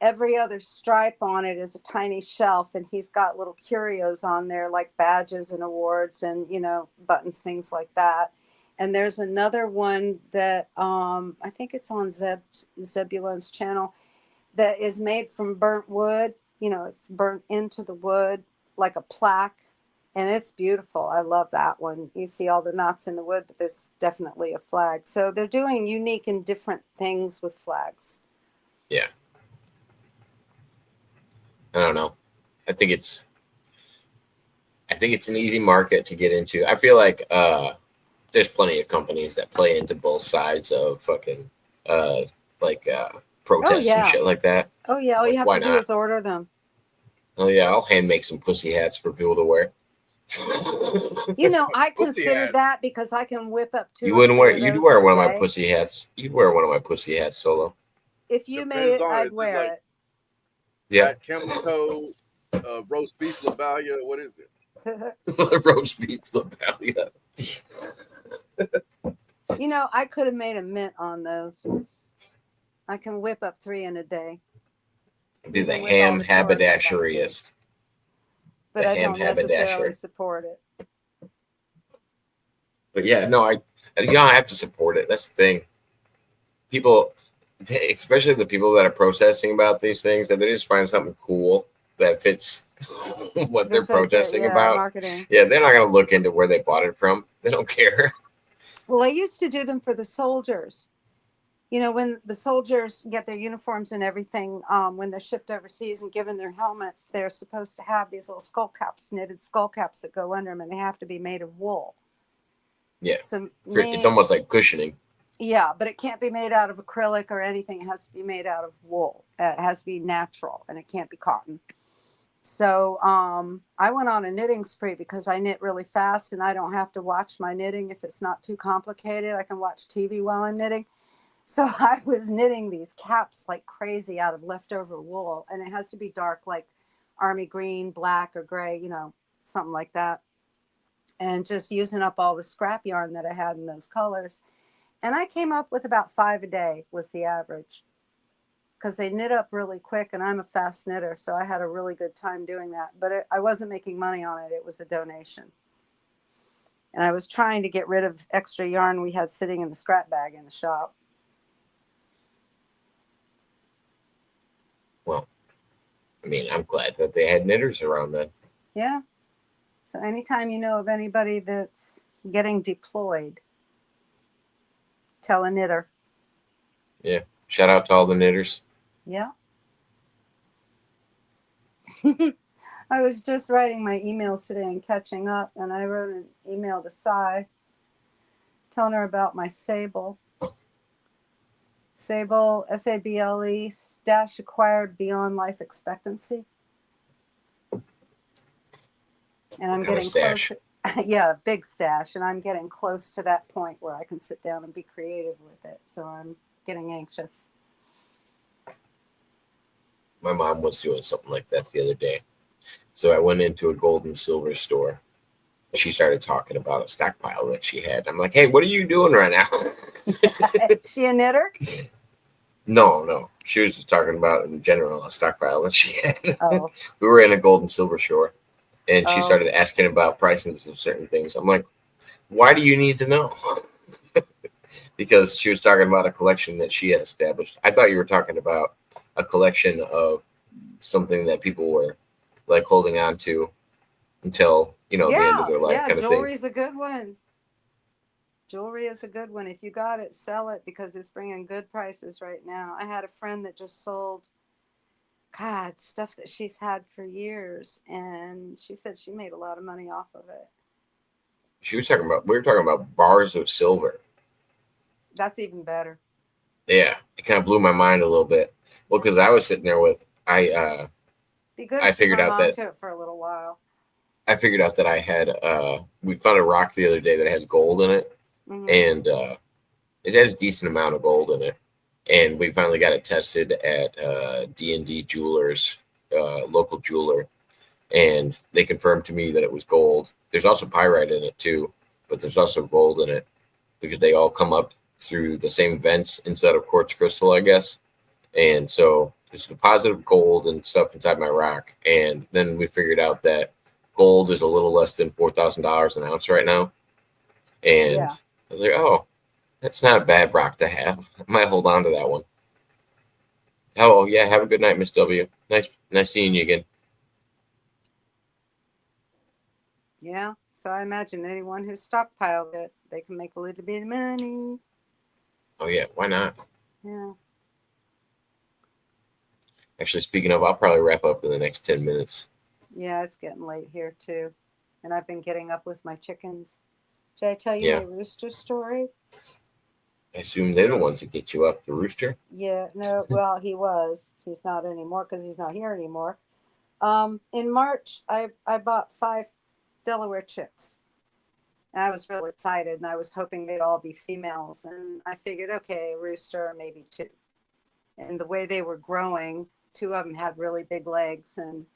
Speaker 3: Every other stripe on it is a tiny shelf, and he's got little curios on there like badges and awards and, you know, buttons, things like that. And there's another one that I think it's on Zebulon's channel that is made from burnt wood. You know, it's burnt into the wood like a plaque, and it's beautiful. I love that one. You see all the knots in the wood, but there's definitely a flag. So they're doing unique and different things with flags.
Speaker 2: Yeah. I don't know. I think it's an easy market to get into. I feel like there's plenty of companies that play into both sides of fucking protests and shit like that.
Speaker 3: Oh yeah, all
Speaker 2: Like,
Speaker 3: you have
Speaker 2: why
Speaker 3: to do
Speaker 2: not?
Speaker 3: is order them.
Speaker 2: Oh yeah, I'll hand make some pussy hats for people to wear.
Speaker 3: You know, I
Speaker 1: Pussy
Speaker 3: consider
Speaker 1: hats.
Speaker 3: that because I can whip up two.
Speaker 2: You
Speaker 3: or
Speaker 2: wouldn't
Speaker 3: three
Speaker 2: wear.
Speaker 3: of
Speaker 2: You'd
Speaker 3: those
Speaker 2: wear
Speaker 3: in a
Speaker 2: one of my
Speaker 3: day.
Speaker 2: pussy hats. You'd wear one of my pussy hats solo.
Speaker 3: If you made
Speaker 1: Depends
Speaker 3: it,
Speaker 1: on it.
Speaker 3: I'd
Speaker 1: It's
Speaker 3: wear
Speaker 1: like-
Speaker 3: it.
Speaker 2: Yeah,
Speaker 1: That camel toe, roast beef Lavalia. What is it?
Speaker 2: roast beef Lavalia.
Speaker 3: You know, I could have made a mint on those. I can whip up 3 in a day.
Speaker 2: Be the
Speaker 3: Even with all
Speaker 2: ham
Speaker 3: the chores I gotta do.
Speaker 2: haberdasheriest.
Speaker 3: But
Speaker 2: The
Speaker 3: I
Speaker 2: ham
Speaker 3: don't necessarily
Speaker 2: haberdasher.
Speaker 3: support it.
Speaker 2: But yeah, no, I have to support it. That's the thing. People, especially the people that are protesting about these things, that they just find something cool that fits what they're
Speaker 3: That fits it,
Speaker 2: protesting
Speaker 3: yeah,
Speaker 2: about.
Speaker 3: marketing.
Speaker 2: Yeah, they're not going to look into where they bought it from. They don't care.
Speaker 3: Well, I used to do them for the soldiers. You know, when the soldiers get their uniforms and everything, when they're shipped overseas and given their helmets, they're supposed to have these little skull caps, knitted skull caps that go under them, and they have to be made of wool.
Speaker 2: Yeah,
Speaker 3: So
Speaker 2: it's almost like cushioning.
Speaker 3: yeah, but it can't be made out of acrylic or anything. It has to be made out of wool. It has to be natural, and it can't be cotton. So I went on a knitting spree because I knit really fast, and I don't have to watch my knitting if it's not too complicated. I can watch TV while I'm knitting. So I was knitting these caps like crazy out of leftover wool, and it has to be dark, like army green, black, or gray, you know, something like that. And just using up all the scrap yarn that I had in those colors. And I came up with about 5 a day was the average, because they knit up really quick, and I'm a fast knitter, so I had a really good time doing that. But I wasn't making money on it. It was a donation. And I was trying to get rid of extra yarn we had sitting in the scrap bag in the shop.
Speaker 2: Well, I mean, I'm glad that they had knitters around then.
Speaker 3: Yeah. So anytime you know of anybody that's getting deployed, tell a knitter.
Speaker 2: Yeah. Shout out to all the knitters.
Speaker 3: Yeah. I was just writing my emails today and catching up, and I wrote an email to Cy telling her about my Sable. Sable, Sable, stash acquired beyond life expectancy. And I'm
Speaker 2: What kind of
Speaker 3: getting
Speaker 2: stash?
Speaker 3: close. Yeah, big stash. And I'm getting close to that point where I can sit down and be creative with it. So I'm getting anxious.
Speaker 2: My mom was doing something like that the other day. So I went into a gold and silver store. She started talking about a stockpile that she had. I'm like, hey, what are you doing right now?
Speaker 3: Is she a knitter?
Speaker 2: No. She was just talking about in general a stockpile that she had.
Speaker 3: Oh.
Speaker 2: We were in a gold and silver store, and she
Speaker 3: Oh.
Speaker 2: started asking about prices of certain things. I'm like, why do you need to know? Because she was talking about a collection that she had established. I thought you were talking about a collection of something that people were like holding on to until, the end of their life kind of thing.
Speaker 3: Jewelry's a good one. Jewelry is a good one. If you got it, sell it, because it's bringing good prices right now. I had a friend that just sold, stuff that she's had for years, and she said she made a lot of money off of it.
Speaker 2: We were talking about bars of silver.
Speaker 3: That's even better.
Speaker 2: Yeah, it kind of blew my mind a little bit. Well, because I was sitting there with,
Speaker 3: Be good.
Speaker 2: I
Speaker 3: if
Speaker 2: figured
Speaker 3: you hung
Speaker 2: out
Speaker 3: on
Speaker 2: that-
Speaker 3: to it for a little while.
Speaker 2: I figured out that I had, we found a rock the other day that has gold in it,
Speaker 3: Mhm.
Speaker 2: and it has a decent amount of gold in it. And we finally got it tested at D&D Jewelers, local jeweler, and they confirmed to me that it was gold. there's also pyrite in it too, but there's also gold in it because they all come up through the same vents instead of quartz crystal, I guess. And so there's a deposit of gold and stuff inside my rock. And then we figured out that gold is a little less than $4,000 an ounce right now. And
Speaker 3: Yeah.
Speaker 2: I was like, oh, that's not a bad rock to have. I might hold on to that one. Oh, yeah. Have a good night, Miss W. Nice seeing you again.
Speaker 3: Yeah. So I imagine anyone who's stockpiled it, they can make a little bit of money.
Speaker 2: Oh, yeah. Why not?
Speaker 3: Yeah.
Speaker 2: Actually, speaking of, I'll probably wrap up in the next 10 minutes.
Speaker 3: Yeah, it's getting late here too. And I've been getting up with my chickens. Should I tell you
Speaker 2: Yeah.
Speaker 3: my rooster story?
Speaker 2: I assume they're the ones that get you up, the rooster.
Speaker 3: Yeah, no, well, he was. He's not anymore because he's not here anymore. In March, I bought 5 Delaware chicks. And I was really excited, and I was hoping they'd all be females. And I figured, okay, a rooster, maybe 2. And the way they were growing, 2 of them had really big legs. And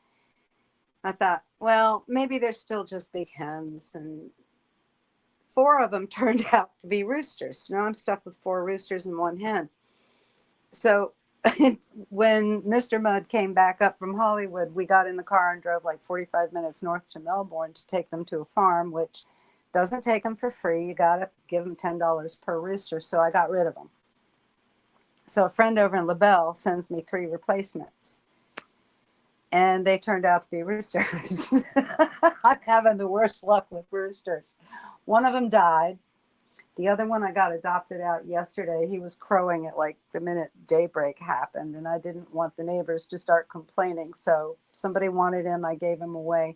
Speaker 3: I thought, well, maybe they're still just big hens. And 4 of them turned out to be roosters. Now I'm stuck with 4 roosters and 1 hen. So when Mr. Mudd came back up from Hollywood, we got in the car and drove like 45 minutes north to Melbourne to take them to a farm, which doesn't take them for free. You got to give them $10 per rooster. So I got rid of them. So a friend over in LaBelle sends me 3 replacements. And they turned out to be roosters. I'm having the worst luck with roosters. One of them died. The other one I got adopted out yesterday. He was crowing at like the minute daybreak happened, and I didn't want the neighbors to start complaining. So somebody wanted him. I gave him away.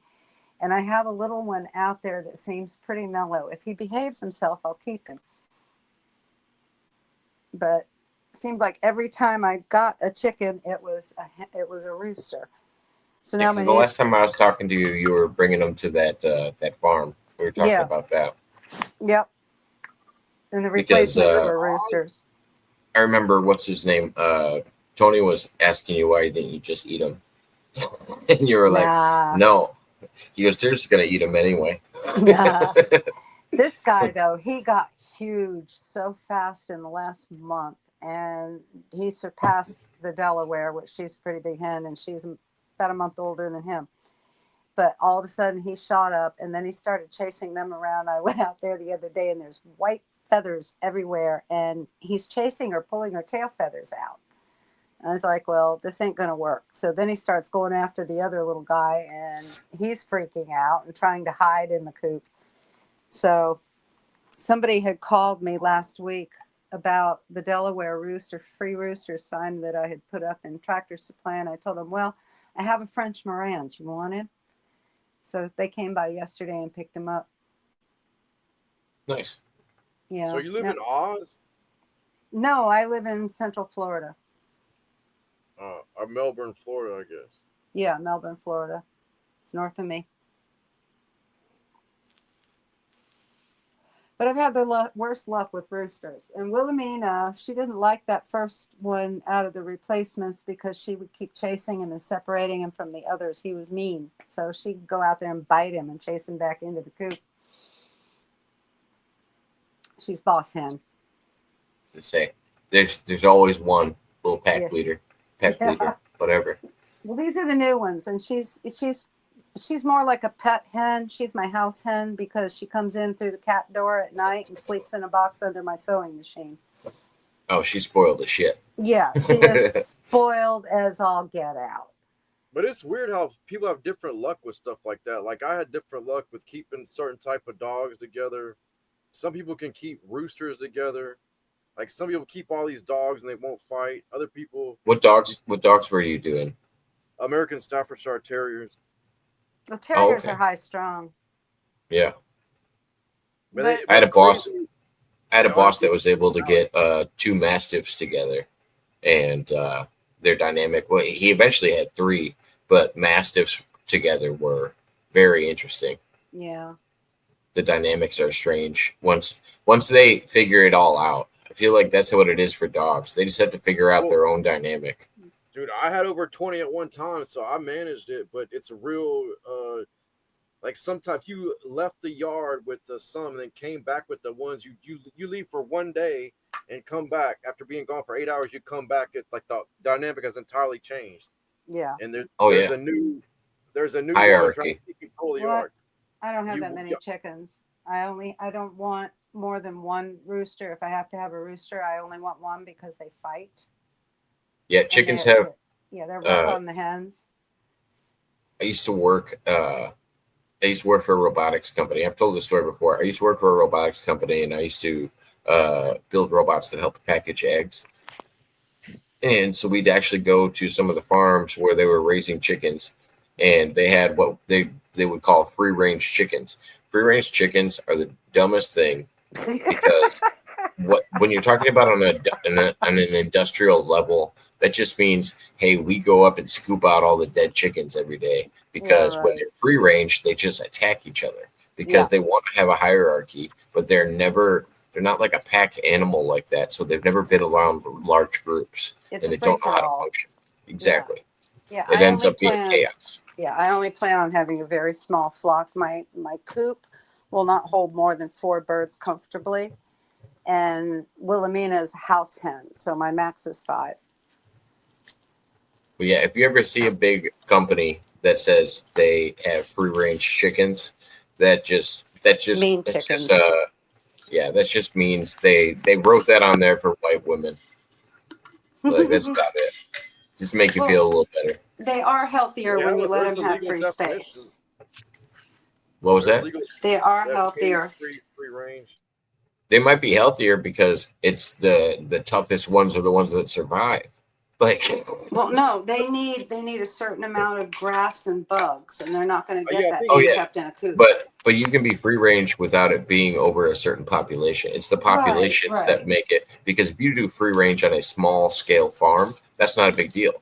Speaker 3: And I have a little one out there that seems pretty mellow. If he behaves himself, I'll keep him. But it seemed like every time I got a chicken, it was a rooster. So now
Speaker 2: The last time I was talking to you, you were bringing them to that farm. We were talking about that.
Speaker 3: Yep. And the replacements were roosters.
Speaker 2: I remember what's his name. Tony was asking you why didn't you just eat them, and you were like, "No." He goes, "They're just gonna eat them anyway."
Speaker 3: Nah. This guy though, he got huge so fast in the last month, and he surpassed the Delaware, which she's a pretty big hen, and she's about a month older than him. But all of a sudden he shot up, and then he started chasing them around. I went out there the other day, and there's white feathers everywhere, and he's chasing her, pulling her tail feathers out. I was like, well, this ain't going to work. So then he starts going after the other little guy, and he's freaking out and trying to hide in the coop. So somebody had called me last week about the Delaware rooster, free rooster sign that I had put up in Tractor Supply. And I told them, well, I have a French Morange. You want him? So they came by yesterday and picked him up.
Speaker 2: Nice.
Speaker 3: Yeah.
Speaker 1: So you live in Oz?
Speaker 3: No, I live in Central Florida.
Speaker 1: Melbourne, Florida, I guess.
Speaker 3: Yeah, Melbourne, Florida. It's north of me. But I've had the worst luck with roosters. And Wilhelmina, she didn't like that first one out of the replacements because she would keep chasing him and separating him from the others. He was mean. So she'd go out there and bite him and chase him back into the coop. She's boss hen.
Speaker 2: Say, there's always one little pack leader, whatever.
Speaker 3: Well, these are the new ones, and she's more like a pet hen. She's my house hen because she comes in through the cat door at night and sleeps in a box under my sewing machine.
Speaker 2: Oh, she's spoiled as shit.
Speaker 3: Yeah, she is spoiled as all get out.
Speaker 1: But it's weird how people have different luck with stuff like that. Like I had different luck with keeping certain type of dogs together. Some people can keep roosters together. Like some people keep all these dogs and they won't fight. Other people.
Speaker 2: What dogs were you doing?
Speaker 1: American Staffordshire Terriers.
Speaker 3: The terriers are high strung.
Speaker 2: Yeah.
Speaker 1: But
Speaker 2: I had a boss. That was able to get 2 Mastiffs together, and their dynamic. Well, he eventually had 3, but Mastiffs together were very interesting.
Speaker 3: Yeah.
Speaker 2: The dynamics are strange. Once they figure it all out, I feel like that's what it is for dogs. They just have to figure out their own dynamic. Dude,
Speaker 1: I had over 20 at one time, so I managed it. But it's a real, like sometimes you left the yard with some and then came back with the ones you leave for one day and come back after being gone for 8 hours. You come back, it's like the dynamic has entirely changed,
Speaker 3: Yeah.
Speaker 1: and
Speaker 2: Oh
Speaker 1: there's
Speaker 2: yeah,
Speaker 1: a new one trying
Speaker 2: hierarchy.
Speaker 1: to take control of the
Speaker 3: What?
Speaker 1: yard.
Speaker 3: I don't have that
Speaker 1: You
Speaker 3: many chickens. I don't want more than one rooster. If I have to have a rooster, I only want one because they fight.
Speaker 2: Yeah,
Speaker 3: And
Speaker 2: chickens have.
Speaker 3: they're rough
Speaker 2: Uh,
Speaker 3: on the hens.
Speaker 2: I used to work. I used to work for a robotics company. I've told this story before. I used to work for a robotics company, and I used to build robots that help package eggs. And so we'd actually go to some of the farms where they were raising chickens, and they had what they would call free range chickens. Free range chickens are the dumbest thing because what when you're talking about on an industrial level, that just means, hey, we go up and scoop out all the dead chickens every day,
Speaker 3: Yeah,
Speaker 2: because when
Speaker 3: right.
Speaker 2: they're free range, they just attack each other
Speaker 3: Yeah.
Speaker 2: because they want to have a hierarchy, but they're not like a pack animal like that, so they've never been around large groups,
Speaker 3: It's
Speaker 2: and
Speaker 3: a
Speaker 2: they
Speaker 3: free
Speaker 2: don't know
Speaker 3: for
Speaker 2: how to
Speaker 3: all.
Speaker 2: function. Exactly.
Speaker 3: Yeah,
Speaker 2: It ends up being chaos.
Speaker 3: I only plan on having a very small flock. My coop will not hold more than 4 birds comfortably, and Wilhelmina's house hen, so my max is 5.
Speaker 2: But yeah, if you ever see a big company that says they have free range chickens,
Speaker 3: Mean
Speaker 2: that's
Speaker 3: chickens.
Speaker 2: just yeah, that just means they wrote that on there for white women. Like that's about it. Just to make you feel a
Speaker 3: Well,
Speaker 2: little better.
Speaker 3: they are healthier
Speaker 1: Yeah,
Speaker 3: when you
Speaker 1: but
Speaker 3: let
Speaker 1: there's
Speaker 3: them
Speaker 1: a
Speaker 3: have
Speaker 1: legal
Speaker 3: free
Speaker 1: definition.
Speaker 3: space.
Speaker 2: What was
Speaker 1: There's
Speaker 2: that?
Speaker 1: legal
Speaker 3: They are
Speaker 1: that cage
Speaker 3: healthier.
Speaker 1: free range.
Speaker 2: They might be healthier because it's the toughest ones are the ones that survive. Like
Speaker 3: Well, no, they need a certain amount of grass and bugs, and they're not going to get
Speaker 1: Yeah, I
Speaker 3: that
Speaker 1: think
Speaker 2: oh
Speaker 3: being
Speaker 2: yeah,
Speaker 3: kept in a coop.
Speaker 2: but you can be free range without it being over a certain population. It's the
Speaker 3: Right,
Speaker 2: populations
Speaker 3: right.
Speaker 2: that make it, because if you do free range on a small scale farm, that's not a big deal.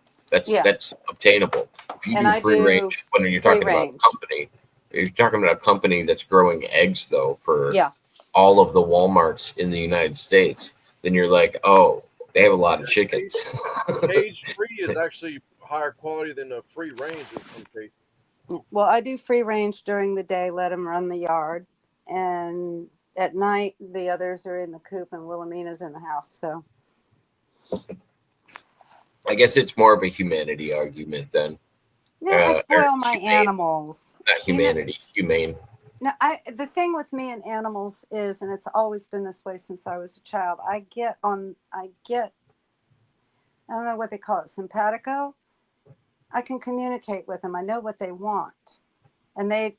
Speaker 3: Yeah,
Speaker 2: That's obtainable. If you
Speaker 3: and
Speaker 2: do
Speaker 3: I
Speaker 2: free
Speaker 3: do
Speaker 2: range when you're
Speaker 3: free
Speaker 2: talking about a
Speaker 3: range.
Speaker 2: company, you're talking about a company that's growing eggs though for
Speaker 3: Yeah,
Speaker 2: all of the Walmarts in the United States, then you're like, oh, they have a lot of chickens.
Speaker 1: cage free is actually higher quality than a free range in some cases.
Speaker 3: well, I do free range during the day, let them run the yard, and at night the others are in the coop and Wilhelmina's in the house. So
Speaker 2: I guess it's more of a humanity argument than
Speaker 3: yeah, I
Speaker 2: or
Speaker 3: spoil my
Speaker 2: humane,
Speaker 3: animals.
Speaker 2: not
Speaker 3: You know,
Speaker 2: humanity, humane.
Speaker 3: no, the thing with me and animals is, and it's always been this way since I was a child. I don't know what they call it, simpatico. I can communicate with them. I know what they want, and they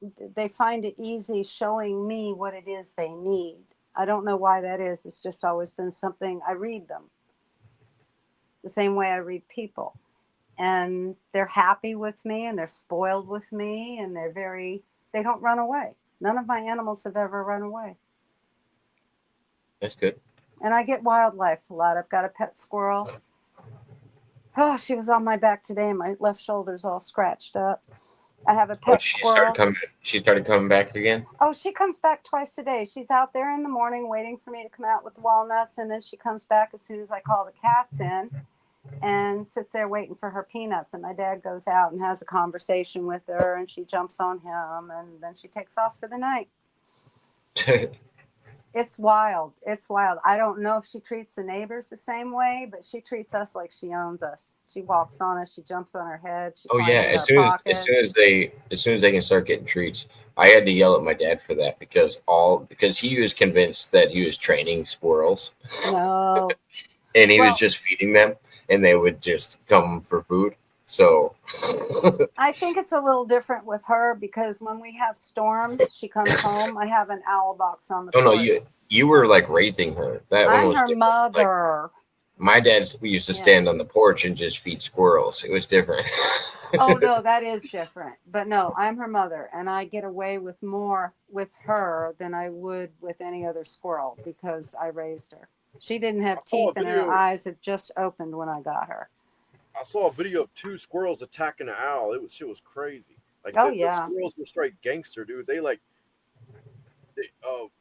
Speaker 3: find it easy showing me what it is they need. I don't know why that is. It's just always been something. I read them the same way I read people, and they're happy with me, and they're spoiled with me, and they don't run away. None of my animals have ever run away.
Speaker 2: That's good.
Speaker 3: And I get wildlife a lot. I've got a pet squirrel. Oh, she was on my back today, and my left shoulder's all scratched up. I have a
Speaker 2: Oh,
Speaker 3: pet squirrel.
Speaker 2: She started coming back again.
Speaker 3: Oh, she comes back twice a day. She's out there in the morning waiting for me to come out with the walnuts, and then she comes back as soon as I call the cats in and sits there waiting for her peanuts. And my dad goes out and has a conversation with her, and she jumps on him, and then she takes off for the night. It's wild. It's wild. I don't know if she treats the neighbors the same way, but she treats us like she owns us. She walks on us. She jumps on our head. She
Speaker 2: Oh yeah,
Speaker 3: climbs in our pockets.
Speaker 2: as soon as they can start getting treats, I had to yell at my dad for that because he was convinced that he was training squirrels
Speaker 3: No.
Speaker 2: and he was
Speaker 3: Well,
Speaker 2: just feeding them and they would just come for food. So
Speaker 3: I think it's a little different with her because when we have storms, she comes home. I have an owl box on the
Speaker 2: oh no,
Speaker 3: porch.
Speaker 2: you were like raising her. That one
Speaker 3: I'm
Speaker 2: was
Speaker 3: her
Speaker 2: different. Like
Speaker 3: mother.
Speaker 2: my dad used to
Speaker 3: Yeah.
Speaker 2: stand on the porch and just feed squirrels. It was different.
Speaker 3: Oh no, that is different. But no, I'm her mother, and I get away with more with her than I would with any other squirrel because I raised her. She didn't
Speaker 1: I
Speaker 3: have
Speaker 1: saw a
Speaker 3: teeth, and her
Speaker 1: video.
Speaker 3: eyes had just opened when I got her.
Speaker 1: I saw a video of two squirrels attacking an owl. Shit was crazy. Like
Speaker 3: Oh
Speaker 1: the
Speaker 3: yeah.
Speaker 1: squirrels were straight gangster, dude.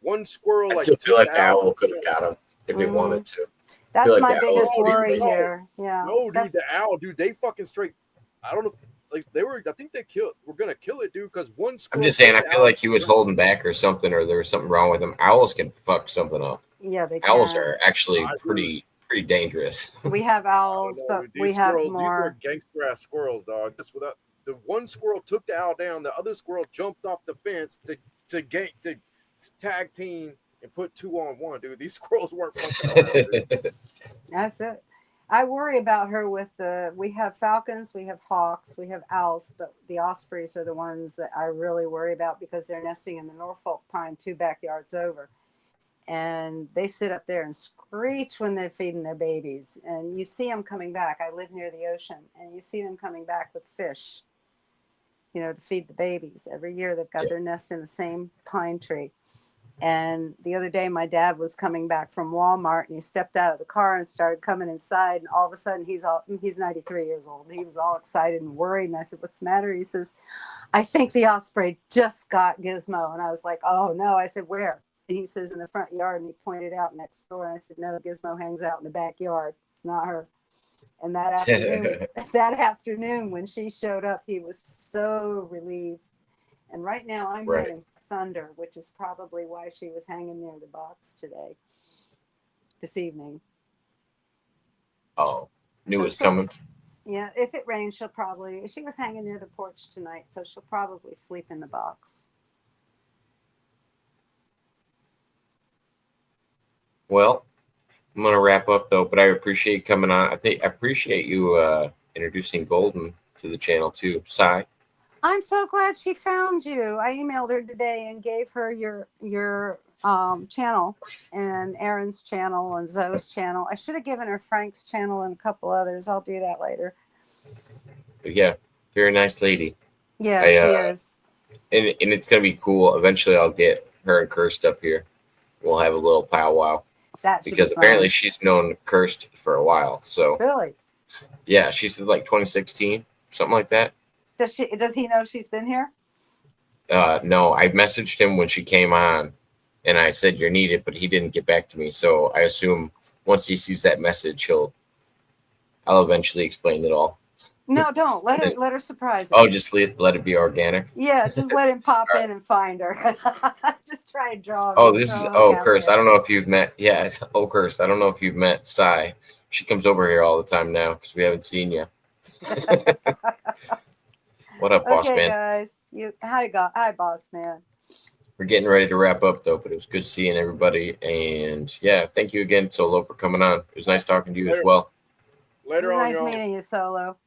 Speaker 1: One squirrel
Speaker 2: I
Speaker 1: like
Speaker 2: still feel
Speaker 1: took
Speaker 2: like
Speaker 1: the
Speaker 2: the
Speaker 1: owl.
Speaker 2: owl could have got him if it
Speaker 3: Hmm.
Speaker 2: wanted to. I feel
Speaker 3: That's
Speaker 2: like
Speaker 3: my
Speaker 2: the owl was
Speaker 3: biggest
Speaker 1: No,
Speaker 2: pretty
Speaker 1: dude,
Speaker 3: worry
Speaker 2: crazy.
Speaker 1: no,
Speaker 3: here. Yeah.
Speaker 1: no, dude.
Speaker 3: That's
Speaker 1: The owl, dude. They fucking straight. I don't know. like they were. I think they were gonna kill it, dude. Because one
Speaker 2: I'm
Speaker 1: squirrel.
Speaker 2: just saying, I
Speaker 1: took the
Speaker 2: feel
Speaker 1: owl
Speaker 2: like he was holding back or something, or there was something wrong with him. Owls can fuck something up.
Speaker 3: Yeah, they
Speaker 2: Owls
Speaker 3: can.
Speaker 2: are actually
Speaker 1: I do.
Speaker 2: pretty dangerous.
Speaker 3: We have
Speaker 1: I don't
Speaker 3: owls,
Speaker 1: know,
Speaker 3: but
Speaker 1: dude.
Speaker 3: we
Speaker 1: These
Speaker 3: have
Speaker 1: squirrels, these were
Speaker 3: more.
Speaker 1: gangster ass squirrels, dog. Just without the one squirrel took the owl down, the other squirrel jumped off the fence to tag team and put 2-on-1, dude. These squirrels weren't fucking around, dude.
Speaker 3: That's it. I worry about her with we have falcons, we have hawks, we have owls, but the ospreys are the ones that I really worry about because they're nesting in the Norfolk pine 2 backyards over. And they sit up there and screech when they're feeding their babies. And you see them coming back. I live near the ocean, and you see them coming back with fish, to feed the babies. Every year they've got
Speaker 2: Yeah.
Speaker 3: their nest in the same pine tree. And the other day, my dad was coming back from Walmart, and he stepped out of the car and started coming inside. And all of a sudden, he's 93 years old. He was all excited and worried. And I said, "What's the matter?" He says, "I think the osprey just got Gizmo." And I was like, "Oh no!" I said, "Where?" And he says, "In the front yard." And he pointed out next door. And I said, "No, Gizmo hangs out in the backyard. It's not her." And that afternoon, when she showed up, he was so relieved. And right now I'm
Speaker 2: Right.
Speaker 3: hearing thunder, which is probably why she was hanging near the box this evening.
Speaker 2: Oh, knew
Speaker 3: So
Speaker 2: it was coming.
Speaker 3: Yeah, if it rains, she was hanging near the porch tonight, so she'll probably sleep in the box.
Speaker 2: Well, I'm gonna wrap up though, but I appreciate you coming on. I appreciate you introducing Golden to the channel too. Sai.
Speaker 3: I'm so glad she found you. I emailed her today and gave her your channel and Aaron's channel and Zoe's channel. I should have given her Frank's channel and a couple others. I'll do that later.
Speaker 2: But yeah, very nice lady.
Speaker 3: Yeah,
Speaker 2: I
Speaker 3: she is.
Speaker 2: and it's gonna be cool. Eventually, I'll get her and Cursed up here. We'll have a little powwow
Speaker 3: That should
Speaker 2: because
Speaker 3: be
Speaker 2: apparently
Speaker 3: fun.
Speaker 2: she's known Cursed for a while. So
Speaker 3: Really?
Speaker 2: yeah, she said like 2016, something like that.
Speaker 3: Does he know she's been here?
Speaker 2: No, I messaged him when she came on, and I said you're needed, but he didn't get back to me. So I assume once he sees that message, I'll eventually explain it all.
Speaker 3: No, don't. Let her surprise him.
Speaker 2: Oh, just let it be organic.
Speaker 3: Yeah, just let him pop
Speaker 2: All
Speaker 3: in and find her. Just try and draw him.
Speaker 2: Oh, this is
Speaker 3: throw him out
Speaker 2: Cursed. I
Speaker 3: there.
Speaker 2: don't know if you've met. Yeah, it's Cursed. I don't know if you've met Sai. She comes over here all the time now because we haven't seen you. What up, boss
Speaker 3: Okay,
Speaker 2: man?
Speaker 3: guys. Hi, boss man.
Speaker 2: We're getting ready to wrap up though, but it was good seeing everybody. And yeah, thank you again, Solo, for coming on. It was nice talking to you as well.
Speaker 3: It
Speaker 1: Later
Speaker 3: was
Speaker 1: on,
Speaker 3: nice
Speaker 1: y'all.
Speaker 3: meeting you, Solo.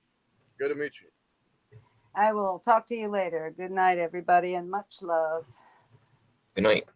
Speaker 1: Good to meet you.
Speaker 3: I will talk to you later. Good night, everybody, and much love.
Speaker 2: Good night.